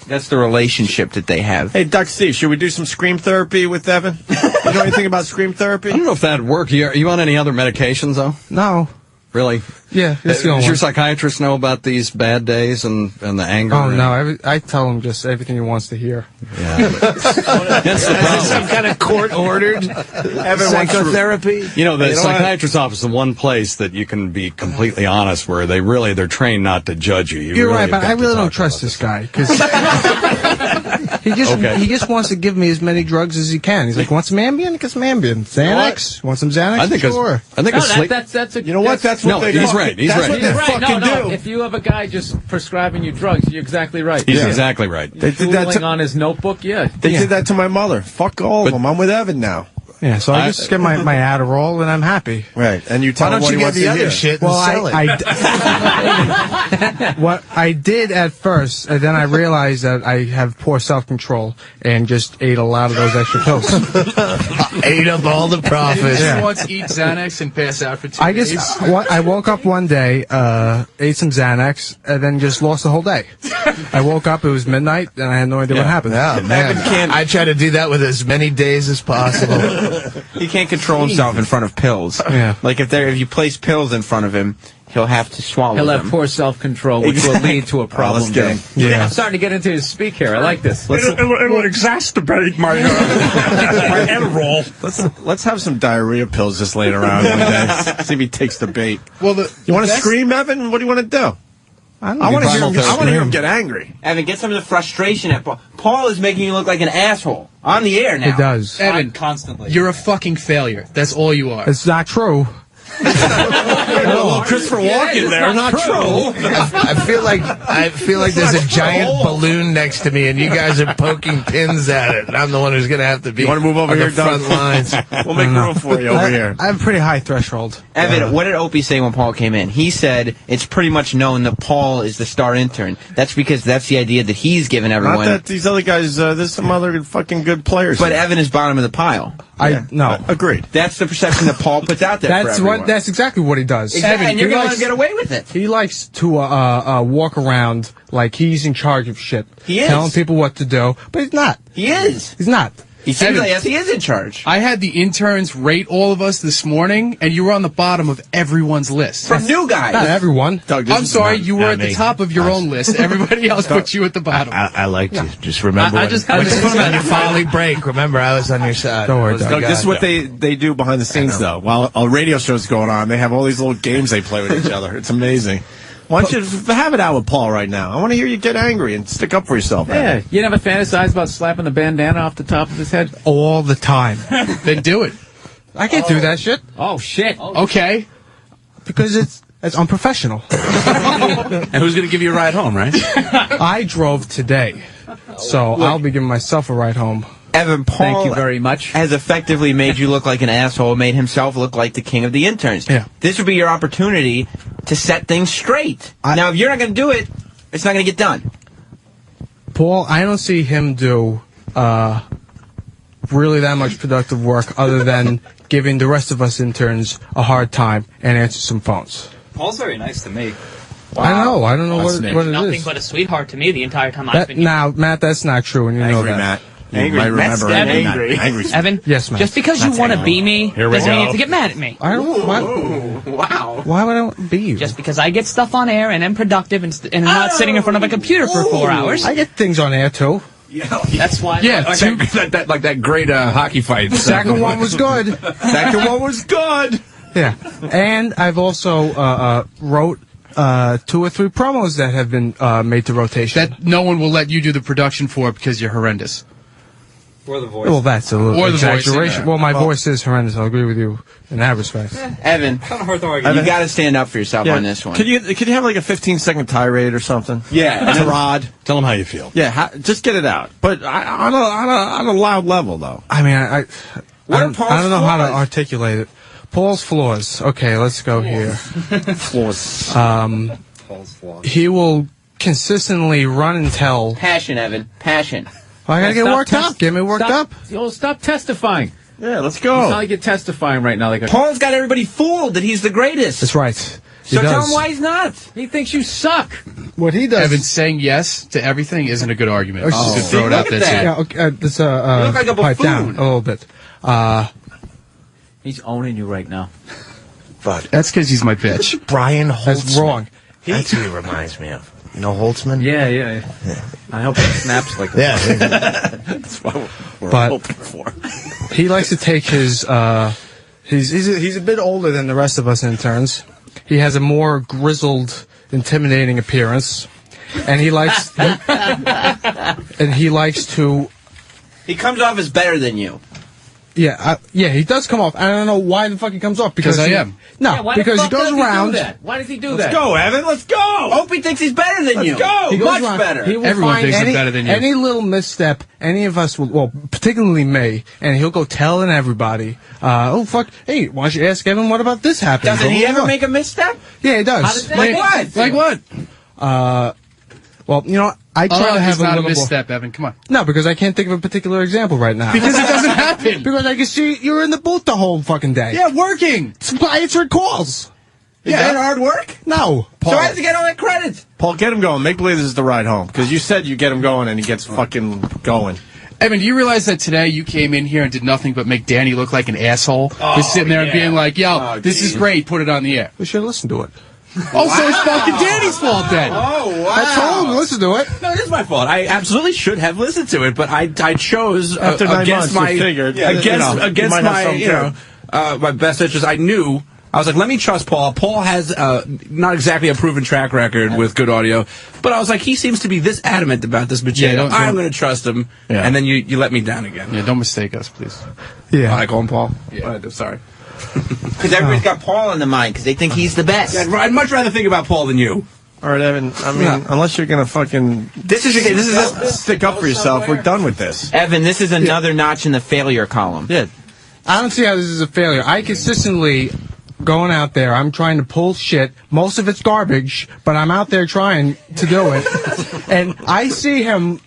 that's the relationship that they have. Hey, Doc Steve, should we do some scream therapy with Evan? You know anything about scream therapy? I don't know if that'd work. Are you on any other medications, though? No. Really? Yeah. Does your psychiatrist know about these bad days and the anger? Oh, no. I tell him just everything he wants to hear. Yeah. That's the problem. Some kind of court-ordered psychotherapy? You know, the psychiatrist's office is the one place that you can be completely honest, where they're trained not to judge you. You're right, but I really don't trust this guy, because he just wants to give me as many drugs as he can. He's like, want some Ambien? Get some Ambien. Xanax? Want some Xanax? I think sure. That's a, you know what? That's what they he's right. He's that's right. what they fucking do. If you have a guy just prescribing you drugs, you're exactly right. He's exactly right. They did that on his notebook, yeah. They did that to my mother. Fuck all of them. I'm with Evan now. Yeah, so I just get my Adderall and I'm happy. Right, and you tell Why him don't what you he get wants the to other hear. shit Well, and sell it? what I did at first, and then I realized that I have poor self-control and just ate a lot of those extra pills. Ate up all the profits. Did you once eat Xanax and pass out for 2 days? I woke up one day, ate some Xanax, and then just lost the whole day. I woke up, it was midnight, and I had no idea what happened. Oh, man. I try to do that with as many days as possible. He can't control himself in front of pills. Yeah. Like if you place pills in front of him, he'll have to swallow He'll them. have poor self-control, which will lead to a problem. Let's get him. Yeah. I'm starting to get into his speak here. I like this. It'll exacerbate my my Adderall. Let's have some diarrhea pills just laying around one day. See if he takes the bait. Well, you want to scream, Evan? What do you want to do? I want to hear him get angry. Evan, get some of the frustration at Paul. Paul is making you look like an asshole on the air now. It does. Evan, constantly. You're a fucking failure. That's all you are. It's not true. Christopher Walken there. Not true. I feel like there's a giant balloon next to me, and you guys are poking pins at it. And I'm the one who's going to have to be. You want to move over on here, the front lines? We'll make room for you over here. I have a pretty high threshold. Evan, what did Opie say when Paul came in? He said it's pretty much known that Paul is the star intern. That's because that's the idea that he's given everyone. Not that these other guys, there's some other fucking good players. But Evan is bottom of the pile. No. Agreed. That's the perception that Paul puts out there for everyone. That's exactly what he does. Exactly. And you're going to let him get away with it. He likes to walk around like he's in charge of shit. He is. Telling people what to do, but he's not. He is. He's not. He seems like he is in charge. I had the interns rate all of us this morning, and you were on the bottom of everyone's list. From new guys. Not everyone. Doug, I'm sorry, you were at the top of your own list. Everybody else put you at the bottom. I like to just remember I when just you put him on your folly break. Remember, I was on your side. Don't worry, Doug, this is what they do behind the scenes, though. While a radio show's going on, they have all these little games they play with each other. It's amazing. Why don't you have it out with Paul right now? I want to hear you get angry and stick up for yourself. Yeah, you never fantasize about slapping the bandana off the top of his head? All the time. Then do it. I can't do that shit. Oh, shit. Okay. Because it's unprofessional. And who's going to give you a ride home, right? I drove today, so I'll be giving myself a ride home. Evan, Paul Thank you very much. has effectively made you look like an asshole, made himself look like the king of the interns. Yeah. This would be your opportunity to set things straight. Now, if you're not going to do it, it's not going to get done. Paul, I don't see him do really that much productive work other than giving the rest of us interns a hard time and answer some phones. Paul's very nice to me. I know. I don't know what it Nothing is. but a sweetheart to me the entire time I've been here. Now, Matt, that's not true, and you know that. Matt. Angry. You might remember Angry. Evan, yes, Matt. just because you want to be me Here we doesn't mean you go. have to get mad at me. I don't. Wow. Why would I want to be you? Just because I get stuff on air and am productive and I'm not sitting in front of a computer for 4 hours. I get things on air too. That's why. Yeah, like that great hockey fight. Second one was good. Second one was good. Yeah, and I've also wrote 2 or 3 promos that have been made to rotation. That no one will let you do the production for because you're horrendous. Or the voice. Well, that's a little Or the voice, exaggeration. yeah. Well, my voice is horrendous. I'll agree with you in that respect. Evan, Kind of hard to argue. you got to stand up for yourself Yeah. on this one. Could you have like a 15-second tirade or something? Yeah. To Rod. Tell him how you feel. Yeah, just get it out. But on a loud level, though. I mean, I What are don't Paul's know how to flaws? articulate it. Paul's flaws. Okay, let's go here. Flaws. He will consistently run and tell. Passion, Evan. Passion. I gotta get worked up. Get me worked up. Stop testifying. Yeah, let's It's go. not like you're testifying right now. Like Paul's got everybody fooled that he's the greatest. That's right. He So tell does. him why he's not. he thinks you suck. What he does. Evan, saying yes to everything isn't a good argument. Oh, Just to see, throw it out look there. at too. Yeah, okay, let's You look like a pipe down buffoon. a little bit. He's owning you right now. But that's because he's my bitch. Brian Holtzman. That's wrong. That's who he reminds me of. You know Holtzman? Yeah. I hope he snaps like that. Yeah. That's what we're But- hoping for. He likes to take his. He's a bit older than the rest of us interns. He has a more grizzled, intimidating appearance, and he likes. He likes to. He comes off as better than you. Yeah, he does come off. I don't know why the fuck he comes off because I he- am. No, Yeah, why because the he fuck goes does around. He do that? Why does he do Let's that? go, Evan. Let's go. Opie thinks he's better than you. Let's go. He goes Much around. better. He will Everyone find thinks he's any, better than you. Any little misstep, any of us will, well, particularly me, and he'll go telling everybody, oh, fuck, hey, why don't you ask Evan what about this happened? Doesn't he Blah, blah, ever blah. make a misstep? Yeah, he does. How does that- Like what? Like what? Well, you know, I try to have it's not a little more- misstep, Evan. Come on. No, because I can't think of a particular example right now. Because it doesn't happen. Because I can see you're in the booth the whole fucking day. Yeah, working. I answered calls. Is Yeah. that hard work? No. So how does he get all that credit? Paul, get him going. Make believe this is the ride home. Because you said you get him going and he gets fucking going. Evan, do you realize that today you came in here and did nothing but make Danny look like an asshole? Just sitting there and being like, yo, this is great, put it on the air. We should listen to it. Oh, so it's fucking Danny's fault then. Oh, wow. I told him to listen to it. No, it is my fault. I absolutely should have listened to it, but I chose After 9 against months, my you figured, against you know, you against might have my something my best interest. I knew. I was like, let me trust Paul. Paul has not exactly a proven track record with good audio, but I was like, he seems to be this adamant about this material. don't- I'm going to trust him. Yeah. And then you let me down again. Yeah, don't mistake us, please. Yeah. I call him Paul. Yeah, sorry. Because everybody's got Paul in the mind because they think he's the best. I'd much rather think about Paul than you. All right, Evan. I mean, unless you're going to fucking This is stick up for yourself, we're done with this. Evan, this is another notch in the failure column. Yeah. I don't see how this is a failure. I consistently going out there. I'm trying to pull shit. Most of it's garbage, but I'm out there trying to do it. And I see him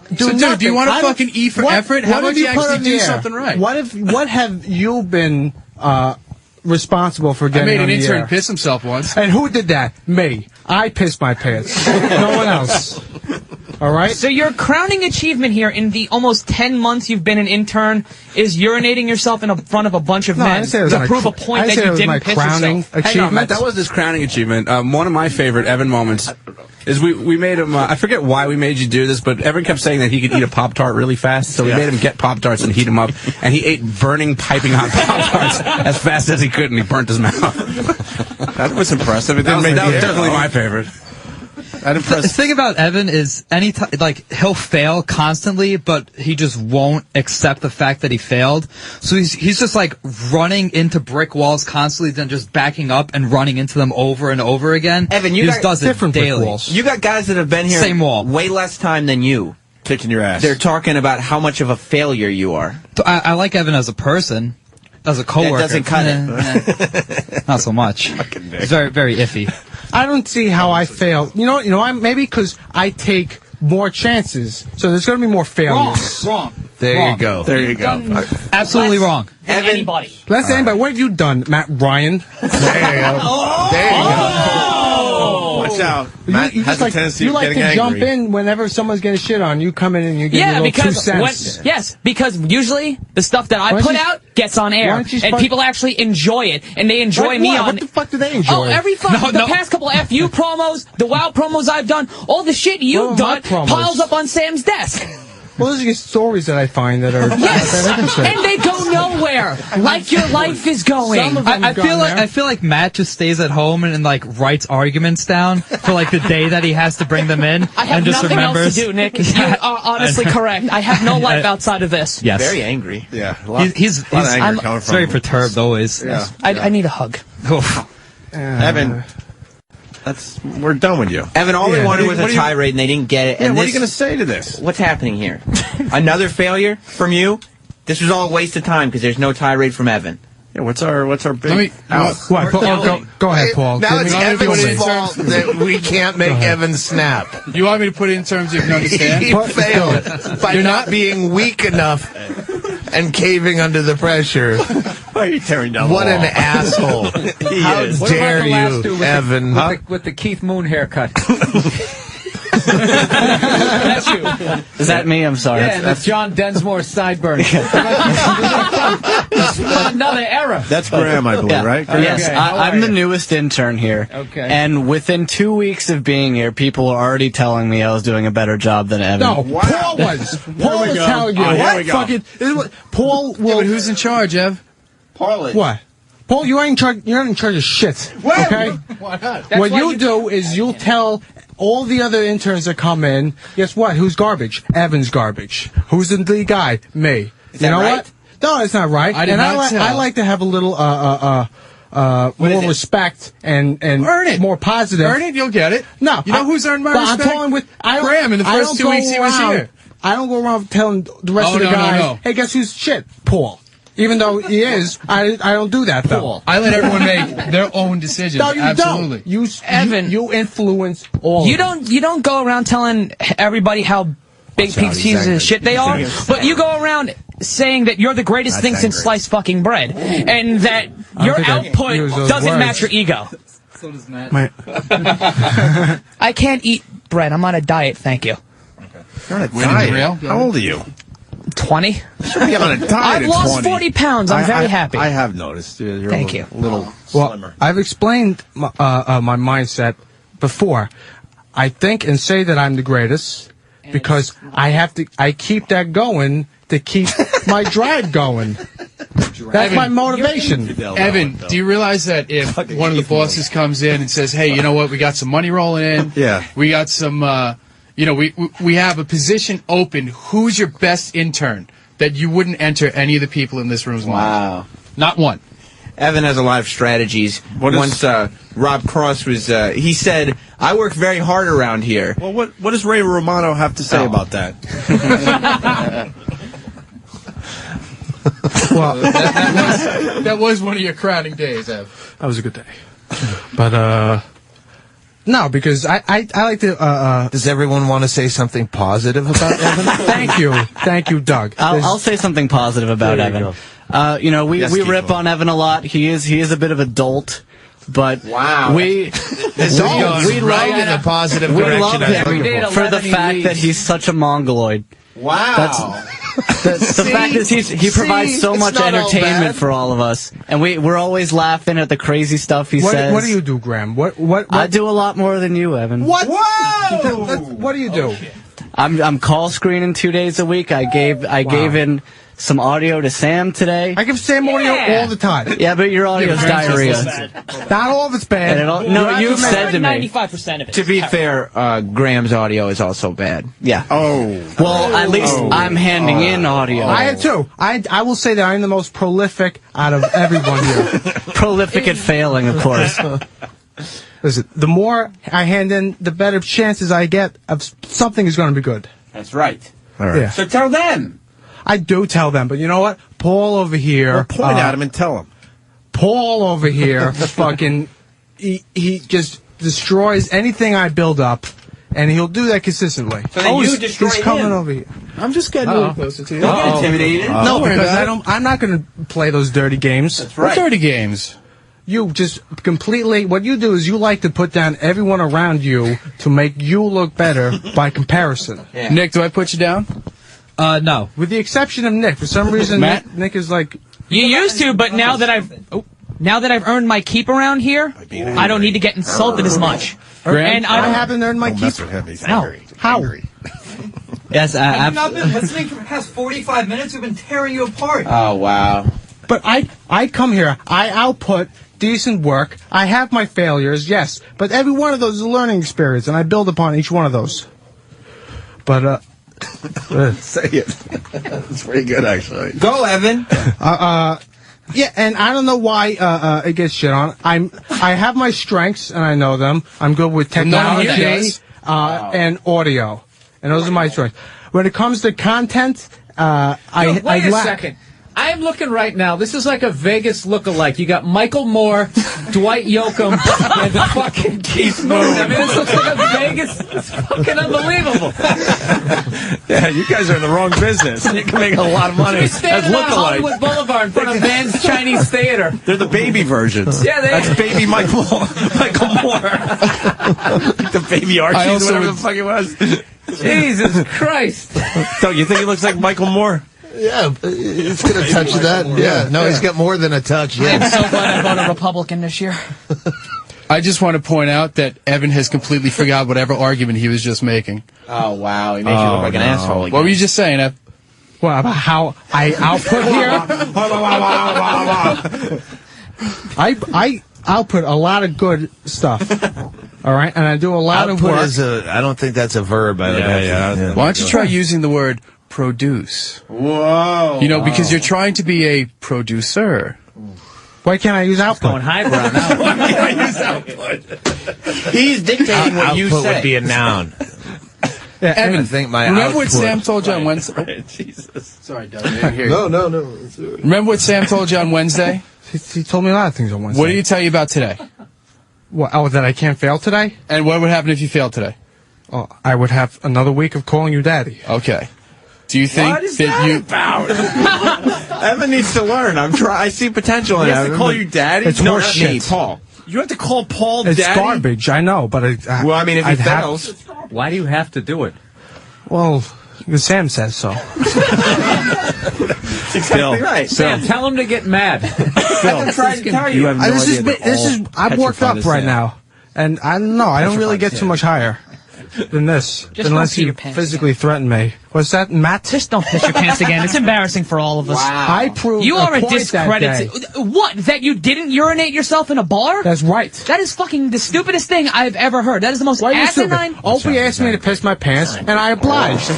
do So, dude, nothing. do you want to I don't- fucking E for what- effort? what How have about you put actually on the do air? something right? What have you been responsible for I getting made on an the intern air? piss himself once. And who did that? Me. I pissed my pants. No one else. All right? So your crowning achievement here in the almost 10 months you've been an intern is urinating yourself in front of a bunch of No, I men didn't say it was to my prove cr- a point I that said it you was my didn't piss crowning yourself. Hang on, achievement. Matt, that was his crowning achievement. One of my favorite Evan moments is we made him, I forget why we made you do this, but Evan kept saying that he could eat a Pop-Tart really fast, so we made him get Pop-Tarts and heat them up, and he ate burning, piping hot Pop-Tarts as fast as he could, and he burnt his mouth. That was impressive. It That didn't was, make that was me definitely my favorite. That The impressed. thing about Evan is like he'll fail constantly, but he just won't accept the fact that he failed. So he's just like running into brick walls constantly, then just backing up and running into them over and over again. Evan, he you just got does it different brick daily. walls. You got guys that have been here Same wall. way less time than you. Kicking your ass. They're talking about how much of a failure you are. So I like Evan as a person, as a coworker. doesn't cut it. Not so much. It's very, very iffy. I don't see how I fail. You know, I'm maybe because I take more chances, so there's going to be more failures. Wrong. There Wrong. you go. There you go. Absolutely wrong. Than anybody. Let's anybody. What have you done, Matt Ryan? There you go. There you go. Watch out. Matt you has just a tendency you of like getting to jump angry. in whenever someone's getting shit on. You come in and you give Yeah, your little 2 because cents. because usually the stuff that I put out gets on air, and people actually enjoy it, and they enjoy me on. What the fuck do they enjoy? Oh, every the past couple of FU promos, the WoW promos I've done, all the shit you've done piles up on Sam's desk. Well, those are just stories that I find that are interesting. And they go nowhere, like your life is going. I feel like Matt just stays at home and like writes arguments down for like the day that he has to bring them in, I have and just nothing remembers. else to do, Nick. You are honestly correct. I have no life outside of this. Yes. Very angry. Yeah. He's very perturbed always. Yeah. I need a hug. Evan, we're done with you. Evan, all they wanted was What a do you- tirade, and they didn't get it. Yeah, and what are you going to say to this? What's happening here? Another failure from you? This was all a waste of time because there's no tirade from Evan. Yeah, what's our big Let me, what? Go ahead, Paul. Now it's Evan's Give me- fault that we can't make Evan snap. You want me to put it in terms of you understand? He failed by not being weak enough and caving under the pressure. Why are you tearing down What the an wall? asshole. How What dare about the last two you, with Evan? with the Keith Moon haircut? That's you. Is that me? I'm sorry. Yeah, and that's John Densmore sideburns. Another era. That's Graham, I believe, Yeah. right? Yes, Okay, how I'm are the you? newest intern here. Okay. And within 2 weeks of being here, people were already telling me I was doing a better job than Evan. No, Paul was. Paul was telling you. Oh, here we What go. fucking? Paul will. Yeah, but who's in charge, Ev? Paul is. What? Paul, you ain't in charge. You're not in charge of shit. Okay. Why not? What you do is you'll tell all the other interns that come in. Guess what? Who's garbage? Evan's garbage. Who's the lead guy? Me. Is you that know right? what? No, it's not right. I did not tell. I like to have a little more respect and Earn it. more positive. Earn it, you'll get it. No, You know who's earned my but respect? I'm telling with Graham in the I first don't 2 weeks he go was around- here. I don't go around telling the rest Oh, of the no, no, guys, no. hey, guess who's shit? Paul. Even though he is, I don't do that though. I let everyone make their own decisions. No, you Absolutely. don't. Evan, you influence all. You of them. don't. You don't go around telling everybody how big pieces of shit they are, but you go around saying that you're the greatest thing since sliced fucking bread, and that your think I output use those doesn't words. match your ego. So does Matt. I can't eat bread. I'm on a diet. Thank you. You're on a Winning diet. the rail? How old are you? 20. You should be on a diet I've at lost 20. 40 pounds. I'm very happy. I have noticed. You're Thank a little Well, slimmer. I've explained my mindset before. I think and say that I'm the greatest because I keep that going to keep my drive going. That's my motivation. Evan, do you realize that if one of the bosses comes in and says, hey, you know what, we got some money rolling in. Yeah. We got some, we have a position open. Who's your best intern that you wouldn't enter any of the people in this room's mind? Wow. Not one. Evan has a lot of strategies. Once Rob Cross was, he said, I work very hard around here. Well, what does Ray Romano have to say about that? Well, that was one of your crowning days, Ev. that was a good day. But no, because I like to. Does everyone want to say something positive about Evan? Thank you, Doug. I'll say something positive about There you Evan. go. We rip on Evan a lot. He is a bit of a dolt, but Wow. we This is going right in the positive we direction love I was him looking for. for the fact that he's such a mongoloid. Wow. The fact is he provides so it's much not all entertainment bad. for all of us, and we're always laughing at the crazy stuff he says. What do you do, Graham? What? I do a lot more than you, Evan. What? Whoa! What do you do? I'm call screening 2 days a week. I gave in some audio to Sam today. I give Sam audio all the time. Yeah, but your audio's diarrhea. Not all of it's bad. No, you've said to me. 95% of it. To be fair, Graham's audio is also bad. Yeah. Oh. Well, at least I'm handing in audio. I am too. I will say that I'm the most prolific out of everyone here. Prolific at failing, of course. Listen, the more I hand in, the better chances I get of something is going to be good. That's right. All right. Yeah. So tell them. I do tell them, but you know what? Paul over here. Well, point at him and tell him. Paul over here, fucking, he just destroys anything I build up, and he'll do that consistently. So then you destroy he's coming him. over here. I'm just getting a little closer to you. Don't get intimidated. No, because I'm not going to play those dirty games. That's right. What dirty games? you just completely, what you do is you like to put down everyone around you to make you look better by comparison. Yeah. Nick, do I put you down? No. With the exception of Nick. For some reason, Matt? Nick is like... You used to, but now that I've earned my keep around here, I don't need to get insulted as much. And I haven't earned my keep. Mess with him. He's No. angry. How? Yes, have you not been listening for the past 45 minutes? We've been tearing you apart. Oh, wow. But I come here, I output decent work, I have my failures, yes, but every one of those is a learning experience, and I build upon each one of those. But, say it. It's pretty good, actually. Go, Evan. Yeah, and I don't know why it gets shit on. I have my strengths, and I know them. I'm good with technology and audio, and those are my strengths. When it comes to content, I Wait a lack. second. I am looking right now. This is like a Vegas look-alike. You got Michael Moore, Dwight Yoakam, and fucking Keith Moon. I mean, this looks like a Vegas. It's fucking unbelievable. Yeah, you guys are in the wrong business. You can make a lot of money We as stand on look-alike. Hollywood Boulevard in front of Van's Chinese Theater. They're the baby versions. Yeah, That's baby Michael Moore. The baby Archie, whatever the fuck it was. Jesus Christ. So you think he looks like Michael Moore? Yeah, it's going to touch that. Yeah, no, he's got more than a touch. I'm Yeah. so glad I voted Republican this year. I just want to point out that Evan has completely forgot whatever argument he was just making. Oh, wow. He makes you look like an asshole again. What were you just saying, Ev? Well, about how I output here. I output a lot of good stuff. All right, and I do a lot of work. I don't think that's a verb. Why don't you try using the word produce? Whoa. You know, because you're trying to be a producer. Why can't I use output? Going highbrow now. Why can't I use output? He's dictating what you Output say. would be a noun. Yeah, Evan, I think my remember what output- Sam told you on Wednesday? Jesus. Sorry, Doug. I didn't hear you. No. Remember what Sam told you on Wednesday? He told me a lot of things on Wednesday. What did he tell you about today? What, that I can't fail today? And what would happen if you failed today? Oh, I would have another week of calling you daddy. Okay. Do you think What is that that you... about? Evan needs to learn. I see potential in He has Evan. to call you daddy? It's no, horse not me, shit. Paul. You have to call Paul It's daddy? garbage, I know, but Well, I mean, if he I'd have- fails... Why do you have to do it? Well, Sam says so. Exactly right. Sam, tell him to get mad. I've tried to tell you. You have no I'm worked up right now, and I don't know. I don't really get too much higher than this, Just unless don't pee you your pants physically threaten me. Was that Matt? Just don't piss your pants again. It's embarrassing for all of us. I proved You are a point that day. discredit. What? That you didn't urinate yourself in a bar? That's right. That is fucking the stupidest thing I've ever heard. That is the most Why are you asinine. stupid? Opie asked me to piss my pants, and I obliged.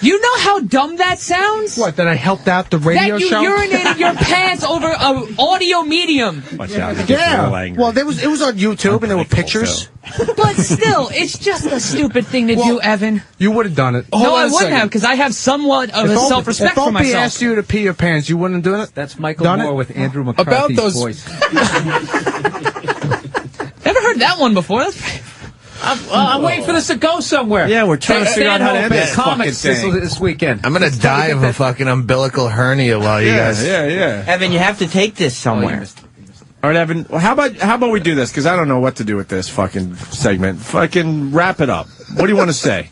You know how dumb that sounds? What, that I helped out the radio That you show? urinated your pants over an audio medium. Watch out. He gets real Yeah. angry. Well, it was on YouTube, and there were pictures. But still, it's just a stupid thing to do, Evan. You would have done it. No, I wouldn't have, because I have somewhat of a self-respect if for Opie myself. asked you to pee your pants, you wouldn't have done it? That's Michael Done it? Moore with Andrew McCarthy's those- voice. Never heard that one before. I'm waiting for this to go somewhere. Yeah, we're trying to figure out how to end Stanhope this comics fucking thing. this weekend. I'm going to die of a fucking umbilical hernia while you guys... Yeah. Evan, you have to take this somewhere. All right, Evan. Well, how about we do this? Because I don't know what to do with this fucking segment. Fucking wrap it up. What do you want to say?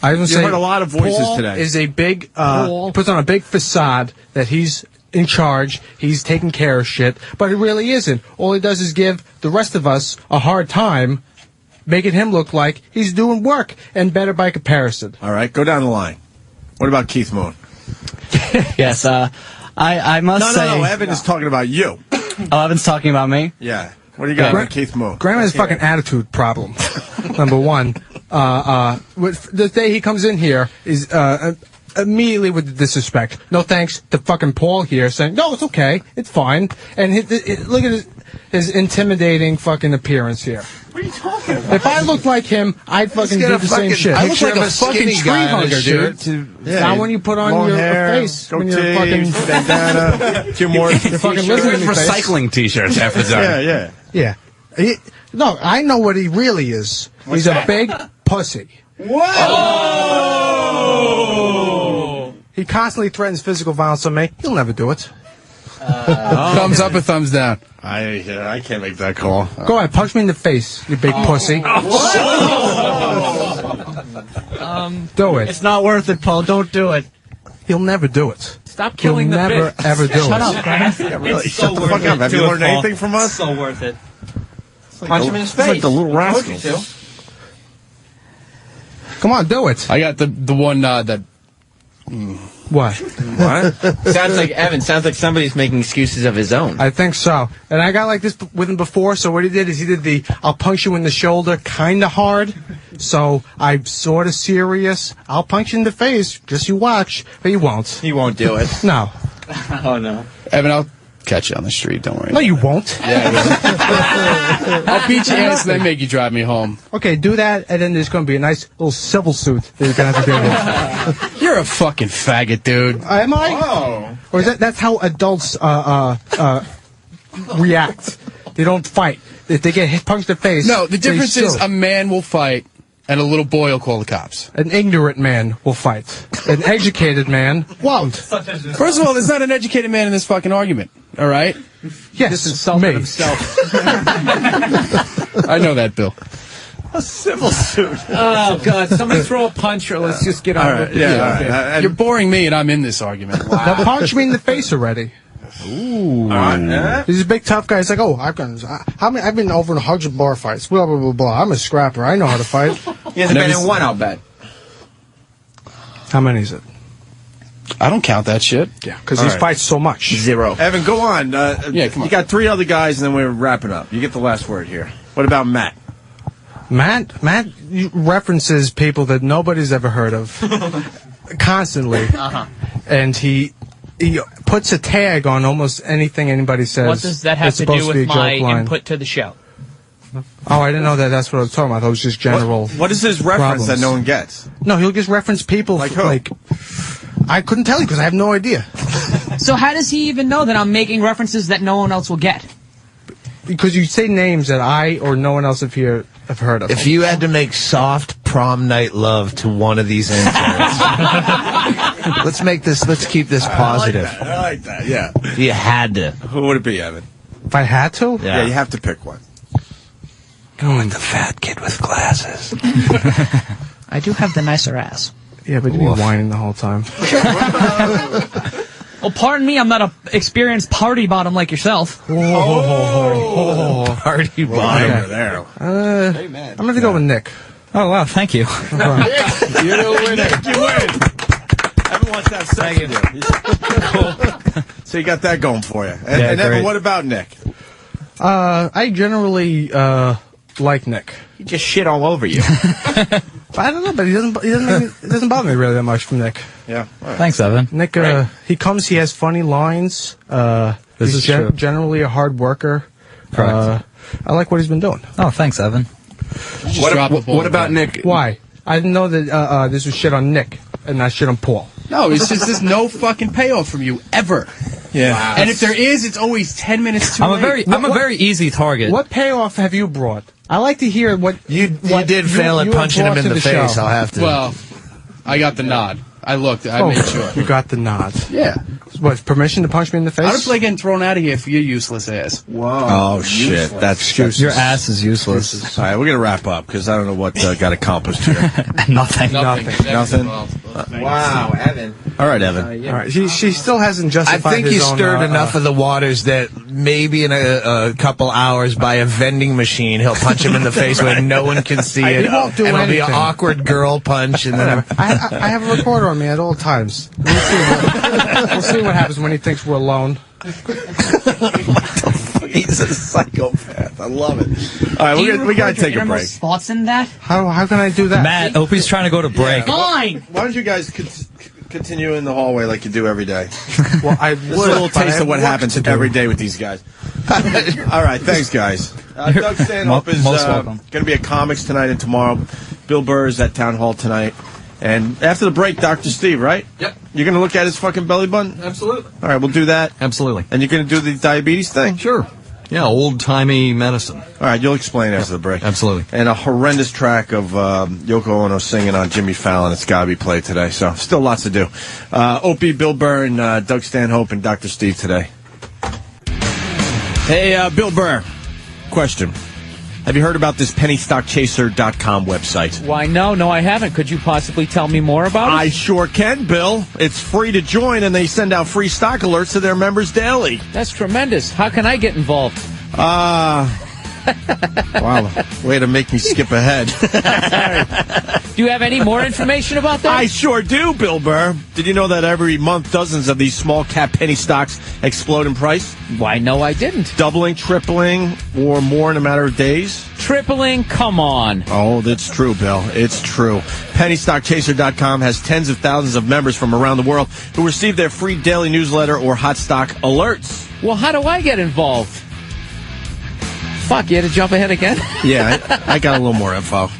I was You say heard a lot of voices Paul today. Is a big Paul. puts on a big facade that he's in charge, he's taking care of shit, but it really isn't. All he does is give the rest of us a hard time, making him look like he's doing work and better by comparison. All right, go down the line. What about Keith Moon? Yes, I must say... No. Evan is talking about you. Oh, Evan's talking about me? Yeah. What do you got Yeah. with Keith Moon? Graham has a fucking attitude problem. Number one. The day he comes in here is immediately with the disrespect. No thanks to fucking Paul here saying, no, it's okay, it's fine. And look at his intimidating fucking appearance here. What are you talking about? If I looked like him, I'd fucking got do a the same fucking shit. I look like Picture of a a fucking skinny tree guy on hugger, his dude. shirt. Not when you put on long your hair, face. When goatee, you're fucking... bandana, Jim Morris. You're fucking He listening wears to me face. recycling T-shirts half the time. Yeah. Yeah. No, I know what he really is. He's a big pussy. Oh! He constantly threatens physical violence on me. He'll never do it. Thumbs up or thumbs down? I can't make that call. Go ahead, punch me in the face, you big pussy. Do it. It's not worth it, Paul. Don't do it. He'll never do it. Stop killing He'll the never, bit. ever do it. Shut up, Grant. Really, shut the fuck up. Have you learned anything from us? So worth it. Punch him in his It's like face. the little I told you rascals. to. Come on, do it. I got the one that. What? Sounds like Evan. Sounds like somebody's making excuses of his own. I think so. And I got like this with him before, so what he did is he did the I'll punch you in the shoulder kind of hard. So I'm sort of serious. I'll punch you in the face. Just you watch. But you won't. He won't do it. No. Oh, no. Evan, I'll catch you on the street. Don't worry. No, you won't. Yeah, I will. I'll beat your ass and then make you drive me home. Okay, do that, and then there's going to be a nice little civil suit that you're going to have to deal with. You're a fucking faggot, dude. Am I? Oh. Or is that's how adults react? They don't fight. If they get punched in the face. No, the difference they is sue. a man will fight and a little boy will call the cops. An ignorant man will fight. An educated man won't. First of all, there's not an educated man in this fucking argument. All right? Yes, Just insulted me. himself. I know that, Bill. A civil suit. Oh, God. Somebody throw a punch or let's just get on with it. Yeah. You're boring me and I'm in this argument. Now punch me in the face already. Ooh. He's a big tough guy. He's like, oh, I've been over in hundreds of bar fights. Blah blah blah blah. I'm a scrapper. I know how to fight. He hasn't been in one, I'll bet. How many is it? I don't count that shit. Yeah, because he fights so much. 0. Evan, go on. Yeah, come on. You got 3 other guys, and then we're wrapping up. You get the last word here. What about Matt? Matt references people that nobody's ever heard of constantly, and he puts a tag on almost anything anybody says. What does that have that's to supposed do be with a joke my line. input to the show? Oh, I didn't know that. That's what I was talking about. That was just general. What is his reference problems. that no one gets? No, he'll just reference people Like who? I couldn't tell you because I have no idea. So how does he even know that I'm making references that no one else will get? Because you say names that I or no one else have heard of. If you had to make soft prom night love to one of these interns, let's keep this positive. I like that, yeah. You had to. Who would it be, Evan? If I had to? Yeah, you have to pick one. Go with the fat kid with glasses. I do have the nicer ass. Yeah, but you've been whining the whole time. Well, pardon me, I'm not an experienced party bottom like yourself. Party bottom. Over there. I'm going to have to go with Nick. Oh, wow, thank you. You win. Evan wants to have sex with you. So you got that going for you. And, Yeah, and Evan, great. what about Nick? I generally like Nick. He just shit all over you. I don't know, but it doesn't bother me really that much from Nick. Yeah. All right. Thanks, Evan. Nick, he comes, he has funny lines. This He's is true. generally a hard worker. Correct. I like what he's been doing. Oh, thanks, Evan. What about Nick? Why? I didn't know that this was shit on Nick and not shit on Paul. No, it's just there's no fucking payoff from you ever. Yeah. Wow. And if there is, it's always 10 minutes too late. I'm a very easy target. What payoff have you brought? I like to hear what You did fail at you punching him brought in to the show. face. I'll have to. Well, I got the nod. I looked. I made sure. You got the nod. Yeah. What, permission to punch me in the face? I don't play getting thrown out of here for your useless ass. Oh, shit. That's Your ass is useless. All right, we're going to wrap up because I don't know what got accomplished here. Nothing. Nothing? Wow, Evan. All right, Evan. All right, she still hasn't I justified think his you own, stirred enough of the waters that maybe in a couple hours by a vending machine he'll punch him in the face where no one can see it. He won't do and it'll be an anything. awkward girl punch. And then I have a recorder on me at all times. We'll see what happens when he thinks we're alone. He's a psychopath. I love it. All right, we got to take a break. Thoughts in that? How can I do that? Matt, Opie's trying to go to break. Fine. Why don't you guys continue in the hallway like you do every day? Well, I This is a little taste of what happens every day with these guys. All right, thanks, guys. Doug Stanhope is most going welcome. to be at Comics tonight and tomorrow. Bill Burr is at Town Hall tonight. And after the break, Dr. Steve, right? Yep. You're going to look at his fucking belly button? Absolutely. All right, we'll do that. Absolutely. And you're going to do the diabetes thing? Sure. Yeah, old-timey medicine. All right, you'll explain after the break. Absolutely. And a horrendous track of Yoko Ono singing on Jimmy Fallon. It's got to be played today. So still lots to do. Opie, Bill Burr, and Doug Stanhope and Dr. Steve today. Hey, Bill Burr. Question. Have you heard about this pennystockchaser.com website? Why, no, I haven't. Could you possibly tell me more about it? I sure can, Bill. It's free to join, and they send out free stock alerts to their members daily. That's tremendous. How can I get involved? Wow, way to make me skip ahead. Do you have any more information about that? I sure do, Bill Burr. Did you know that every month dozens of these small cap penny stocks explode in price? Why, no, I didn't. Doubling, tripling, or more in a matter of days? Tripling? Come on. Oh, that's true, Bill. It's true. PennyStockChaser.com has tens of thousands of members from around the world who receive their free daily newsletter or hot stock alerts. Well, how do I get involved? Fuck, you had to jump ahead again? Yeah, I got a little more info.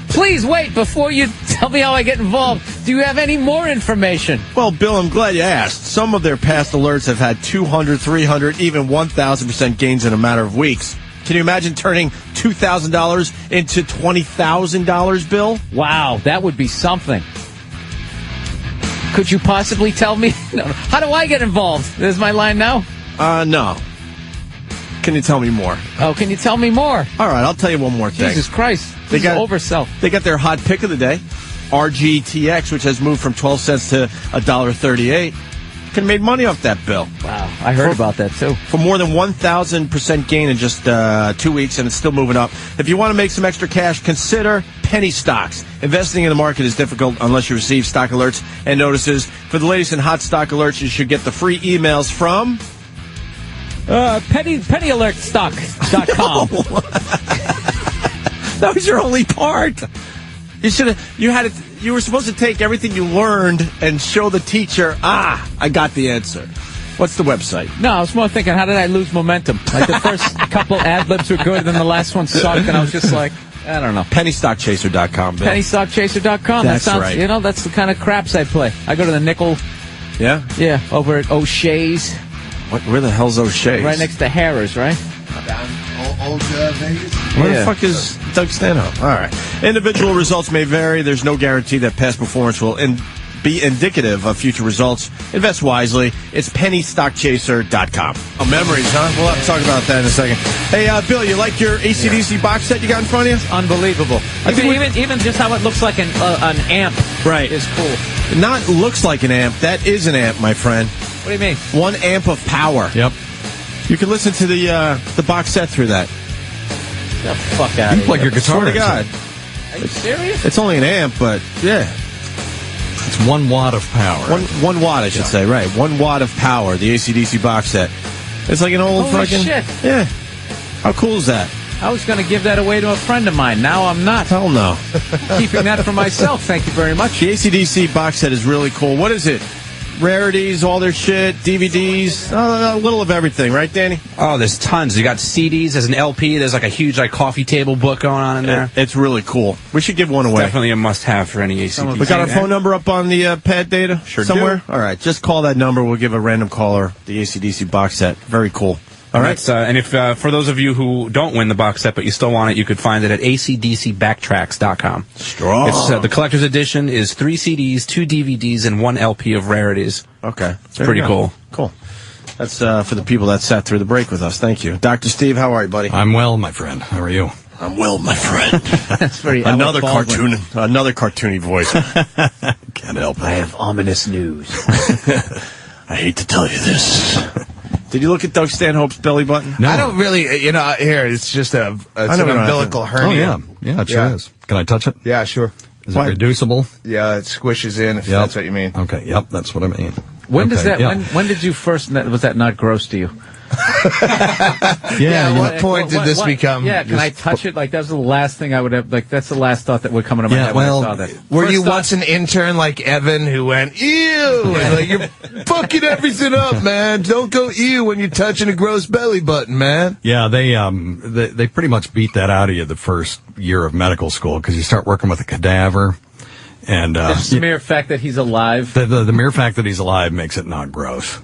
Please wait before you tell me how I get involved. Do you have any more information? Well, Bill, I'm glad you asked. Some of their past alerts have had 200, 300, even 1,000% gains in a matter of weeks. Can you imagine turning $2,000 into $20,000, Bill? Wow, that would be something. Could you possibly tell me? No. How do I get involved? There's my line now? No. Can you tell me more? Oh, can you tell me more? All right, I'll tell you one more thing. Jesus Christ. They got oversell. They got their hot pick of the day, RGTX, which has moved from 12 cents to $1.38. Could have made money off that, Bill. Wow, I heard about that, too. For more than 1,000% gain in just 2 weeks, and it's still moving up. If you want to make some extra cash, consider penny stocks. Investing in the market is difficult unless you receive stock alerts and notices. For the latest in hot stock alerts, you should get the free emails from... PennyAlertStock.com. That was your only part. You were supposed to take everything you learned and show the teacher, I got the answer. What's the website? No, I was more thinking, how did I lose momentum? Like the first couple ad-libs were good, and then the last one sucked, and I was just like, I don't know. PennyStockChaser.com, Bill. PennyStockChaser.com. That's that sounds, right. That's the kind of craps I play. I go to the nickel. Yeah? Yeah, over at O'Shea's. Where the hell's O'Shea's? Right next to Harrah's, right? Down old Vegas? Where the fuck is Doug Stanhope? All right. Individual results may vary. There's no guarantee that past performance will be indicative of future results. Invest wisely. It's PennyStockChaser.com. Oh, memories, huh? We'll have to talk about that in a second. Hey, Bill, you like your AC/DC box set you got in front of you? Unbelievable. Even just how it looks like an amp is cool. Not looks like an amp. That is an amp, my friend. What do you mean? 1 amp of power. Yep. You can listen to the box set through that. The fuck out of here. Like your guitar. Swear to God. Are you serious? It's only an amp, but yeah. It's 1 watt of power. 1 watt, I should say, right. 1 watt of power, the AC/DC box set. It's like an old Holy fucking... shit. Yeah. How cool is that? I was going to give that away to a friend of mine. Now I'm not. Hell no. Keeping that for myself. Thank you very much. The AC/DC box set is really cool. What is it? Rarities, all their shit, DVDs, a little of everything, right, Danny? Oh, there's tons. You got CDs, there's an LP, there's like a huge coffee table book going on in there. It's really cool. We should give one away. Definitely a must-have for any AC/DC. We got our phone number up on the pad data Sure somewhere? do. All right, just call that number. We'll give a random caller the AC/DC box set. Very cool. All right. And if for those of you who don't win the box set but you still want it, you could find it at acdcbacktracks.com. Strong. It's the collector's edition is 3 CDs, 2 DVDs, and 1 LP of rarities. Okay. It's pretty cool. Cool. That's for the people that sat through the break with us. Thank you. Dr. Steve, how are you, buddy? I'm well, my friend. How are you? I'm well, my friend. That's very another Alec cartoony voice. Can't help it. I have ominous news. I hate to tell you this. Did you look at Doug Stanhope's belly button? No. I don't really, here, it's just an umbilical hernia. Oh, yeah. Yeah, it sure is. Can I touch it? Yeah, sure. Is it reducible? Yeah, it squishes in, if that's what you mean. Okay, yep, that's what I mean. When does that? Yeah. When did you first? Was that not gross to you? At what point did this become? Yeah, can I touch it? Like that's the last thing I would have. Like that's the last thought that would come into my head when I saw that. Were you once an intern like Evan who went ew? Like you're fucking everything up, man. Don't go ew when you're touching a gross belly button, man. Yeah, they pretty much beat that out of you the first year of medical school because you start working with a cadaver. And just the mere fact that he's alive. The mere fact that he's alive makes it not gross.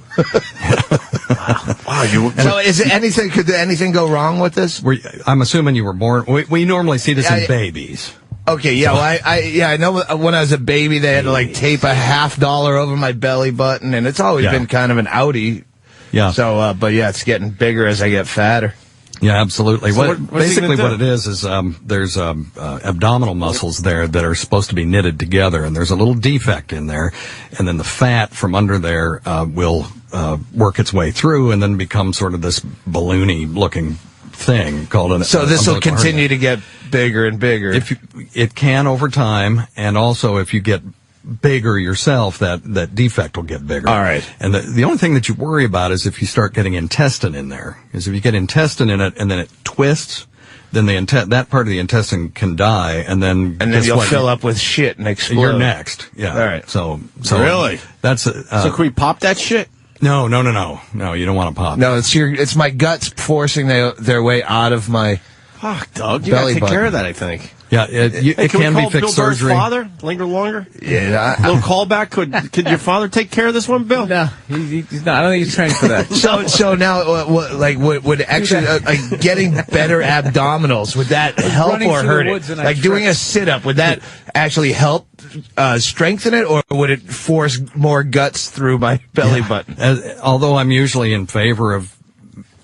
Wow. So is it anything? Could anything go wrong with this? I'm assuming you were born. We normally see this in babies. Okay, yeah, well, I know when I was a baby they had to like tape a $50 over my belly button, and it's always been kind of an outie. Yeah. So, but yeah, it's getting bigger as I get fatter. Yeah, absolutely. So Basically, what it is there's abdominal muscles there that are supposed to be knitted together, and there's a little defect in there, and then the fat from under there will work its way through, and then become sort of this balloony-looking thing called an. So this will umbilical continue hernia. to get bigger and bigger. It can over time, and also if you get bigger yourself, that defect will get bigger. All right. And the only thing that you worry about is if you start getting intestine in there. Is if you get intestine in it and then it twists, then that part of the intestine can die, and then you'll fill up with shit and explode. You're next. Yeah. All right. So Really? That's So can we pop that shit? No, you don't want to pop. No, it's my guts forcing their way out of my. Fuck, Doug. You gotta take care of that, I think. Yeah, it can be fixed Bill Burr's surgery. Father linger longer. Yeah, little callback. Could your father take care of this one, Bill? No, he's not. I don't think he's trained for that. So now, would actually getting better abdominals, would that help or hurt it? Like doing a sit up, would that actually help strengthen it, or would it force more guts through my belly button? Although I'm usually in favor of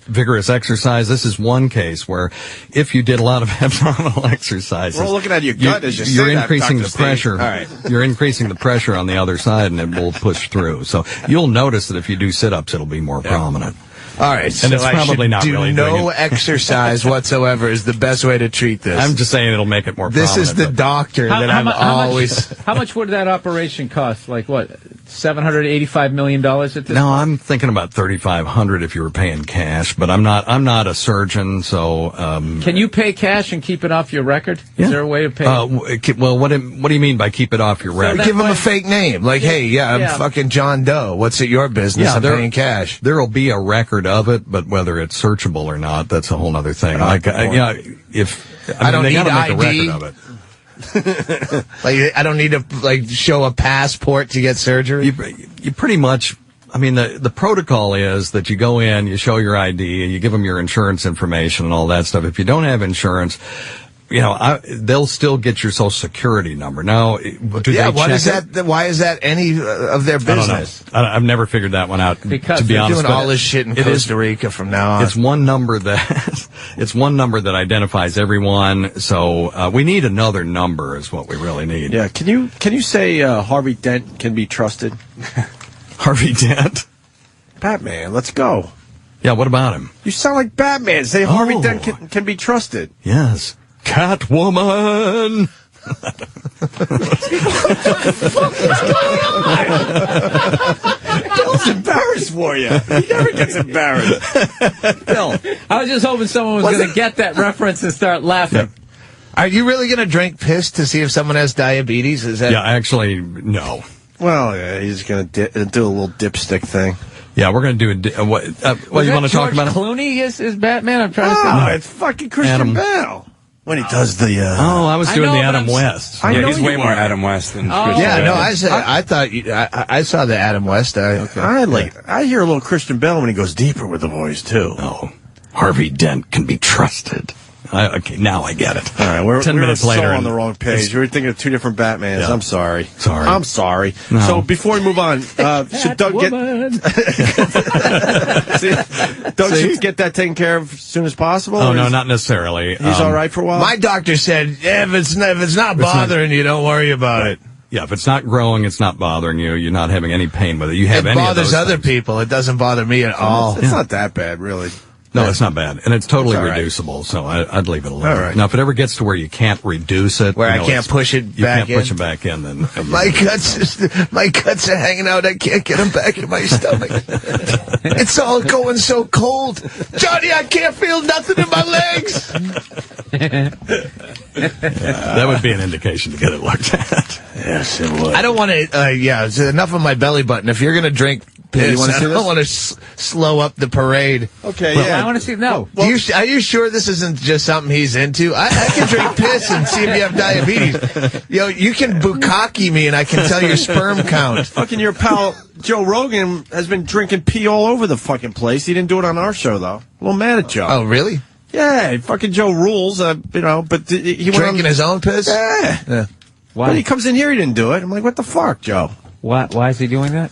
vigorous exercise, this is one case where if you did a lot of abdominal exercises, we're all looking at your gut as you're say increasing that, the Steve. pressure. All right. You're increasing the pressure on the other side, and it will push through. So you'll notice that if you do sit-ups, it'll be more prominent. All right, and so it's probably not do really no doing it. exercise whatsoever is the best way to treat this. I'm just saying it'll make it more This prominent. is the doctor that I'm always. How much would that operation cost? Like what? $785 million at this No, point? I'm thinking about $3,500 if you were paying cash, but I'm not a surgeon, so. Can you pay cash and keep it off your record? Yeah. Is there a way to pay? Well, what do you mean by keep it off your record? Give him a fake name, like, hey, I'm fucking John Doe. What's it your business? I'm paying cash. There'll be a record of it, but whether it's searchable or not, that's a whole other thing. I don't they need gotta make ID. a record of it. Like, I don't need to show a passport to get surgery. You pretty much. I mean, the protocol is that you go in, you show your ID, and you give them your insurance information and all that stuff. If you don't have insurance, they'll still get your social security number. Now, Why is that any of their business? I don't know. I've never figured that one out. Because to be they're honest, doing all this shit in Costa Rica from now on. It's one number that identifies everyone. So we need another number, is what we really need. Yeah. Can you say Harvey Dent can be trusted? Harvey Dent, Batman. Let's go. Yeah. What about him? You sound like Batman. Say Harvey Dent can be trusted. Yes. Catwoman. Bill's embarrassed for you. He never gets embarrassed. Bill, I was just hoping someone was going to get that reference and start laughing. Are you really going to drink piss to see if someone has diabetes? Is that? Yeah, actually, no. Well, yeah, he's going to do a little dipstick thing. Yeah, we're going to do what you want to talk about? Clooney is Batman? I'm trying to No, think. it's fucking Christian Bale. When he does the I was doing the Adam West. I know he's way you more are. Adam West than Oh. Christian Yeah, Bale. no, I thought I saw the Adam West. I hear a little Christian Bale when he goes deeper with the voice too. Oh, Harvey Dent can be trusted. Okay, now I get it. All right, we're 10 minutes so later on the wrong page. We're thinking of two different Batmans. Yeah. I'm sorry. Sorry. I'm sorry. No. So before we move on, should Doug Doug should get that taken care of as soon as possible? Oh or no, is- not necessarily. He's all right for a while? My doctor said, if it's not bothering you, don't worry about it. Yeah, if it's not growing, it's not bothering you. You're not having any pain with it. You have It any bothers of those other things. people. It doesn't bother me at all. It's not that bad, really. No, it's not bad, and it's totally It's all right. reducible. So I'd leave it alone. All right. Now, if it ever gets to where you can't reduce it, Where I you know, can't it's- push it you back can't push in? it back in. Then My guts are hanging out. I can't get them back in my stomach. It's all going so cold. Johnny, I can't feel nothing in my legs. that would be an indication to get it looked at. Yes, it would. I don't want to, it's enough of my belly button. If you're going to drink piss, you wanna I see don't this? want to slow up the parade. Okay, Well, yeah. I want to see. No. Are you sure this isn't just something he's into? I can drink piss and see if you have diabetes. You can bukkake me and I can tell your sperm count. Fucking your pal Joe Rogan has been drinking pee all over the fucking place. He didn't do it on our show, though. A little mad at Joe. Oh, really? Yeah, fucking Joe rules, but he went Drinking on, his own piss? Yeah. Why? But he comes in here, he didn't do it. I'm like, what the fuck, Joe? Why is he doing that?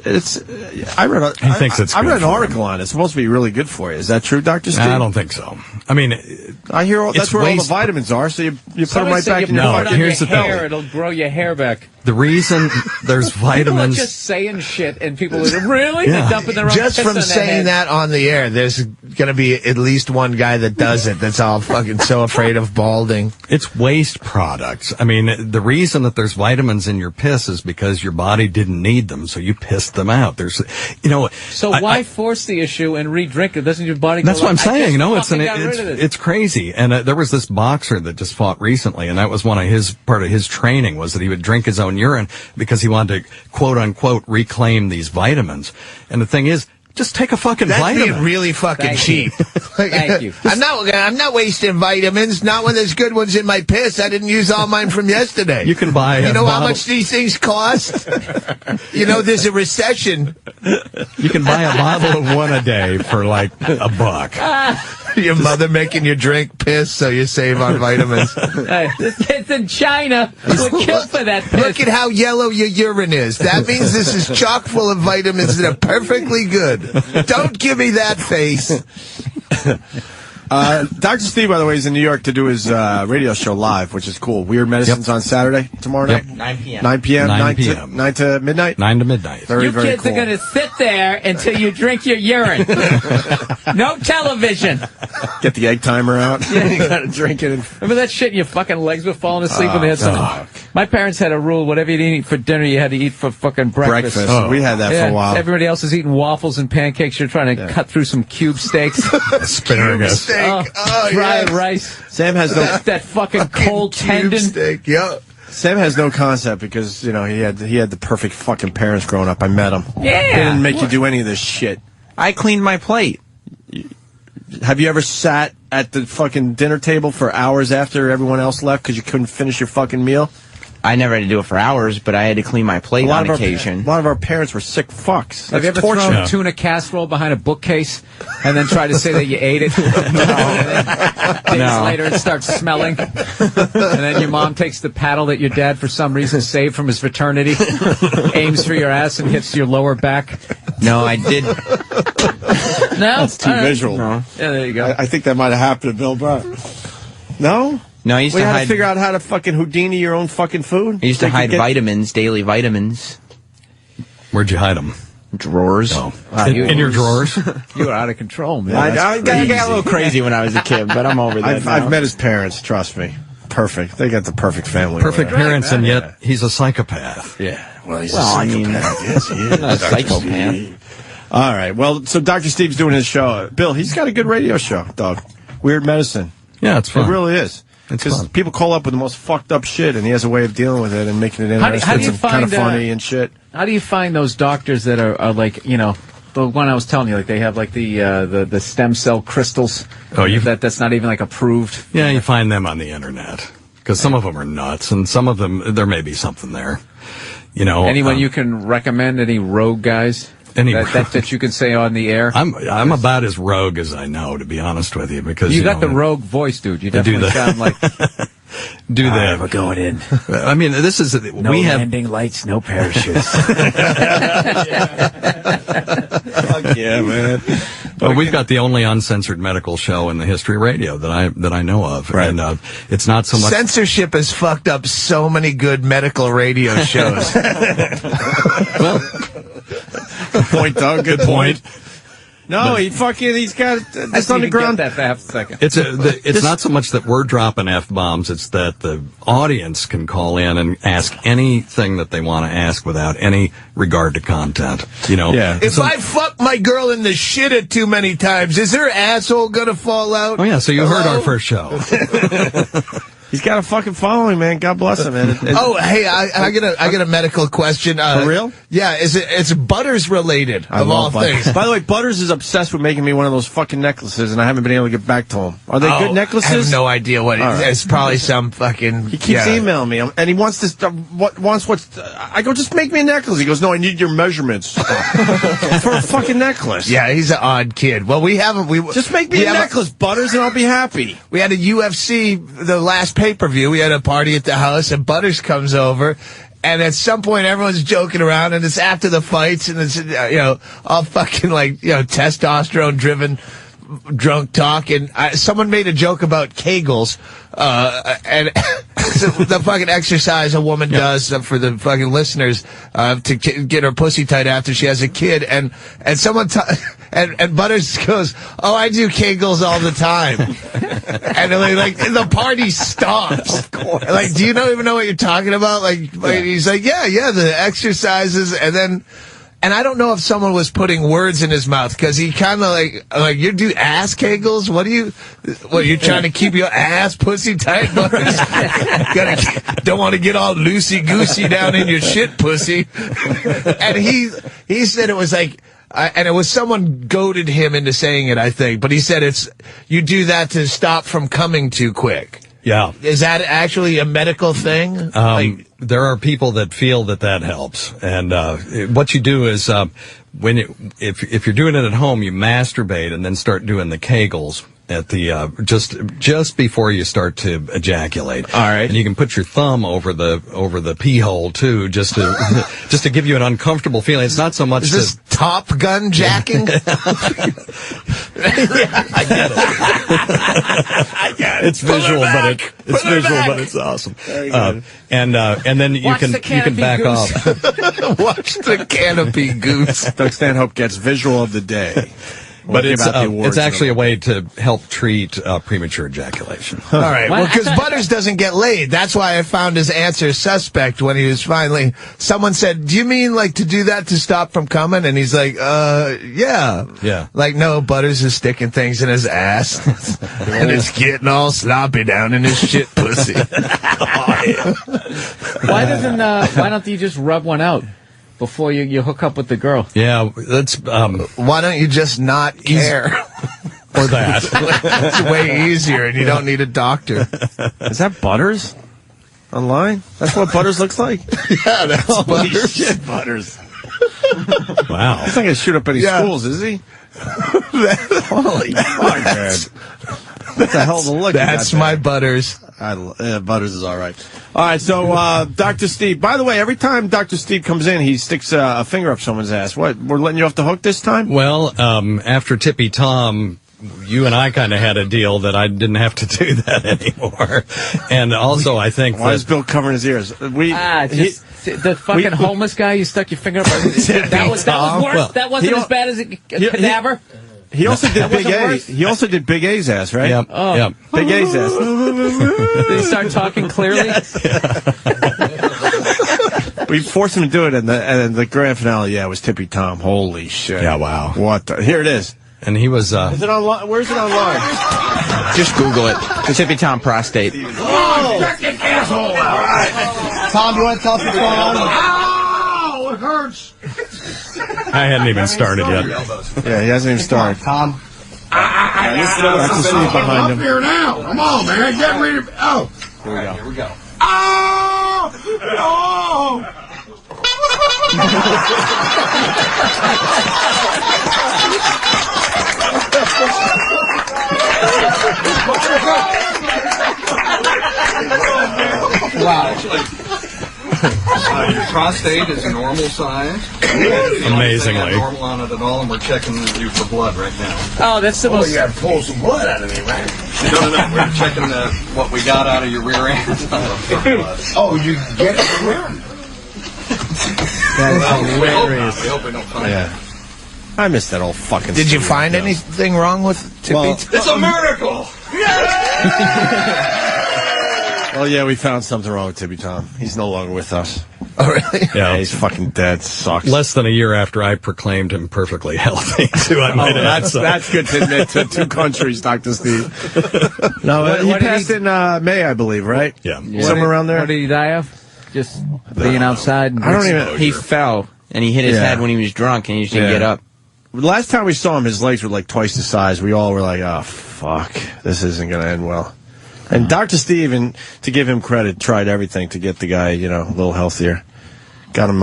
I read an for article on it. It's supposed to be really good for you. Is that true, Dr. Steve? I don't think so. I mean, I hear that's where all the waste- vitamins are, so you put them right Somebody back said in you your put it fucking on your here's the hair, thing. it'll grow your hair back. The reason there's People are vitamins. just saying shit, and people are really Yeah. They're dumping their own Just piss from on their saying head. that on the air, there's going to be at least one guy that does it that's all fucking so afraid of balding. It's waste products. I mean, the reason that there's vitamins in your piss is because your body didn't need them, so you pissed them out. There's, So why force the issue and re-drink it? Doesn't your body? That's go what I'm like, I saying. just No, fucking got rid of this. it's crazy. And there was this boxer that just fought recently, and that was part of his training was that he would drink his own urine because he wanted to quote unquote reclaim these vitamins. And the thing is, just take a fucking That's vitamin. being really fucking cheap. Thank you. I'm not wasting vitamins. Not when there's good ones in my piss. I didn't use all mine from yesterday. You can buy. You know how much these things cost? There's a recession. You can buy a bottle of one a day for like $1. Your mother making you drink piss so you save on vitamins. This kid's in China. We're killed for that piss. Look at how yellow your urine is. That means this is chock full of vitamins that are perfectly good. Don't give me that face. Dr. Steve, by the way, is in New York to do his radio show live, which is cool. Weird Medicines on Saturday, tomorrow night? 9 p.m. 9 p.m. 9 9 p.m. 9 to midnight? 9 to midnight. Very, You very kids cool. are going to sit there until you drink your urine. No television. Get the egg timer out. You got to drink it. Remember that shit? Your fucking legs were falling asleep when they had some. My parents had a rule: whatever you didn't eat for dinner, you had to eat for fucking breakfast. We had that for a while. Everybody else is eating waffles and pancakes. You're trying to cut through some cube steaks. Asparagus. Dry rice. Sam has that fucking cold tendon. Steak, yeah. Sam has no concept because, he had the perfect fucking parents growing up. I met him. Yeah. They didn't make you do any of this shit. I cleaned my plate. Have you ever sat at the fucking dinner table for hours after everyone else left because you couldn't finish your fucking meal? I never had to do it for hours, but I had to clean my plate on occasion. A lot of our parents were sick fucks. Have you ever torture. thrown tuna casserole behind a bookcase and then tried to say that you ate it? Days later, it starts smelling. And then your mom takes the paddle that your dad, for some reason, saved from his fraternity, aims for your ass and hits your lower back. No, I did. No? That's too visual. No. Yeah, there you go. I think that might have happened to Bill Burr. No? No, I used We to had hide. to figure out how to fucking Houdini your own fucking food. I used to hide vitamins, daily vitamins. Where'd you hide them? Drawers. Oh. In your drawers? You were out of control, man. I got a little crazy when I was a kid, but I'm over that. I've met his parents, trust me. Perfect. They got the perfect family. Perfect over there. parents, and yet he's a psychopath. Yeah. Well, he's Well, a I mean, psychopath. Yes, he is. not a psychopath. All right. Well, so Dr. Steve's doing his show. Bill, he's got a good radio show, dog. Weird Medicine. Yeah, it's fun. It really is. Because people call up with the most fucked up shit, and he has a way of dealing with it and making it interesting How do you and kind of find, funny and shit. How do you find those doctors that are like, the one I was telling you, like they have like the stem cell crystals? Oh, that's not even like approved. Yeah, you find them on the internet. Because some of them are nuts, and some of them, there may be something there. Anyone you can recommend, any rogue guys? That you can say on the air? I'm about as rogue as I know, to be honest with you, because you got the rogue voice, dude. You definitely sound like do that. We're going in. I mean, this is no we have landing lights, no parachutes. Fuck yeah, man. Well, we've got the only uncensored medical show in the history of radio that I know of, right. And it's not so much censorship has fucked up so many good medical radio shows. Well, good point, Doug. Good point. No, he's got this underground. That for half a second. It's not so much that we're dropping F-bombs, it's that the audience can call in and ask anything that they want to ask without any regard to content. Yeah. If I fuck my girl in the shitter too many times, is her asshole gonna fall out? Oh yeah, so you heard our first show. He's got a fucking following, man. God bless him, man. Hey, I got a medical question. For real? Yeah, it's Butters related of all things. By the way, Butters is obsessed with making me one of those fucking necklaces, and I haven't been able to get back to him. Are they good necklaces? I have no idea what it is. It's probably some fucking. He keeps emailing me, and he wants this. I go, just make me a necklace. He goes, no, I need your measurements for a fucking necklace. Yeah, he's an odd kid. Well, just make me a necklace, Butters, and I'll be happy. We had a UFC, the last pay-per-view. We had a party at the house, and Butters comes over, And at some point, everyone's joking around, and it's after the fights, and it's, all fucking, testosterone-driven drunk talk. And someone made a joke about Kegels, and the fucking exercise a woman does for the fucking listeners to get her pussy tight after she has a kid. And someone... And Butters goes, "Oh, I do Kegels all the time." And the party stops. Of course. Like, do you not even know what you're talking about? He's like, yeah, the exercises. And I don't know if someone was putting words in his mouth, because he kind of like, you do ass Kegels? What are you trying to keep your ass pussy tight, Butters? Don't want to get all loosey-goosey down in your shit pussy. And he said it was like, and it was someone goaded him into saying it, I think. But he said you do that to stop from coming too quick. Yeah. Is that actually a medical thing? There are people that feel that helps. And what you do is if you're doing it at home, you masturbate and then start doing the Kegels at the just before you start to ejaculate. All right. And you can put your thumb over the pee hole too, just to give you an uncomfortable feeling. It's not so much Is this Top Gun jacking? Yeah, I get it. I get it. It's visual, but it's awesome. And then you can back off. Watch the canopy goose. Doug Stanhope gets visual of the day. But it's actually a way to help treat premature ejaculation. All right. Well, because Butters doesn't get laid. That's why I found his answer suspect when he was finally... Someone said, "Do you mean to do that to stop from coming?" And he's like, yeah. Yeah. Like, no, Butters is sticking things in his ass. And it's getting all sloppy down in his shit pussy. Why don't you just rub one out before you hook up with the girl? Yeah, that's... why don't you just not care? Or that. It's way easier, and you don't need a doctor. Is that Butters? Online? That's what Butters looks like? Yeah, that's Holy Butters. shit, Butters. Wow. He's not going to shoot up any schools, is he? Holy fuck, man. What the hell of a look? That's my Butters. Butters is all right. All right, so Dr. Steve. By the way, every time Dr. Steve comes in, he sticks a finger up someone's ass. What? We're letting you off the hook this time? Well, after Tippy Tom, you and I kind of had a deal that I didn't have to do that anymore. And also, I think why is Bill covering his ears? The fucking homeless guy you stuck your finger up. That was worse. Well, that wasn't as bad as a cadaver. He also did Big A. He also did Big A's ass, right? Yep. Oh. Yep. Big A's ass. Did he start talking clearly? We forced him to do it, and the grand finale, it was Tippy Tom. Holy shit! Yeah, wow. What? Here it is. And he was. Is it online? Where's it online? Just Google it. The Tippy Tom prostate. Oh, fucking asshole! All right. Tom, do you want to tell us what's going on? Ow! It hurts. I hadn't even started yet. Yeah, he hasn't even started. Tom. That's the Steve behind him. Up here now. Come on, man. Get rid of. Oh. Here we go. Oh! Oh! Wow. Your prostate is a normal size. Amazingly. Normal on it at all, and we're checking you for blood right now. Oh, that's the most... You gotta pull some blood out of me, man. No. We're checking what we got out of your rear end. Oh, you get it from where? That's hilarious. I hope we don't find it. I missed that old fucking... Did you find anything wrong with Tippy? Well, it's a miracle! Well, yeah, we found something wrong with Tippy Tom. He's no longer with us. Oh, really? Yeah, he's fucking dead. Sucks. Less than a year after I proclaimed him perfectly healthy, too. I might add. That's good to admit to two countries, Dr. Steve. No, he passed in May, I believe, right? Yeah. Somewhere around there. What did he die of? Just being outside? I don't even... He fell, and he hit his head when he was drunk, and he just didn't get up. Last time we saw him, his legs were like twice the size. We all were like, oh, fuck. This isn't going to end well. And Dr. Steve, and to give him credit, tried everything to get the guy, a little healthier. Got him...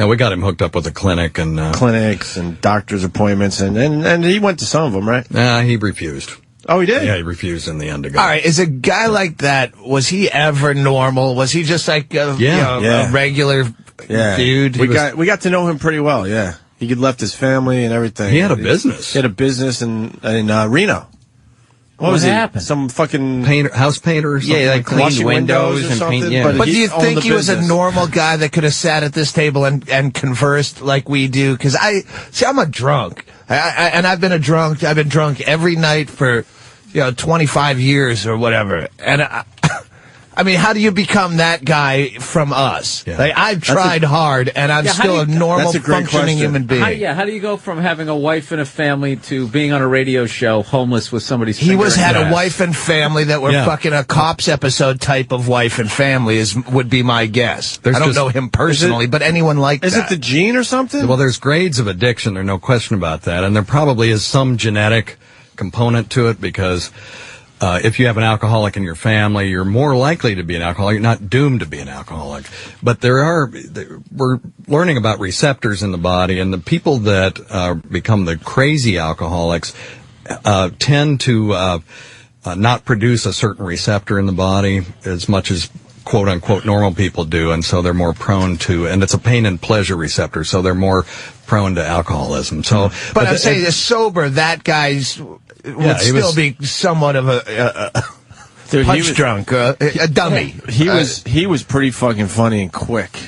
we got him hooked up with a clinic and... clinics and doctor's appointments, and he went to some of them, right? He refused. Oh, he did? Yeah, he refused in the end to go. All right, is a guy like that, was he ever normal? Was he just like a regular dude? We got to know him pretty well, yeah. He had left his family and everything. He had a business. He had a business in Reno. What happened? Some fucking house painter or something? Yeah, like cleaned windows and paint. Yeah. But do you think he was a normal guy that could have sat at this table and conversed like we do? Because I'm a drunk. And I've been drunk every night for 25 years or whatever. And I mean, how do you become that guy from us? Yeah. Like, I've tried hard, and I'm still a normal, functioning human being. How do you go from having a wife and a family to being on a radio show, homeless with somebody's He finger in had his a ass? wife and family that were fucking a Cops episode type of wife and family would be my guess. I don't know him personally, but anyone like that. Is it the gene or something? Well, there's grades of addiction. There's no question about that. And there probably is some genetic component to it because if you have an alcoholic in your family, you're more likely to be an alcoholic. You're not doomed to be an alcoholic. But we're learning about receptors in the body, and the people that become the crazy alcoholics tend to not produce a certain receptor in the body as much as quote unquote normal people do, and so they're more prone to, and it's a pain and pleasure receptor, so they're more prone to alcoholism. So, but I'm saying, sober, that guy's would still be somewhat of a punch drunk, a dummy. He was pretty fucking funny and quick.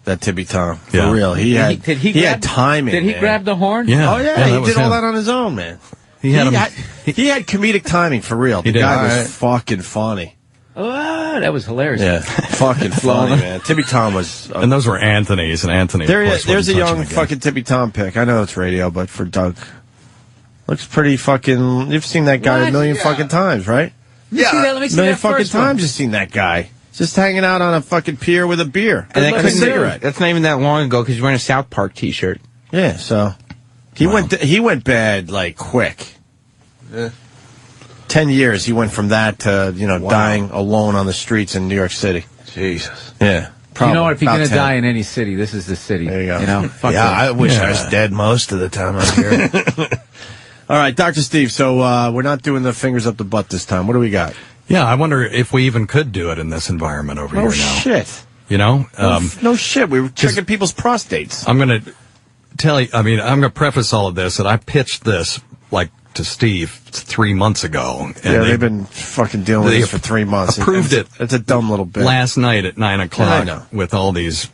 That Tippy Tom, for real. He had timing. Did he grab the horn? Yeah. Oh yeah, he did all that on his own, man. He had comedic timing for real. The guy was fucking funny. Oh, that was hilarious. Yeah, fucking funny, man. Tippy Tom was... and those were Anthony's, and Anthony, there's a young fucking Tippy Tom pic. I know it's radio, but for Doug. Looks pretty fucking... You've seen that guy a million fucking times, right? Yeah. Let me see million that fucking first one. times you've seen that guy. Just hanging out on a fucking pier with a beer. And a cigarette. That's not even that long ago because he's wearing a South Park t-shirt. Yeah, so... He went bad, like, quick. Yeah. 10 years, he went from that to, dying alone on the streets in New York City. Jesus. Yeah. You know what? If you're going to die in any city, this is the city. There you go. Fuck yeah, that. I wish I was dead most of the time I'm here. All right, Dr. Steve, so we're not doing the fingers up the butt this time. What do we got? Yeah, I wonder if we even could do it in this environment over here now. Shit. No shit. We were checking people's prostates. I'm going to tell you, I'm going to preface all of this that I pitched this, to Steve 3 months ago. And they've been fucking dealing with this for 3 months. Approved it. It's a dumb little bit. Last night at 9 o'clock with all these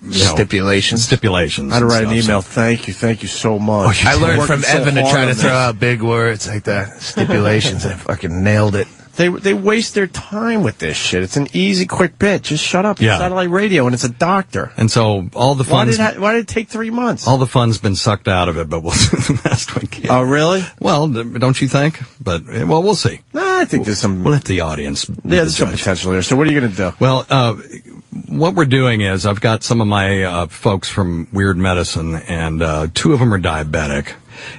stipulations. I had to write an email. Thank you so much. I learned from Evan to try to throw out big words like that. Stipulations. I fucking nailed it. They waste their time with this shit. It's an easy, quick bit. Just shut up. It's satellite radio, and it's a doctor. And so all the fun's... Why did it take 3 months? All the fun's been sucked out of it, but we'll do the best we can. Oh, really? Well, don't you think? But, we'll see. Nah, I think there's some... We'll let the audience... Yeah, there's some potential there. So what are you going to do? Well, what we're doing is I've got some of my folks from Weird Medicine, and 2 of them are diabetic.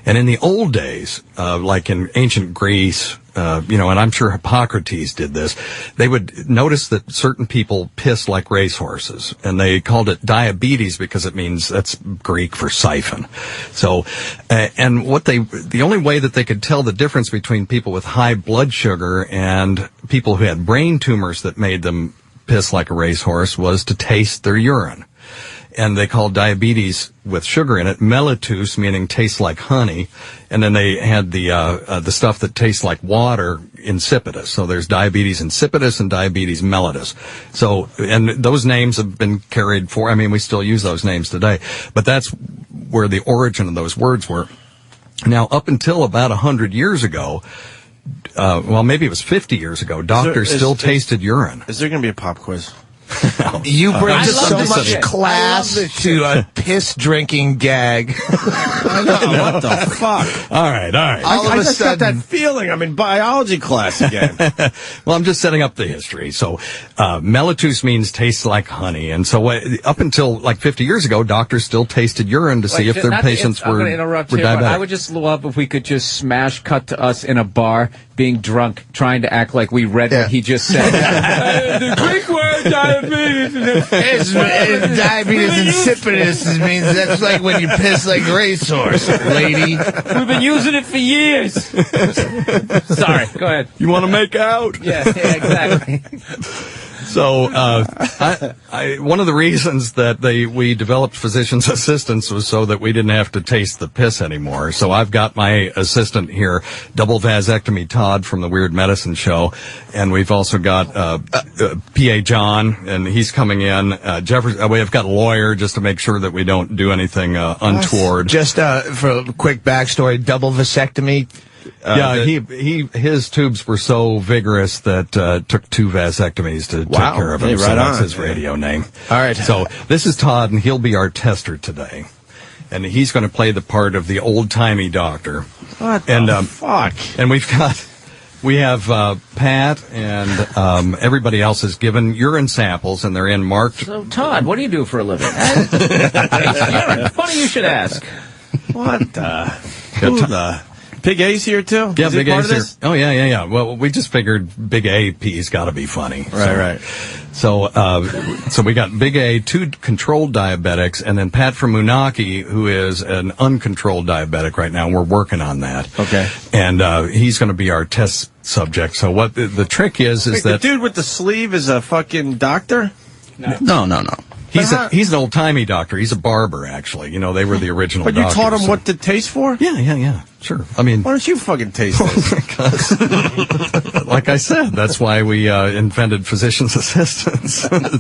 And in the old days, like in ancient Greece, and I'm sure Hippocrates did this, they would notice that certain people piss like racehorses, and they called it diabetes because it means, that's Greek for siphon. So, and the only way that they could tell the difference between people with high blood sugar and people who had brain tumors that made them piss like a racehorse was to taste their urine. And they called diabetes with sugar in it mellitus, meaning tastes like honey. And then they had the stuff that tastes like water, insipidus. So there's diabetes insipidus and diabetes mellitus. So, and those names have been carried we still use those names today. But that's where the origin of those words were. Now, up until about 100 years ago, maybe it was 50 years ago, doctors still tasted urine. Is there going to be a pop quiz? You bring so much class to a piss-drinking gag. I know, what the fuck? All right. I just got that feeling I'm in biology class again. Well, I'm just setting up the history. So, mellitus means tastes like honey. And so up until 50 years ago, doctors still tasted urine to see if their patients were I'm going to interrupt here, diabetic. but I would just love if we could just smash cut to us in a bar, being drunk, trying to act like we read what he just said. The Greek word diabetes. Diabetes insipidus means that's like when you piss like racehorse, lady. We've been using it for years. Sorry, go ahead. You want to make out? Yeah, exactly. So, one of the reasons that we developed physician's assistants was so that we didn't have to taste the piss anymore. So I've got my assistant here, double vasectomy Todd from the Weird Medicine Show, and we've also got PA John, and he's coming in. We've got a lawyer just to make sure that we don't do anything untoward. Just for a quick backstory, double vasectomy. His tubes were so vigorous that took 2 vasectomies to take care of him. Hey, so right that's on. his radio name. All right. So this is Todd, and he'll be our tester today, and he's going to play the part of the old-timey doctor. What the fuck? And we have Pat and everybody else has given urine samples, and they're in marked. So, Todd, what do you do for a living? Funny you should ask. What the? Big A's here too? Yeah, Is he Big part A's of here. this? Oh, yeah. Well, we just figured Big AP's got to be funny. Right. So we got Big A, 2 controlled diabetics, and then Pat from Moonachie, who is an uncontrolled diabetic right now. We're working on that. Okay. And he's going to be our test subject. So what the trick is Wait, that the dude with the sleeve is a fucking doctor? No. He's an old-timey doctor. He's a barber, actually. You know, they were the original But you doctors. taught him what to taste for? Yeah. Sure. I mean, why don't you fucking taste this? because, like I said, that's why we invented physician's assistants,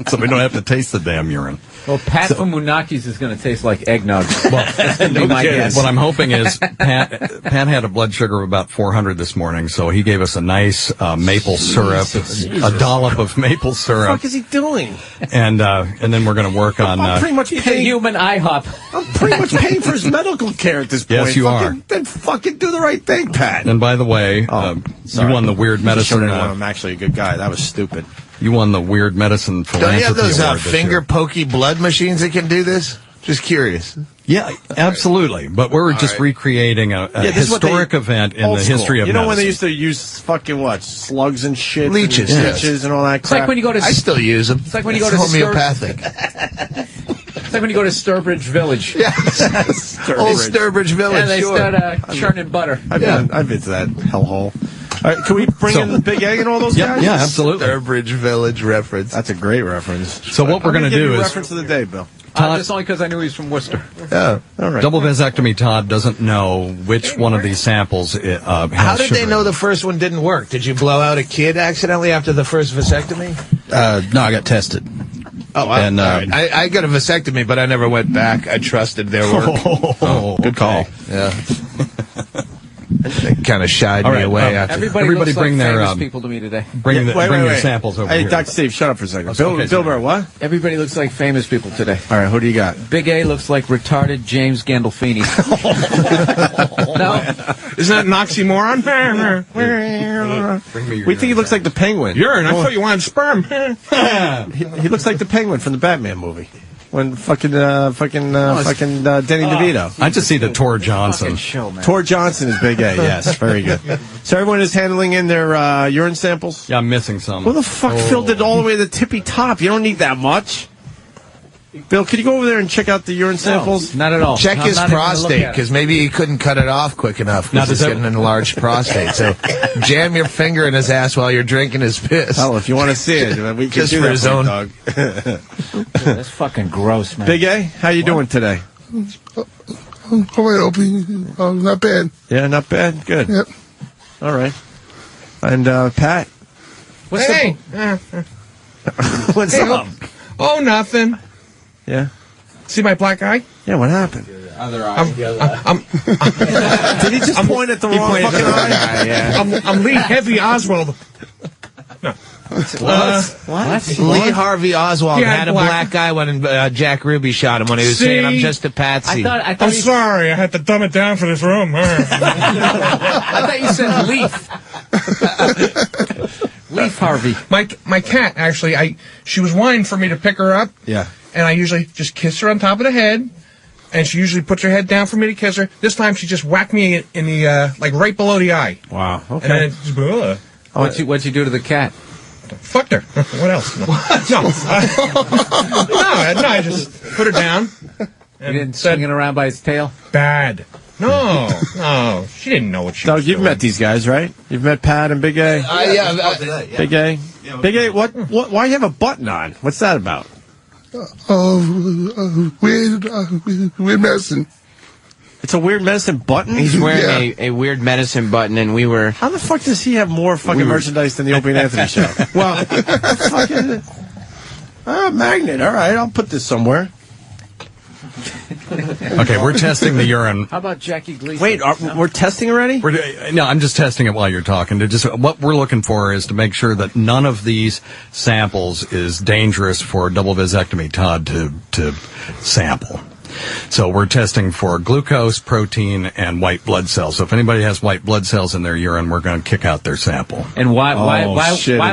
so we don't have to taste the damn urine. Well, Pat from Moonachie's is going to taste like eggnog. Well, that's going to be my guess. What I'm hoping is Pat had a blood sugar of about 400 this morning, so he gave us a nice maple syrup, a dollop of maple syrup. What the fuck is he doing? And then we're going to work on. I'm pretty much paying. Human IHOP. I'm pretty much paying for his medical care at this point. Yes, you are. Then fucking do the right thing, Pat. And by the way, you won the Weird Medicine. I'm actually a good guy. That was stupid. You won the Weird Medicine Don't you have Philanthropy those Award this finger year. pokey blood machines that can do this? Just curious. Yeah, absolutely. But we're just recreating a this is what historic event in old the school. history of You know when they medicine. used to use fucking what? Slugs and shit? Leeches, and yes. leeches and all that It's crap. like when you go to. I still use them. It's like when you go to homeopathic. It's like when you go to Sturbridge Village. Old Sturbridge Village. And they sure. start churning butter. I've been to that hellhole. All right, can we bring in the Big Egg and all those guys? Yeah, absolutely. Sturbridge Village reference. That's a great reference. So what we're going to do is reference of the day, Bill. Just only because I knew he was from Worcester. Yeah. All right. double vasectomy. Todd doesn't know which one of these samples has How did they sugar know in the it. first one didn't work? Did you blow out a kid accidentally after the first vasectomy? No, I got tested. Oh, wow. And, All right. I got a vasectomy, but I never went back. I trusted their work. Oh, good call. Yeah. They kind of shied All me right, away after. Everybody Everybody looks bring like their, famous people to me today. Bring your samples over Hey, here. Dr. Steve, shut up for a second. Bill okay, Burr, what? Everybody looks like famous people today. All right, who do you got? Big A looks like retarded James Gandolfini. No? Isn't that an oxymoron? We think he looks like the Penguin. Urine. I thought you wanted sperm. He looks like the Penguin from the Batman movie. When fucking Danny DeVito. I just see the Tor Johnson. Tor Johnson is Big A, yes. Very good. So everyone is handling in their urine samples? Yeah, I'm missing some. Who the fuck filled it all the way to the tippy top? You don't need that much. Bill, could you go over there and check out the urine samples? Not at all. Check I'm his not even gonna look prostate, at it. because maybe he couldn't cut it off quick enough Now, because does he's getting an enlarged prostate. So jam your finger in his ass while you're drinking his piss. Hell, if you want to see it, we can Just do for that his for you, own- dog. That's fucking gross, man. Big A, how you doing today? All right, Opie. Not bad. Yeah, not bad. Good. Yep. All right. And Pat? What's Hey. What's up? Oh, nothing. Yeah? See my black eye? Yeah, what happened? Did he just point at the wrong fucking eye? Yeah. I'm Lee Heavy Oswald. No. What? Lee Harvey Oswald He had had a black eye when Jack Ruby shot him when he was See? saying, "I'm just a patsy." I thought I'm sorry. I had to dumb it down for this room. I thought you said Leaf. Leaf Harvey. My cat, actually, she was whining for me to pick her up. Yeah. And I usually just kiss her on top of the head. And she usually puts her head down for me to kiss her. This time she just whacked me in the, like right below the eye. Wow. Okay. And then it just, What'd you do to the cat? Fucked her. What else? No. No, I just put her down. You didn't swing it around by its tail? Bad. No. She didn't know what she Doug, was you've doing. met these guys, right? You've met Pat and Big A? Yeah. Big A? Big A, what, why you have a button on? What's that about? Weird medicine. It's a weird medicine button? He's wearing a weird medicine button, and we were... How the fuck does he have more fucking merchandise than the Opie and Anthony show? Well, fucking... magnet. All right, I'll put this somewhere. Okay, we're testing the urine. How about Jackie Gleason? Wait, we're testing already? No, I'm just testing it while you're talking. What we're looking for is to make sure that none of these samples is dangerous for double vasectomy Todd to sample. So we're testing for glucose, protein, and white blood cells. So if anybody has white blood cells in their urine, we're going to kick out their sample. And why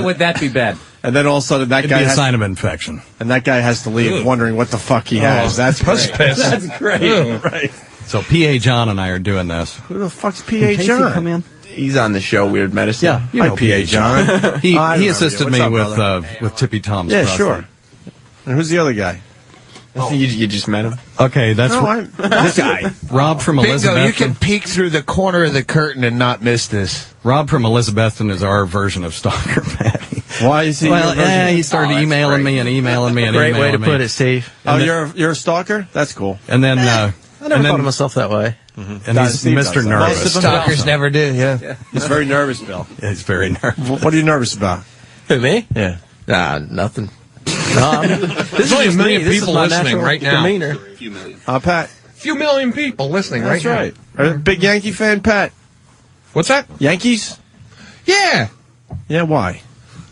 would that be bad? And then all of a sudden that It'd guy be a sign of infection. And that guy has to leave wondering what the fuck he has. That's great. That's great. Right. So P.A. John and I are doing this. Who the fuck's P.A. John? Come in. He's on the show, Weird Medicine. Yeah, you know P.A. John. He I remember assisted you. me What's up, with Tippy Tom's Yeah, prostate. sure. And who's the other guy? You just met him. Okay, that's this guy. Rob from Bingo, Elizabethton. you can peek through the corner of the curtain and not miss this. Rob from Elizabethton is our version of Stalker Patty. Why is he? Well, he started emailing me and emailing me and Great emailing way to me. put it, Steve. Oh, you're a stalker? That's cool. And then, I never thought of myself that way. and he's Mr. Nervous. Stalkers never do, yeah. He's very nervous, Bill. Yeah, he's very nervous. What are you nervous about? Who, me? Yeah. Nah, nothing. There's only a million people listening right now. Pat. Few million people listening That's right right. Are you a big Yankee fan, Pat? What's that? Yankees? Yeah. Yeah, why?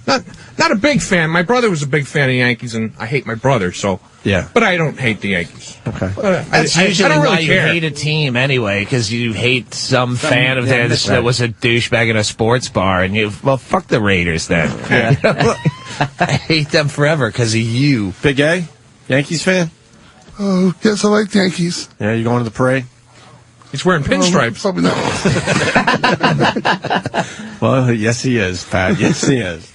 Not a big fan. My brother was a big fan of Yankees, and I hate my brother, so... Yeah. But I don't hate the Yankees. Okay. That's I usually don't really why you care. hate a team anyway, because you hate some fan of theirs that was a douchebag in a sports bar, and well, fuck the Raiders then. Yeah. I hate them forever because of you. Big A? Yankees fan? Oh, yes, I like the Yankees. Yeah, you going to the parade? He's wearing pinstripes. Probably not. Well, yes, he is, Pat. Yes, he is.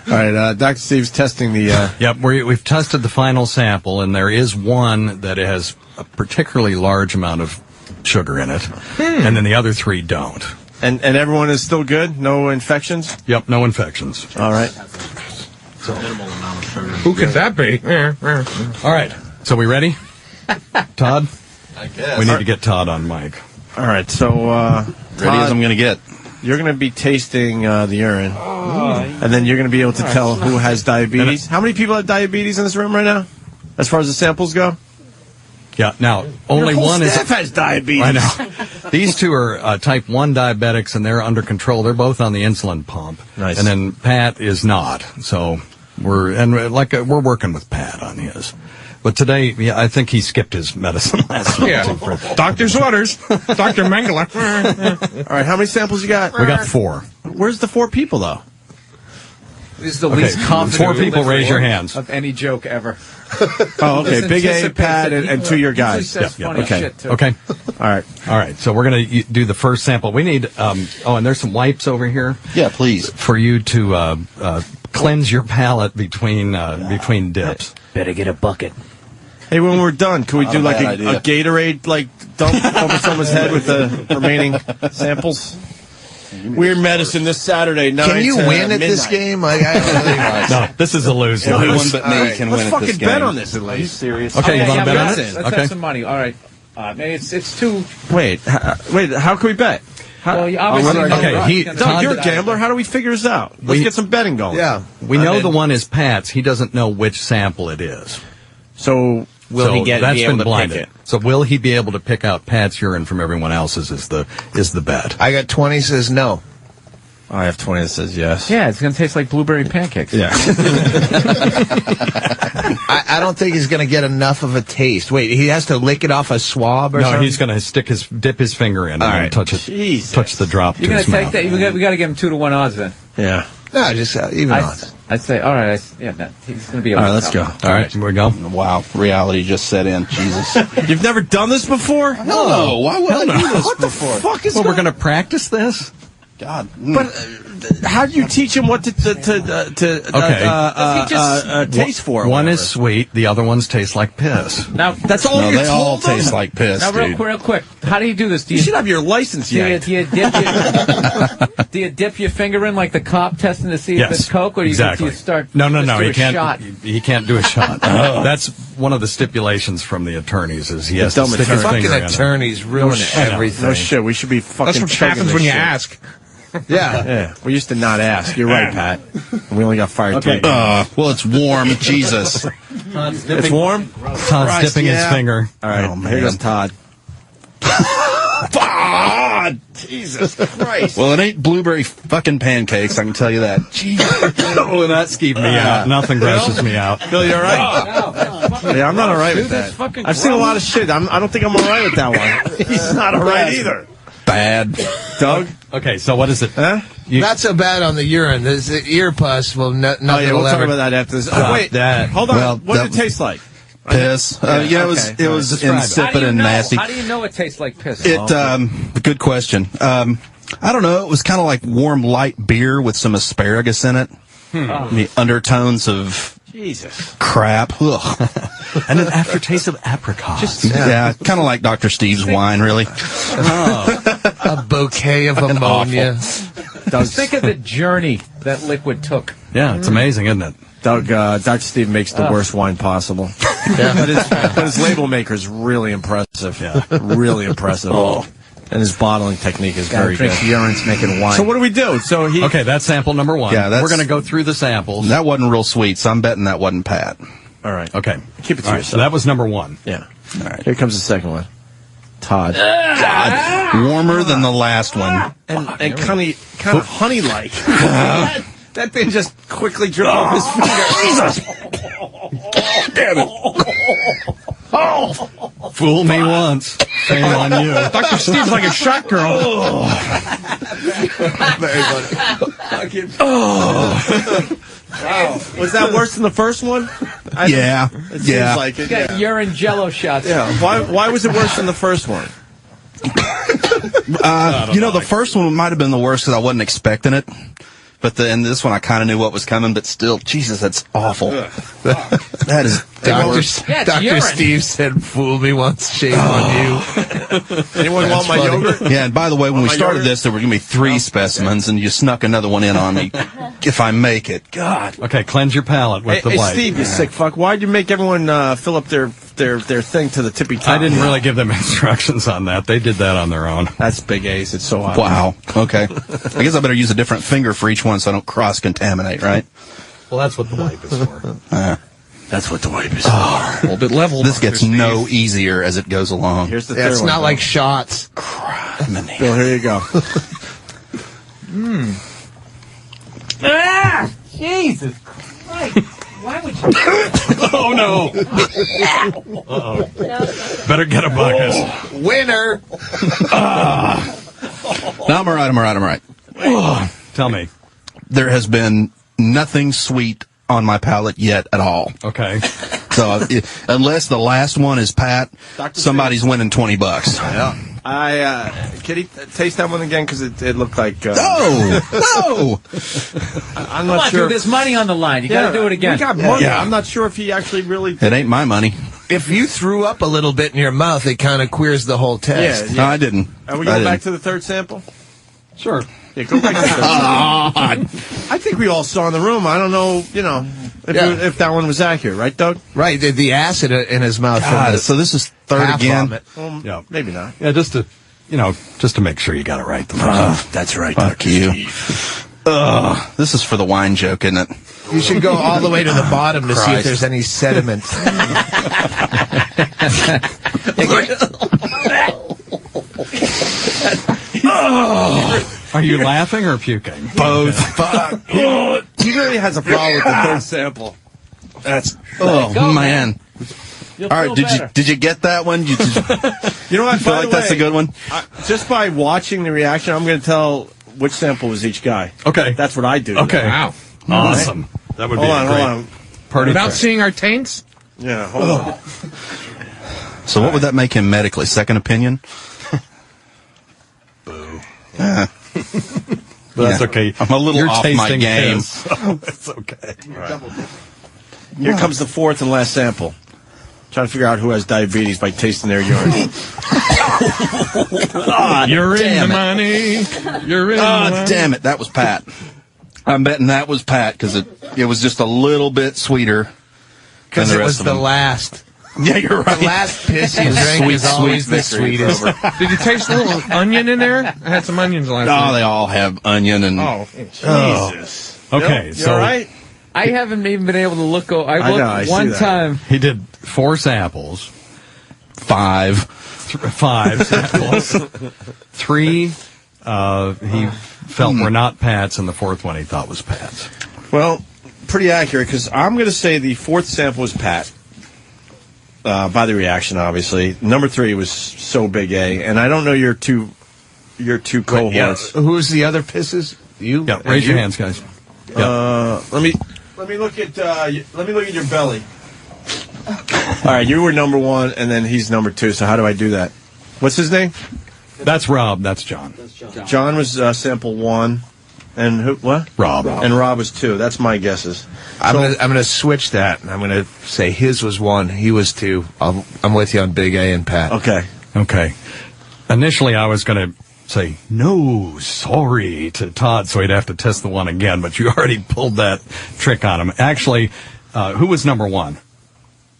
All right, Dr. Steve's testing the... Yep, we've tested the final sample, and there is one that has a particularly large amount of sugar in it, and then the other three don't. And everyone is still good? No infections? Yep, no infections. All right. Who could that be? All right, so we ready? Todd? I guess. We need to get Todd on mic. All right, so... Ready as I'm going to get. You're going to be tasting the urine, and then you're going to be able to tell who has diabetes. How many people have diabetes in this room right now, as far as the samples go? Yeah, now, only Your whole one staff has diabetes. I know. These two are type 1 diabetics, and they're under control. They're both on the insulin pump. Nice. And then Pat is not. So we're working with Pat on his. But today, I think he skipped his medicine last week. Yeah. Doctor's orders. Dr. Mengele. All right, how many samples you got? We got 4. Where's the 4 people, though? This is the least confident 4 people, raise your hands. of any joke ever. Oh, okay. This Big A, anticipates Pat, that and 2 of your guys. usually says funny Okay. shit, too. Okay. All right. All right. So we're going to do the first sample. We need, and there's some wipes over here. Yeah, please. For you to cleanse your palate between dips. Better get a bucket. Hey, when we're done, can we do like a Gatorade dump over someone's head with the remaining samples? Weird medicine this Saturday. Can you win at this game? I don't No, this is a lose. Everyone but me can win Let's at this fucking game. bet on this at least. Are you serious? Okay, you want to bet on it? Let's Okay. have some money. All right. Maybe it's too... Wait, how can we bet? Well, you obviously okay, Doug, you're a gambler. How do we figure this out? Let's get some betting going. Yeah. We know the one is Pat's. He doesn't know which sample it is. So Will he that's be able been to blinded. pick it? So will he be able to pick out Pat's urine from everyone else's is the bet. I got 20 says no. I have 20 that says yes. Yeah, it's going to taste like blueberry pancakes. Yeah. I don't think he's going to get enough of a taste. Wait, he has to lick it off a swab or No, something? he's going to dip his finger in All and right. touch it. Jesus. Touch the drop You're to going his to take mouth. that? We got to give him 2-to-1 odds then. Yeah. No, just even odds. I'd say, all right. He's going to be able All right, to let's tell. go. All right, here we go. Wow, reality just set in. Jesus. You've never done this before? No, why would I do this What before? the fuck is Well, we're going going to practice this. God. But how do you teach him what to taste for? Or One whatever? is sweet, the other ones taste like piss. Now That's all No, you they told all them? taste like piss, Now, dude. real quick, how do you do this? Do You should have your license yet. do you dip your finger in like the cop testing to see if Yes, it's Coke, or do you, exactly. do you start? No, just do he a can't. Shot? He can't do a shot. That's one of the stipulations from the attorneys. Is he has to stick his Fucking finger in it. attorneys ruin everything. No shit. We should be fucking. That's what chugging happens this when you shit. ask. Yeah. We used to not ask. You're right, Pat. We only got fired. Okay. Well, it's warm. Jesus. It's warm. Todd's dipping his finger. All right. Oh, man. Here goes Todd. God, Jesus Christ. Well, it ain't blueberry fucking pancakes, I can tell you that. Oh, that skeeved me out. Nothing grosses me out. Bill, you all right? Yeah, I'm not all right with that. I've seen a lot of shit. I don't think I'm all right with that one. He's not all right either. Bad. Doug? Okay, so what is it? Huh? Not so bad on the urine. There's the ear pus. Well, nothing Oh, yeah, we'll will talk ever. about that after this. Stop Wait, that. hold on. Well, what did it taste like? Piss. Yeah, it was insipid and nasty. How do you know it tastes like piss? Good question. I don't know. It was kind of like warm, light beer with some asparagus in it. The undertones of Jesus crap. Ugh. And an aftertaste of apricot. Yeah, kind of like Dr. Steve's wine, really. A bouquet of ammonia. Just think of the journey that liquid took. Yeah, it's amazing, isn't it? Doug, Dr. Steve makes the worst wine possible. But his label maker is really impressive. Yeah. Really impressive. And his bottling technique is very good. Urine's making wine. So what do we do? So he. Okay, that's sample number one. Yeah, we're going to go through the samples. That wasn't real sweet, so I'm betting that wasn't Pat. All right. Okay. Keep it to All right, yourself. so that was number one. Yeah. All right. Here comes the second one. Todd. God, warmer than the last one. And kind of honey-like. That thing just quickly dripped off his finger. Jesus! Damn it! Fool me once. Shame on you. Dr. Steve's like a shot girl. Very funny. Wow. Was that worse than the first one? Yeah. It seems like it. Got urine jello shots. Yeah. Why was it worse than the first one? The first one might have been the worst because I wasn't expecting it. But in this one, I kind of knew what was coming, but still, Jesus, that's awful. That is Dr. urine. Steve said, "Fool me once, shame on you." Anyone want my yogurt? Yeah, and by the way, when we my started yogurt? this, there were going to be 3 specimens, and you snuck another one in on me. If I make it. God. Okay, cleanse your palate with the Hey, wipe. Steve, you sick fuck. Why'd you make everyone fill up their thing to the tippy top? I didn't really give them instructions on that. They did that on their own. That's big A's. It's so obvious. Wow. Okay. I guess I better use a different finger for each one so I don't cross-contaminate, right? Well, that's what the wipe is for. That's what the wipe is for. Hold it level. This gets no easier as it goes along. Here's the Yeah, third it's one. not like shots. Bill, here you go. Ah! Jesus Christ! Why would you? Oh, no. Uh-oh. Better get a bucket. Winner. No, I'm all right. Tell me. There has been nothing sweet on my palate yet at all. Okay. So unless the last one is Pat, Dr. somebody's winning $20. Yeah. Can he taste that one again? Because it looked like. No! I'm Come not on, sure. dude, there's money on the line. You got to do it again. We got money. Yeah. I'm not sure if he actually really. It ain't my money. If you threw up a little bit in your mouth, it kind of queers the whole test. No, I didn't. Are we I going back didn't. to the third sample? Sure. Yeah, go back to the third sample. I think we all saw in the room. I don't know, if that one was accurate, right, Doug? Right, the acid in his mouth. from God, the so this is third half again. vomit. Well, Yeah. maybe not. Yeah, just to make sure you got it right the first time. That's right, Fuck you. This is for the wine joke, isn't it? You should go all the way to the bottom to see if Christ. there's any sediment. Are you laughing or puking? Both. Fuck. He really has a problem with the third sample. That's. Oh, man. You'll All right, feel did you get that one? You You know what? feel By like the that's way, a good one? Just by watching the reaction, I'm going to tell which sample was each guy. Okay. That's what I do. Okay. Wow. Awesome. That would be Hold a great on. party Without trick. seeing our taints? Yeah, hold on. So what would that make him medically? Second opinion? Boo. But that's okay. I'm a little You're off my tasting game. piss, so it's okay. Here comes the fourth and last sample. Trying to figure out who has diabetes by tasting their urine. You're in the damn it. money. You're in the money. Damn it. That was Pat. I'm betting that was Pat because it was just a little bit sweeter. Because it was the last. Yeah, you're right. The last piss you drink is always the sweetest. Did you taste a little onion in there? I had some onions last night. Oh, they all have onion and. Oh, Jesus. Okay, You so all right? I haven't even been able to look. I know, I looked see one that. time. he did 4 samples. 5. 5 samples. 3 he felt were not Pat's, and the 4th one he thought was Pat's. Well, pretty accurate, because I'm going to say the 4th sample was Pat. By the reaction, obviously. Number 3 was so big A, and I don't know your two cohorts. Who's the other pisses? You? Yeah, raise your hands, guys. Let me look at your belly. All right, you were number 1, and then he's number 2. So how do I do that? What's his name? That's Rob. That's John. John was sample 1, and who? What? Rob. And Rob was 2. That's my guesses. I'm gonna switch that. I'm gonna say his was 1, he was 2. I'm with you on Big A and Pat. Okay. Initially, I was going to say no, sorry to Todd, so he'd have to test the one again. But you already pulled that trick on him. Actually, who was number 1?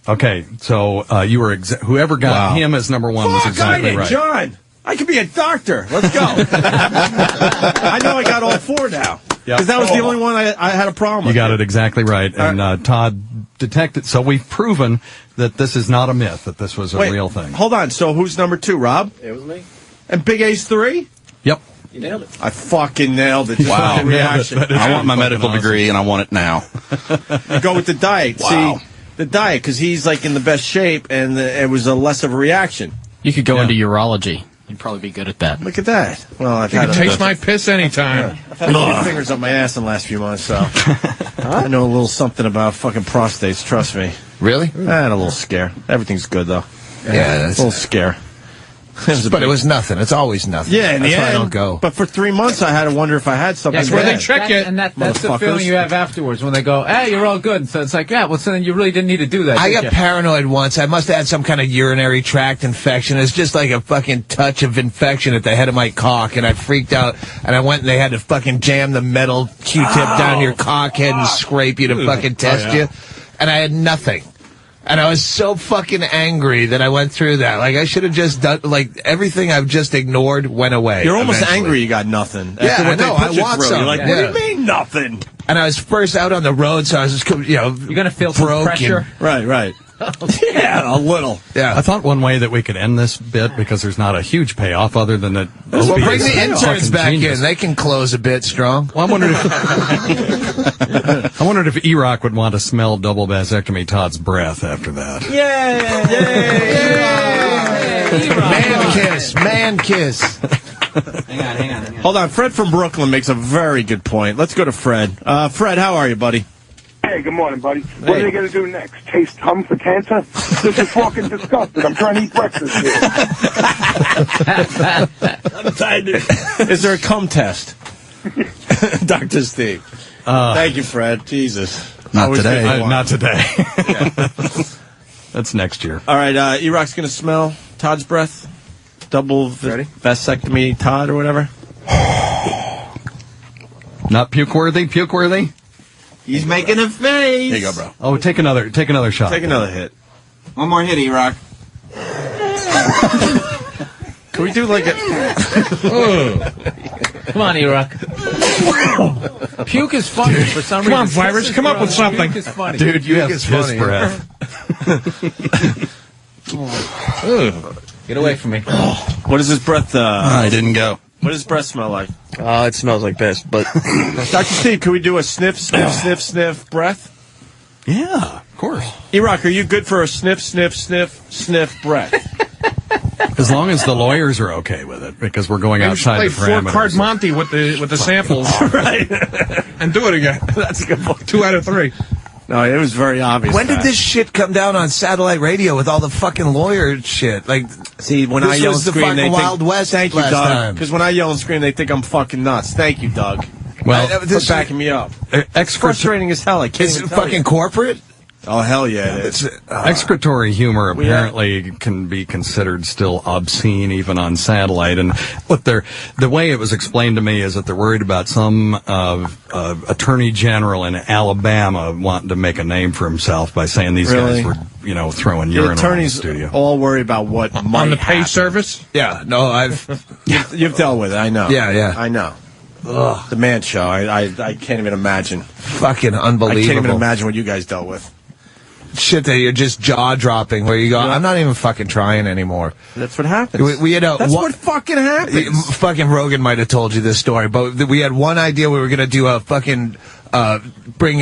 Okay, so you were whoever got him as number 1 was exactly right. John. I could be a doctor. Let's go. I know I got all 4 now. Because that was the only one I had a problem with. You got it exactly right. And Todd detected. So we've proven that this is not a myth, that this was a real thing. Hold on. So who's number 2, Rob? It was me. And Big A's 3? Yep. You nailed it. I fucking nailed it. Wow. Reaction. I want my medical degree, and I want it now. You go with the diet. Wow. See, the diet, because he's like in the best shape, and it was a less of a reaction. You could go into urology. You'd probably be good at that. Look at that. Well, I've You had can taste my piss anytime. I've had a few fingers up my ass in the last few months, so I know a little something about fucking prostates. Trust me. Really? I had a little scare. Everything's good though. Yeah, a little scare. But it was nothing. It's always nothing. Yeah, in that's the why end, I don't go. But for 3 months, I had to wonder if I had something. That's where they bad. check it. And that's the Motherfuckers. feeling you have afterwards when they go, hey, you're all good. So it's like, yeah, well, so then you really didn't need to do that. I did got you? paranoid once. I must have had some kind of urinary tract infection. It's just like a fucking touch of infection at the head of my cock, and I freaked out. And I went and they had to fucking jam the metal Q-tip down your cock head and scrape you to fucking test you. And I had nothing. And I was so fucking angry that I went through that. Like, I should have just done, like, everything I've just ignored went away. You're almost eventually. angry you got nothing. Yeah, After I what they know. put I you want through. some. You're like, Yeah. what do you mean nothing? And I was first out on the road, so I was just, you know, You're going to feel some broken. pressure. Right. Yeah, a little. Yeah. I thought one way that we could end this bit, because there's not a huge payoff other than that. Well, Opie bring is the interns fucking back genius. in. They can close a bit strong. Well, I wondered if E-Rock would want to smell double vasectomy Todd's breath after that. Man kiss. Hang on. Hold on. Fred from Brooklyn makes a very good point. Let's go to Fred. Fred, how are you, buddy? Hey, good morning, buddy. What are they going to do next? Taste hum for cancer? This is fucking disgusting. I'm trying to eat breakfast here. Is there a cum test? Dr. Steve. Thank you, Fred. Jesus. Not Always today. good to Not today. That's next year. All right, E-Rock's going to smell Todd's breath. Double vasectomy Todd or whatever. Not puke worthy. He's making a face. Here you go, bro. Oh, take another shot. Take another hit. One more hit, E-Rock. Can we do like a... Come on, E-Rock. Puke is funny for some reason. Come on, Virus, come up with something. Puke is funny. Dude, you have piss breath. Get away from me. What is his breath? I didn't go. What does breath smell like? It smells like piss, but... Dr. Steve, can we do a sniff breath? Yeah, of course. E-Rock, are you good for a sniff breath? As long as the lawyers are okay with it, because we're going Maybe we should outside play the 4 parameters. card Monty with the samples. Right. And do it again. That's a good point. 2 out of 3. No, it was very obvious. When did this shit come down on satellite radio with all the fucking lawyer shit? Like, see, when I this yell and was the scream, they fucking think, Wild West. Thank you, last Doug. time. Because when I yell and scream, they think I'm fucking nuts. Thank you, Doug. Well, for backing me up. It's frustrating as hell. I can't Is even it tell fucking you. corporate? Oh, hell yeah, it is. Excretory humor apparently can be considered still obscene even on satellite. And what the way it was explained to me is that they're worried about some attorney general in Alabama wanting to make a name for himself by saying these Really? guys were, throwing The urine around the attorneys studio. all worry about what might On the pay happen. service? Yeah, no, You've dealt with it, I know. Yeah. I know. Ugh. The man show, I can't even imagine. Fucking unbelievable. I can't even imagine what you guys dealt with. Shit that you're just jaw-dropping where you go, I'm not even fucking trying anymore. That's what happens. We had That's what fucking happens. Fucking Rogan might have told you this story, but we had one idea. We were going to do a fucking bring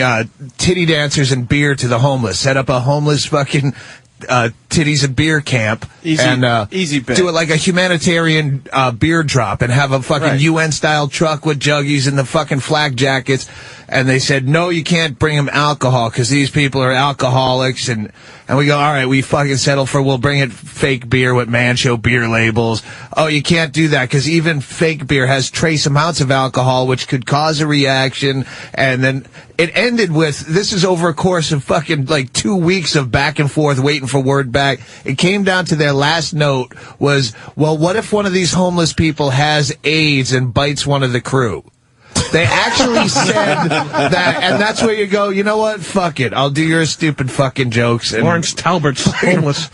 titty dancers and beer to the homeless. Set up a homeless fucking titties and beer camp. Easy bit. Do it like a humanitarian beer drop and have a fucking UN-style truck with juggies and the fucking flak jackets. And they said, no, you can't bring them alcohol because these people are alcoholics. And we go, all right, we fucking settle for we'll bring it fake beer with man show beer labels. Oh, you can't do that because even fake beer has trace amounts of alcohol, which could cause a reaction. And then it ended with, this is over a course of fucking like 2 weeks of back and forth waiting for word back. It came down to their last note was, well, what if one of these homeless people has AIDS and bites one of the crew? They actually said that, and that's where you go, you know what? Fuck it. I'll do your stupid fucking jokes. And Lawrence Talbert's homeless.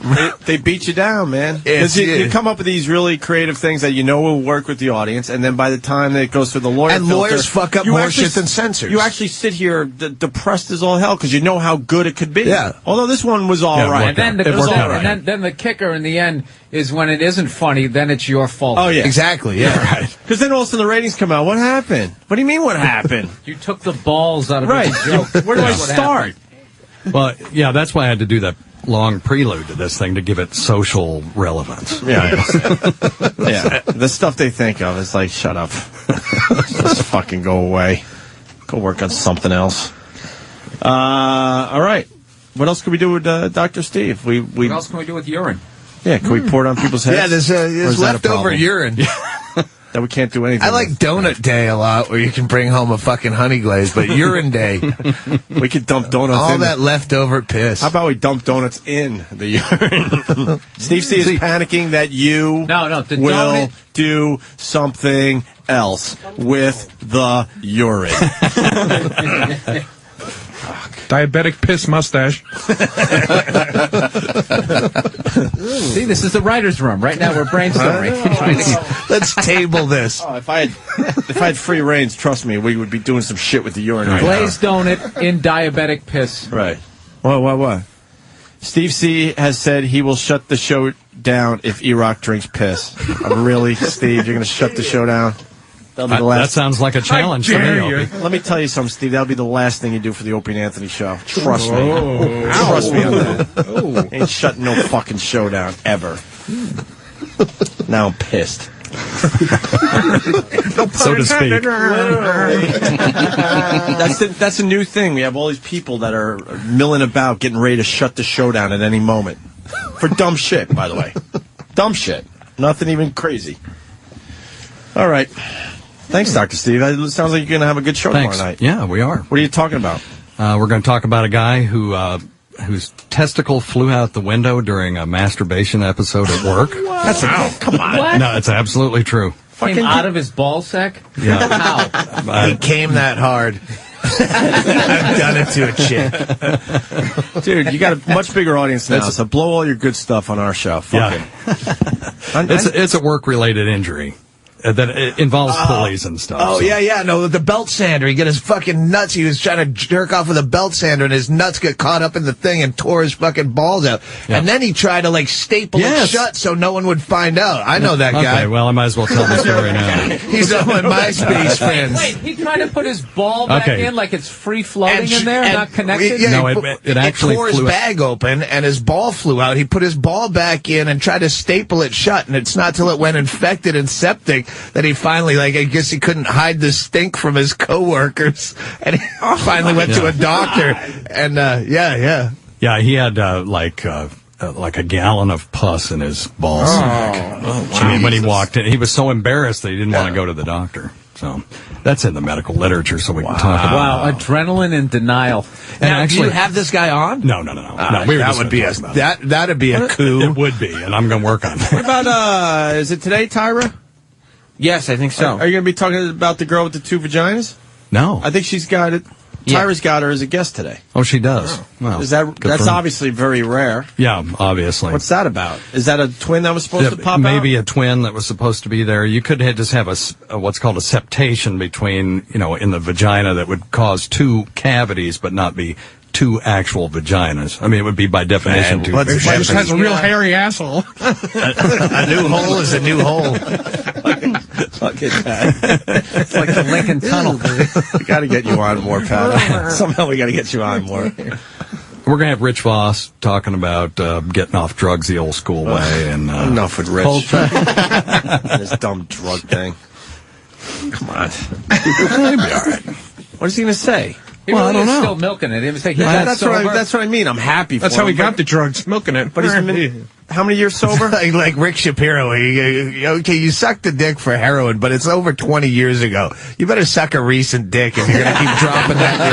They beat you down, man. Because you come up with these really creative things that you know will work with the audience, and then by the time that it goes through the lawyer And filter, lawyers fuck up you more actually shit than censors. You actually sit here depressed as all hell because you know how good it could be. Yeah. Although this one was all right. And then then the kicker in the end is when it isn't funny, then it's your fault. Oh, yeah. Exactly, yeah. Right. Because then all of a sudden the ratings come out. What happened? What do you mean what happened? You took the balls out of Right. the joke. Where do I That's what start? happened. Well, yeah, that's why I had to do that long prelude to this thing to give it social relevance. Yeah, I understand. Yeah. The stuff they think of is like, shut up. Just fucking go away. Go work on something else. All right. What else can we do with Dr. Steve? What else can we do with urine? Yeah, can we pour it on people's heads? Yeah, there's Or is that a leftover problem? urine. That we can't do anything I like with. Donut Day a lot, where you can bring home a fucking honey glaze, but Urine Day, We could dump donuts all in. that leftover piss. How about we dump donuts in the urine? Steve C is panicking that you the will donut- do something else with the urine. Diabetic piss mustache. See, this is the writer's room. Right now we're brainstorming. Let's table this. Oh, if I had free reigns, trust me, we would be doing some shit with the urine right Glazed donut in diabetic piss. now. Right. What? Steve C has said he will shut the show down if E-Rock drinks piss. Really, Steve, you're going to shut the show down? That'll be the That last. sounds like a challenge to me, Opie. Let me tell you something, Steve. That'll be the last thing you do for the Opie and Anthony show. Trust me. Trust me on that. Ain't shutting no fucking show down, ever. Now I'm pissed. So to speak. That's a new thing. We have all these people that are milling about, getting ready to shut the show down at any moment. For dumb shit, by the way. Dumb shit. Nothing even crazy. All right. Thanks, Dr. Steve. It sounds like you're going to have a good show Thanks. tomorrow night. Yeah, we are. What are you talking about? We're going to talk about a guy whose testicle flew out the window during a masturbation episode at work. Come on. What? No, it's absolutely true. Came out of his ball sack? Yeah. How? He came that hard. I've done it to a chick. Dude, you got a much bigger audience now, so blow all your good stuff on our show. Fuck it. It's a work-related injury that it involves pulleys and stuff. Oh, so. yeah, no, the belt sander. He got his fucking nuts. He was trying to jerk off with a belt sander, and his nuts got caught up in the thing and tore his fucking balls out. Yeah. And then he tried to, like, staple it shut so no one would find out. I know that guy. Okay, well, I might as well tell the story now. He's on my MySpace friends. Wait, he tried to put his ball back in like it's free floating in there, not connected? Yeah, No, it actually tore his flew out. bag open, and his ball flew out. He put his ball back in and tried to staple it shut, and it's not till it went infected and septic that he finally, like, I guess he couldn't hide the stink from his coworkers, and he finally went to a doctor, and yeah, he had like a gallon of pus in his ball sack. I mean, when he walked in, he was so embarrassed that he didn't want to go to the doctor. So that's in the medical literature, so we can talk about Wow, adrenaline and denial. And now, actually, do you have this guy on? No. That'd be a coup. It would be, and I'm going to work on it. What about, is it today, Tyra? Yes, I think so. Are you going to be talking about the girl with the 2 vaginas? No. I think she's got it. Yeah. Tyra's got her as a guest today. Oh, she does. Well, that's obviously very rare. Yeah, obviously. What's that about? Is that a twin that was supposed to pop out? Maybe a twin that was supposed to be there. You could just have a what's called a septation between, in the vagina that would cause 2 cavities, but not be 2 actual vaginas. I mean, it would be by definition 2. She just has a real hairy asshole. A new hole is a new hole. Look at that. It's like the Lincoln Tunnel. We got to get you on more, Pat. Somehow we got to get you on more. We're going to have Rich Voss talking about getting off drugs the old school way. And enough with Rich. This dumb drug thing. Come on. He'll be all right. What is he going to say? He really is still milking it. He was like, that's what I mean. I'm happy for him. That's how he got the drugs, milking it. But he's been, how many years sober? like Rick Shapiro. Okay, you sucked the dick for heroin, but it's over 20 years ago. You better suck a recent dick if you're going to keep dropping that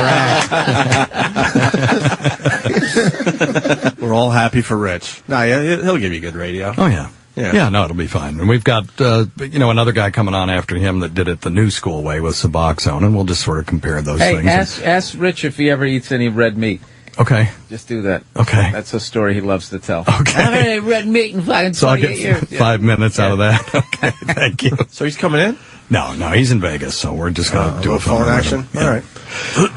in your act. We're all happy for Rich. No, he'll give you good radio. Oh, yeah. Yeah, no, it'll be fine. And we've got, another guy coming on after him that did it the new school way with Suboxone, and we'll just sort of compare those things. Hey, ask Rich if he ever eats any red meat. Okay. Just do that. Okay. That's a story he loves to tell. Okay. I haven't had red meat in fucking 28 So I'll get years. 5 minutes out of that. Okay, thank you. So he's coming in? No, he's in Vegas, so we're just going to do a phone action. Yeah. All right.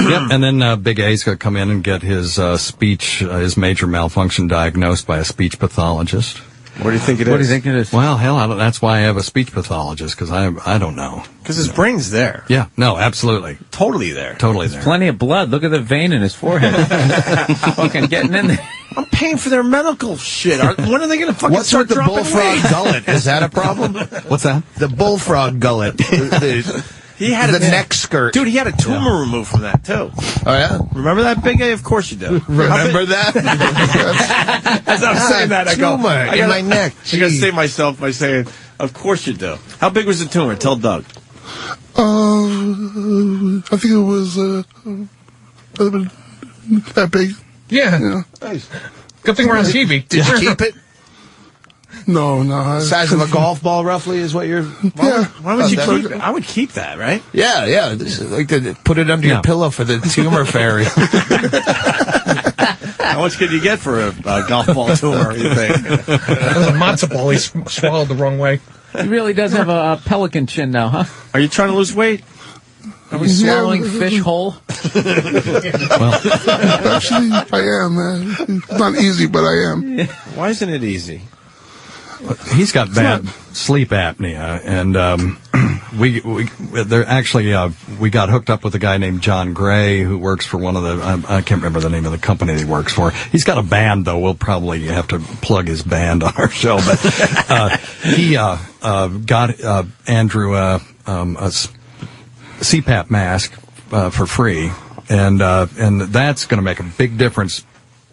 Yep, and then Big A's going to come in and get his his major malfunction diagnosed by a speech pathologist. What do you think it is? What do you think it is? Well, hell, that's why I have a speech pathologist, because I don't know. Because his brain's there. Yeah, no, absolutely. Totally there. Totally there. Plenty of blood. Look at the vein in his forehead. Fucking getting in there. I'm paying for their medical shit. When are they going to fucking What's start with the dropping bullfrog weight? gullet? Is that a problem? What's that? The bullfrog gullet. He had the neck skirt. Dude, he had a tumor removed from that, too. Oh, yeah? Remember that, Big A? Of course you do. Remember that? As I'm saying that, I go, tumor in my neck. I got to save myself by saying, of course you do. How big was the tumor? Tell Doug. I think it was that big. Yeah. Nice. Good thing we're on TV. Did you keep it? No. Size of a golf ball, roughly, is what you're... Yeah. Why would you keep it? I would keep that, right? Yeah. This is like to put it under your pillow for the tumor fairy. How much could you get for a golf ball tumor, you think? That was a matzo ball he swallowed the wrong way. He really does have a pelican chin now, huh? Are you trying to lose weight? Are we swallowing fish whole? Well, actually, I am, man. It's not easy, but I am. Why isn't it easy? He's got bad sleep apnea, and we got hooked up with a guy named John Gray who works for one of the I can't remember the name of the company he works for. He's got a band, though. We'll probably have to plug his band on our show, but he got Andrew a CPAP mask for free, and that's going to make a big difference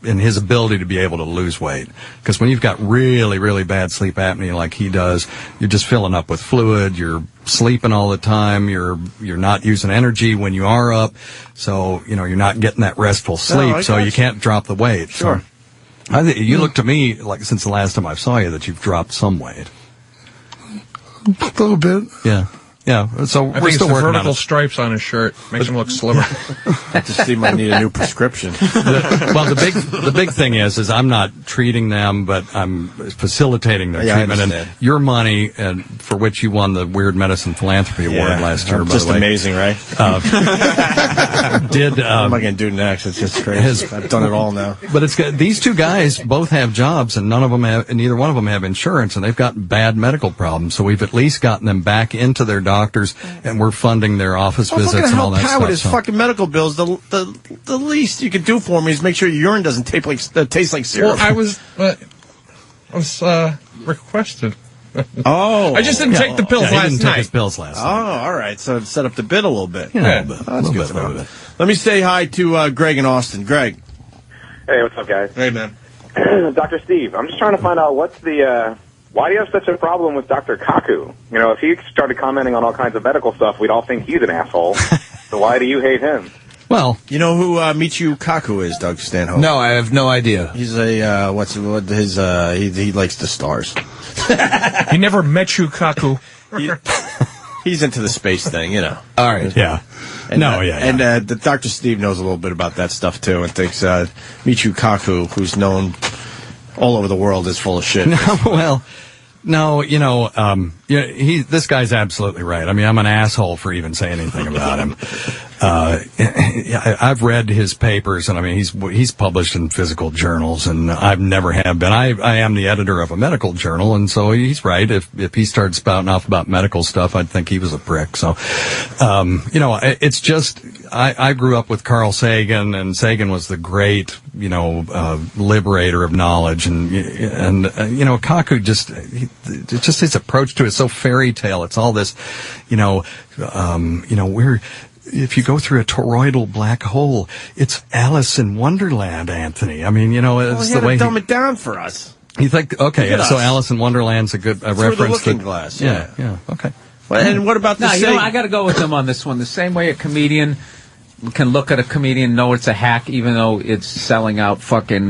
in his ability to be able to lose weight. Because when you've got really, really bad sleep apnea like he does, you're just filling up with fluid, you're sleeping all the time, you're not using energy when you are up, so, you're not getting that restful sleep, so you can't drop the weight. Sure. So, you look to me like since the last time I saw you that you've dropped some weight. A little bit. Yeah. Yeah, so I we're think still it's the working on vertical it. stripes on his shirt. Makes him look slimmer. Just he might need a new prescription. The big thing is I'm not treating them, but I'm facilitating their treatment. And your money, and for which you won the Weird Medicine Philanthropy Award last year, by just the way. amazing, right? What am I going to do next? It's just crazy. I've done it all now. But it's good. These two guys both have jobs, and neither one of them have insurance, and they've got bad medical problems. So we've at least gotten them back into their doctors, and we're funding their office visits and all that stuff. With his fucking medical bills, the least you could do for me is make sure your urine doesn't taste like syrup. Well, I was requested. Oh. I just didn't take the pills he last didn't night. take his pills last Oh, night. all right. So it set up the bid a little bit. Yeah, a little bit. That's a good little to bit. know. Let me say hi to Greg in Austin. Greg. Hey, what's up, guys? Hey, man. Dr. Steve, I'm just trying to find out why do you have such a problem with Dr. Kaku? You know, if he started commenting on all kinds of medical stuff, we'd all think he's an asshole. So why do you hate him? Well, you know who Michio Kaku is, Doug Stanhope? No, I have no idea. He's a he likes the stars. He never met you, Kaku. He's into the space thing, you know. All right. Yeah. And, And the Dr. Steve knows a little bit about that stuff too, and thinks Michio Kaku, who's known all over the world, is full of shit. Well, no, this guy's absolutely right. I mean, I'm an asshole for even saying anything about him. I've read his papers, and I mean, he's published in physical journals, and I've never have been. I am the editor of a medical journal, and so he's right. If he started spouting off about medical stuff, I'd think he was a prick. So, it's just, I grew up with Carl Sagan, and Sagan was the great, liberator of knowledge, and Kaku just his approach to it is so fairy tale. It's all this, if you go through a toroidal black hole, it's Alice in Wonderland, Anthony. I mean, it's the way dumb it down for us. You think, okay, Look at so us. Alice in Wonderland's a good Through reference the looking to glass. Yeah, okay. Well, and what about the I got to go with them on this one. The same way a comedian can look at a comedian, know it's a hack, even though it's selling out fucking,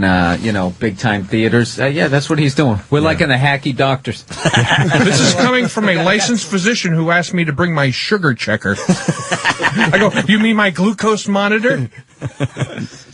big time theaters. Yeah, that's what he's doing. We're like in the hacky doctors. This is coming from a licensed physician who asked me to bring my sugar checker. I go, you mean my glucose monitor?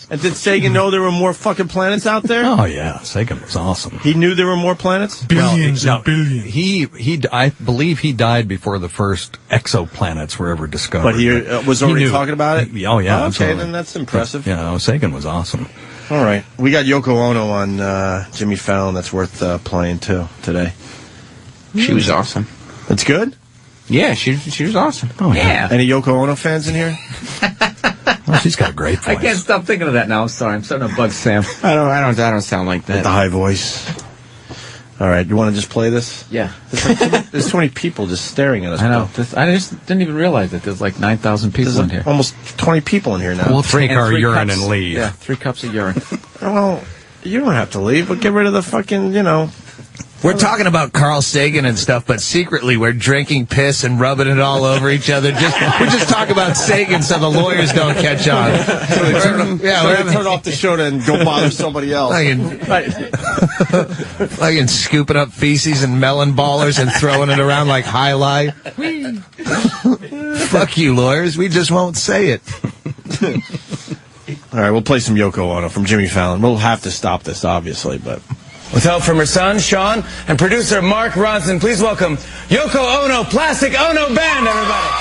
And did Sagan know there were more fucking planets out there? Oh yeah, Sagan was awesome. He knew there were more planets? Billions and billions. I believe he died before the first exoplanets were ever discovered. But he was already talking about it? Oh yeah, okay, absolutely. then that's impressive. Yeah, Sagan was awesome. All right. We got Yoko Ono on Jimmy Fallon that's worth playing too today. She was awesome. That's good? Yeah, she was awesome. Oh yeah. Any Yoko Ono fans in here? Well, she's got a great voice. I can't stop thinking of that now. I'm sorry. I'm starting to bug Sam. I don't sound like that. With the high voice. All right, you want to just play this? Yeah. There's too many people just staring at us. I know. I just didn't even realize that there's like 9,000 people in here. Almost 20 people in here now. We'll take our 3 urine cups. and leave. Yeah, 3 cups of urine. Well, you don't have to leave, but get rid of the fucking, We're talking about Carl Sagan and stuff, but secretly we're drinking piss and rubbing it all over each other. We just talk about Sagan so the lawyers don't catch on. We're turn off the show and go bother somebody else. Like scooping up feces and melon ballers and throwing it around like high life. Fuck you, lawyers. We just won't say it. All right, we'll play some Yoko Ono from Jimmy Fallon. We'll have to stop this, obviously, but... With help from her son, Sean, and producer Mark Ronson, please welcome Yoko Ono, Plastic Ono Band, everybody.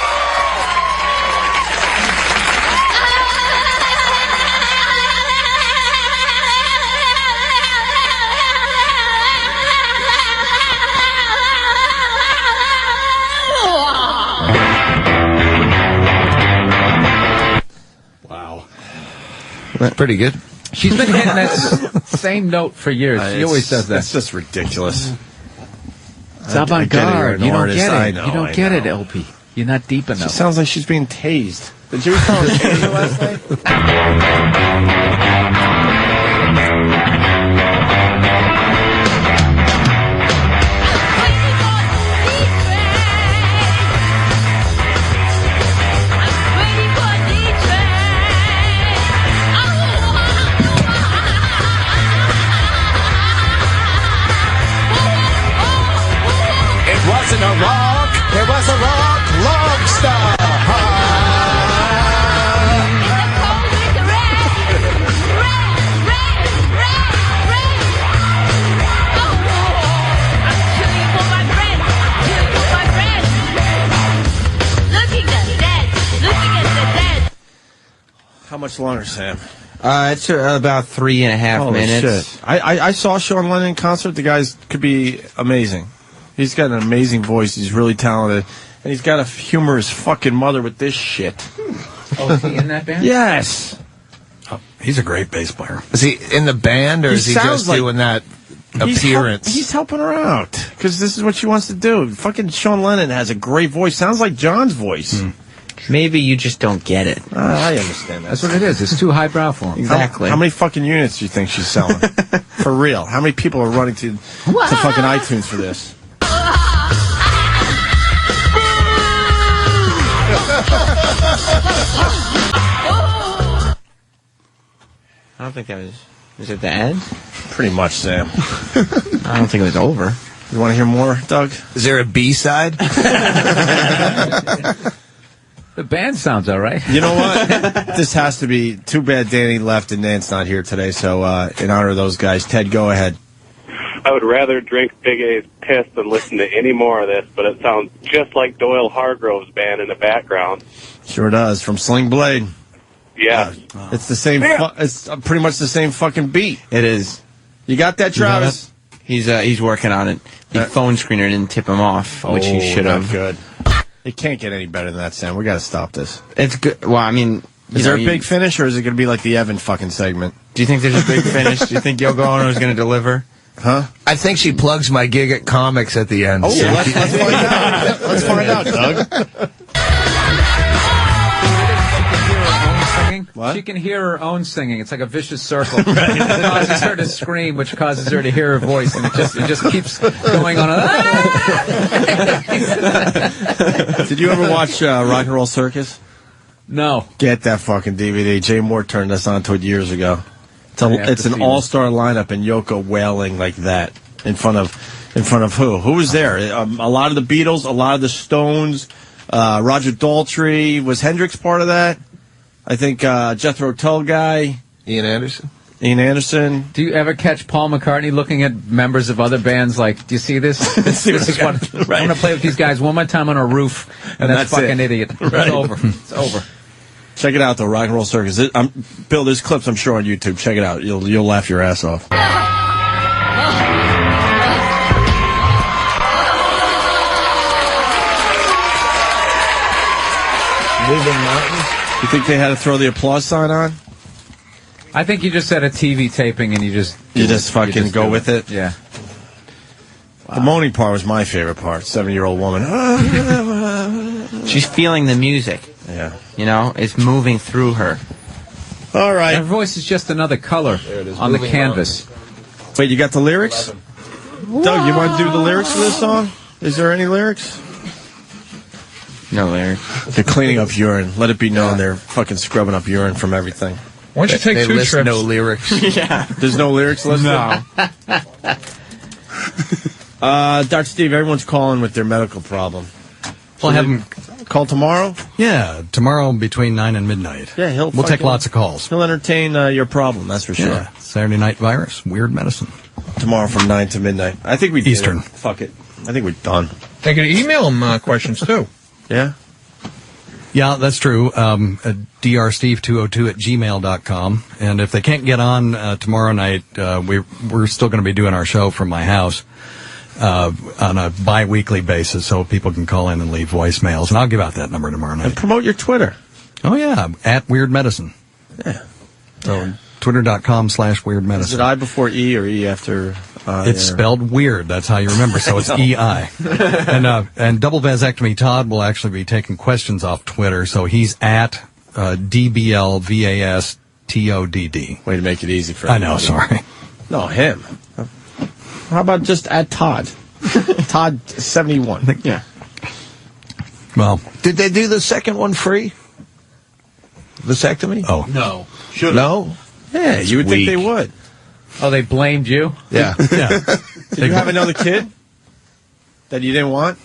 Wow. That's pretty good. She's been hitting that same note for years. She always does that. It's just ridiculous. It's avant-garde. You don't get it. I know, You don't get it, Opie. You're not deep She enough. sounds like she's being tased. Did you call her taser last night? It wasn't a rock, it was a rock lobster. How much longer, Sam? It's about 3.5 Holy minutes. shit. I saw Sean Lennon in concert. The guy's could be amazing. He's got an amazing voice. He's really talented. And he's got a humorous fucking mother with this shit. Oh, is he in that band? Yes. Oh, he's a great bass player. Is he in the band, or He is he sounds just like- doing that appearance. He's helping her out because this is what she wants to do. Fucking Sean Lennon has a great voice. Sounds like John's voice. Maybe you just don't get it. I understand that. That's what it is. It's too highbrow for him. Exactly. How many fucking units do you think she's selling? For real? How many people are running to fucking iTunes for this? I don't think that was it the end? Pretty much, Sam. I don't think it was over. You want to hear more, Doug? Is there a B-side? The band sounds all right. You know what? This has to be too bad Danny left and Nance not here today. So in honor of those guys, Ted, go ahead. I would rather drink Big A's piss than listen to any more of this, but it sounds just like Doyle Hargrove's band in the background. Sure does. From Sling Blade. Yeah. It's the same. It's pretty much the same fucking beat. It is. You got that, Travis? He's working on it. The phone screener didn't tip him off, which he should have. Good. It can't get any better than that, Sam. We got to stop this. It's good. Well, I mean, is there a big finish, or is it going to be like the Evan fucking segment? Do you think there's a big finish? Do you think Yoko Ono is going to deliver? Huh? I think she plugs my gig at Comics at the end. Oh, let's find out. Let's find out, Doug. What? She can hear her own singing. It's like a vicious circle. It causes her to scream, which causes her to hear her voice, and it just keeps going on. Did you ever watch Rock and Roll Circus? No. Get that fucking DVD. Jay Moore turned us on to it years ago. It's an all-star lineup, and Yoko wailing like that in front of who? Who was there? A lot of the Beatles, a lot of the Stones, Roger Daltrey. Was Hendrix part of that? I think Jethro Tull guy. Ian Anderson. Do you ever catch Paul McCartney looking at members of other bands like, do you see this? This is what, I'm going to play with these guys one more time on a roof, and that's fucking idiot. Right. It's over. It's over. Check it out, though, Rock and Roll Circus. Bill, there's clips, I'm sure, on YouTube. Check it out. You'll laugh your ass off. Moving mountains. You think they had to throw the applause sign on? I think you just had a TV taping and you just fucking go with it? Yeah. Wow. The moaning part was my favorite part. 7-year-old woman. She's feeling the music. Yeah. You know, it's moving through her. All right. Her voice is just another color on the canvas. Wait, you got the lyrics? Doug, you want to do the lyrics for this song? Is there any lyrics? No lyrics. They're cleaning up urine. Let it be known they're fucking scrubbing up urine from everything. Why don't you take they 2 list trips? no lyrics. Yeah. There's no lyrics listed? No. Dr. Steve, everyone's calling with their medical problem. Well, have them call tomorrow? Yeah, tomorrow between 9 and midnight. Yeah, we'll take lots of calls. He'll entertain your problem, that's for sure. Yeah. Saturday Night Virus, Weird Medicine. Tomorrow from 9 to midnight. I think we did Eastern. it. Fuck it. I think we're done. They can email them questions, too. Yeah? Yeah, that's true. drsteve202@gmail.com. And if they can't get on tomorrow night, we're still going to be doing our show from my house on a bi-weekly basis, so people can call in and leave voicemails. And I'll give out that number tomorrow night. And promote your Twitter. Oh, yeah, at Weird Medicine. Yeah. So twitter.com/weirdmedicine. Is it I before E or E after It's spelled weird. That's how you remember. So it's EI. And Double Vasectomy Todd will actually be taking questions off Twitter. So he's at DBLVASTODD. Way to make it easy for I know, sorry. No, him. How about just at Todd? Todd 71. Yeah. Well, did they do the second one free? Vasectomy? Oh. No. Should No? Yeah, you would think they would. Oh, they blamed you? Yeah. Yeah. Did you have another kid that you didn't want?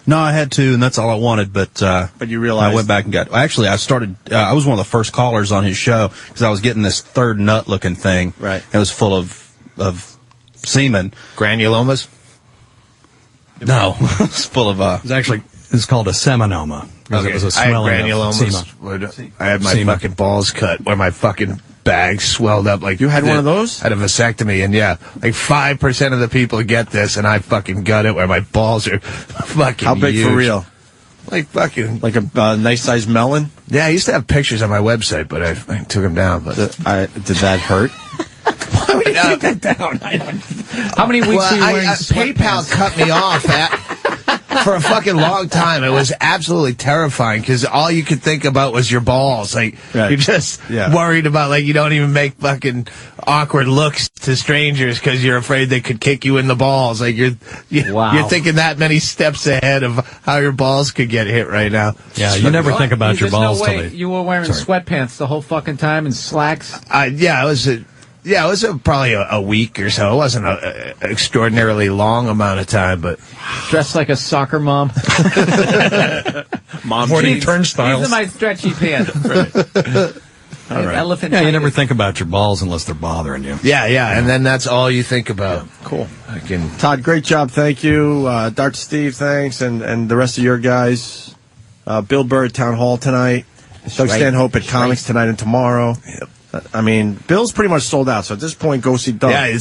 No, I had to, and that's all I wanted. But you realized I went back and got. Actually, I started. I was one of the first callers on his show because I was getting this third nut-looking thing. Right. It was full of semen. Granulomas? No, it's full of. It's called a seminoma. Because it was a swelling I had granulomas. I had my fucking balls cut where my fucking bag swelled up. Like you had one of those? I had a vasectomy, and yeah, like 5% of the people get this, and I fucking got it where my balls are fucking How big huge. for real? Like fucking... Like a nice-sized melon? Yeah, I used to have pictures on my website, but I took them down. But did that hurt? Why would you take that down? How many weeks were you wearing PayPal sweatpants? cut me off for a fucking long time. It was absolutely terrifying because all you could think about was your balls. Like, you're just worried about, like, you don't even make fucking awkward looks to strangers because you're afraid they could kick you in the balls. Like, you're thinking that many steps ahead of how your balls could get hit right now. Yeah, you never think about your balls till they... You were wearing sweatpants the whole fucking time and slacks? Yeah, it was probably a week or so. It wasn't an extraordinarily long amount of time, but... Dressed like a soccer mom. Mom Avoiding turnstiles. These are my stretchy pants. All right. Elephant Yeah, you tiger. never think about your balls unless they're bothering you. Yeah, and then that's all you think about. Cool. Todd, great job. Thank you. Dr. Steve, thanks. And the rest of your guys. Bill Burr at Town Hall tonight. Doug Stanhope at Comics tonight and tomorrow. Yep. I mean, Bill's pretty much sold out, so at this point, go see Doug. Yeah,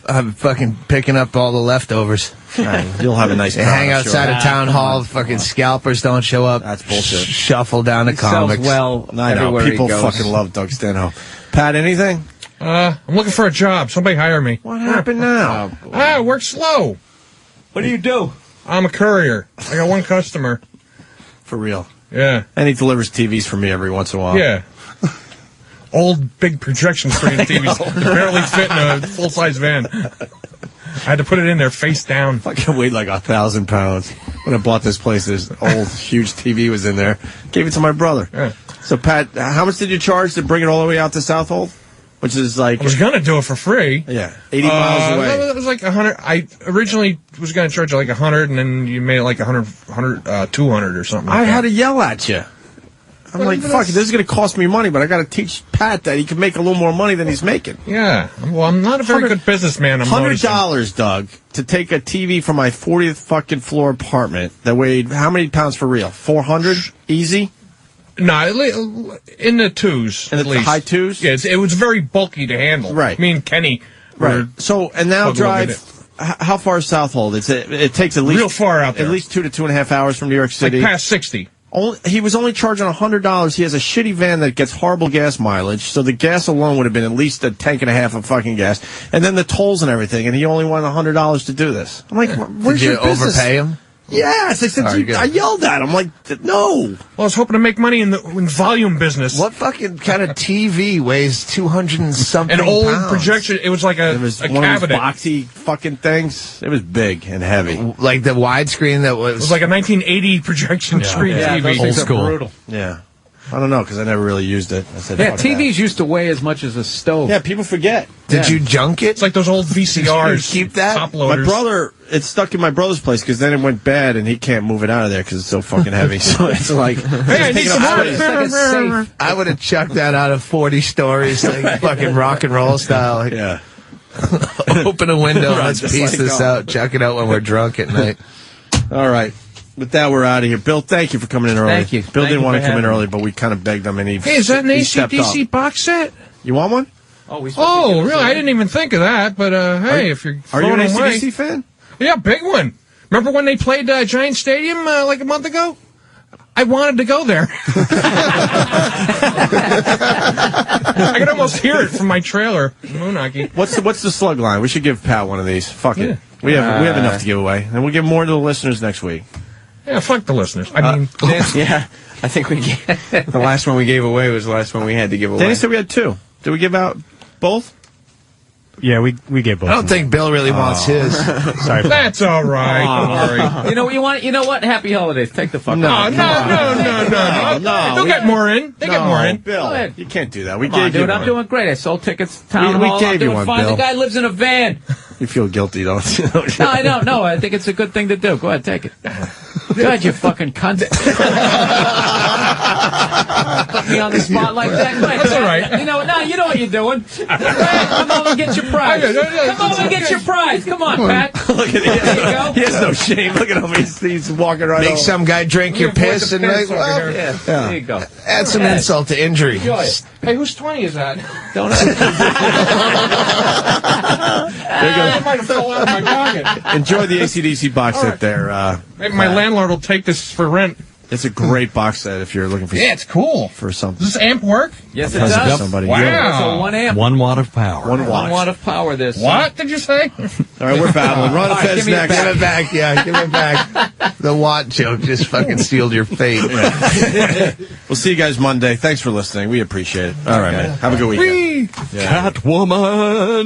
I'm fucking picking up all the leftovers. You'll have a nice time. Hang outside of Town Hall, fucking scalpers don't show up. That's bullshit. Shuffle down to Comics. Well, I know. People fucking love Doug Stanhope. Pat, anything? I'm looking for a job. Somebody hire me. What happened now? I work slow. What do you do? I'm a courier. I got one customer. For real. Yeah. And he delivers TVs for me every once in a while. Yeah. Old, big projection screen TVs barely fit in a full-size van. I had to put it in there face down. Fucking weighed like 1,000 pounds. When I bought this place, this old, huge TV was in there. Gave it to my brother. Yeah. So, Pat, how much did you charge to bring it all the way out to Southold? Which is like... I was going to do it for free. Yeah, 80 miles away. It was like 100. I originally was going to charge like 100, and then you made it like 200 or something. I like had that. to yell at you. I'm like, fuck, this is going to cost me money, but I got to teach Pat that he can make a little more money than he's making. Yeah. Well, I'm not a very good businessman. I'm noticing. $100, Doug, to take a TV from my 40th fucking floor apartment that weighed how many pounds for real? 400? Easy? No, in the twos, In at the least. high twos? Yeah, it was very bulky to handle. Right. Me and Kenny. Right. So, and now drive... How far is Southold? It takes at least... Real far out there. At least 2 to 2.5 hours from New York City. Like past 60. He was only charging $100. He has a shitty van that gets horrible gas mileage, so the gas alone would have been at least a tank and a half of fucking gas, and then the tolls and everything. And he only wanted $100 to do this. I'm like, where's Did you your business? overpay him? Yes, I said. I yelled at him. Like, no. Well, I was hoping to make money in volume business. What fucking kind of TV weighs 200 and something An old pounds? projection. It was like a It was a one cabinet. of those boxy fucking things. It was big and heavy. Like the widescreen that was... It was like a 1980 projection screen Yeah, TV. those things are brutal. Yeah. I don't know, because I never really used it. I said, Yeah, fuck TVs used to weigh as much as a stove. that. Yeah, people forget. Did you junk it? It's like those old VCRs. Keep that? Top My loaders. brother, it's stuck in my brother's place because then it went bad and he can't move it out of there because it's so fucking heavy. So it's like, Hey, I need some more. It's like a safe. I would have chucked that out of 40 stories, like fucking rock and roll style. Like, yeah. open a window, Right, let's just piece like this go. out, chuck it out when we're drunk at night. All right. With that, we're out of here. Bill, thank you for coming in early. Thank you. Bill Thank didn't you want to for come in having early, but we kind of begged him, and he Hey, is that an he stepped AC/DC up. box set? You want one? Oh, Oh, really? I didn't even think of that. But hey, if you're Are you an throwing away- AC/DC fan? Yeah, big one. Remember when they played Giant Stadium like a month ago? I wanted to go there. I could almost hear it from my trailer, Moonachie. What's the slug line? We should give Pat one of these. Fuck it. We have enough to give away, and we'll give more to the listeners next week. Yeah, fuck the listeners. I mean, Yeah, I think the last one we gave away was the last one we had to give away. Danny said we had 2. Did we give out both? Yeah, we gave both. I don't think Bill really wants his. Sorry. that's all right. Don't worry. You know what you want? You know what? Happy holidays. Take the fuck No, off. no. They'll get more in. They get more in. Bill, Go ahead. you can't do that. We Come on, gave you dude. I'm one. doing great. I sold tickets to Town We Hall. gave I'm you doing one, fine. Bill. The guy lives in a van. You feel guilty, don't you? No, I don't. No, I think it's a good thing to do. Go ahead, take it. God, you fucking cunt. Put me on the spot like that. Go ahead, That's all Pat. right. You know what you're doing. Go ahead, come over and get your prize. Come over and get your prize. Come on, Pat. Look at him. There you go. He has no shame. Look at him. He's walking right Make over. some guy drink your piss and like, well, Yeah, there you go. add some insult to injury. Enjoy it. Hey, whose 20 is that? Don't That might have fell out of my pocket. Enjoy the AC/DC box set there. Maybe my landlord will take this for rent. It's a great box set if you're looking for. Yeah, it's cool. For something. Does this amp work? Yes, it does. Somebody. Wow. It's a 1 amp. 1 watt of power. 1 watt. 1 watt of power. This. What did you say? All right, we're battling. Ron and Fez give me it next. back. Give it back, yeah, give it back. The Watt joke just fucking sealed your fate. We'll see you guys Monday. Thanks for listening. We appreciate it. All right, man. Have a good weekend. Catwoman.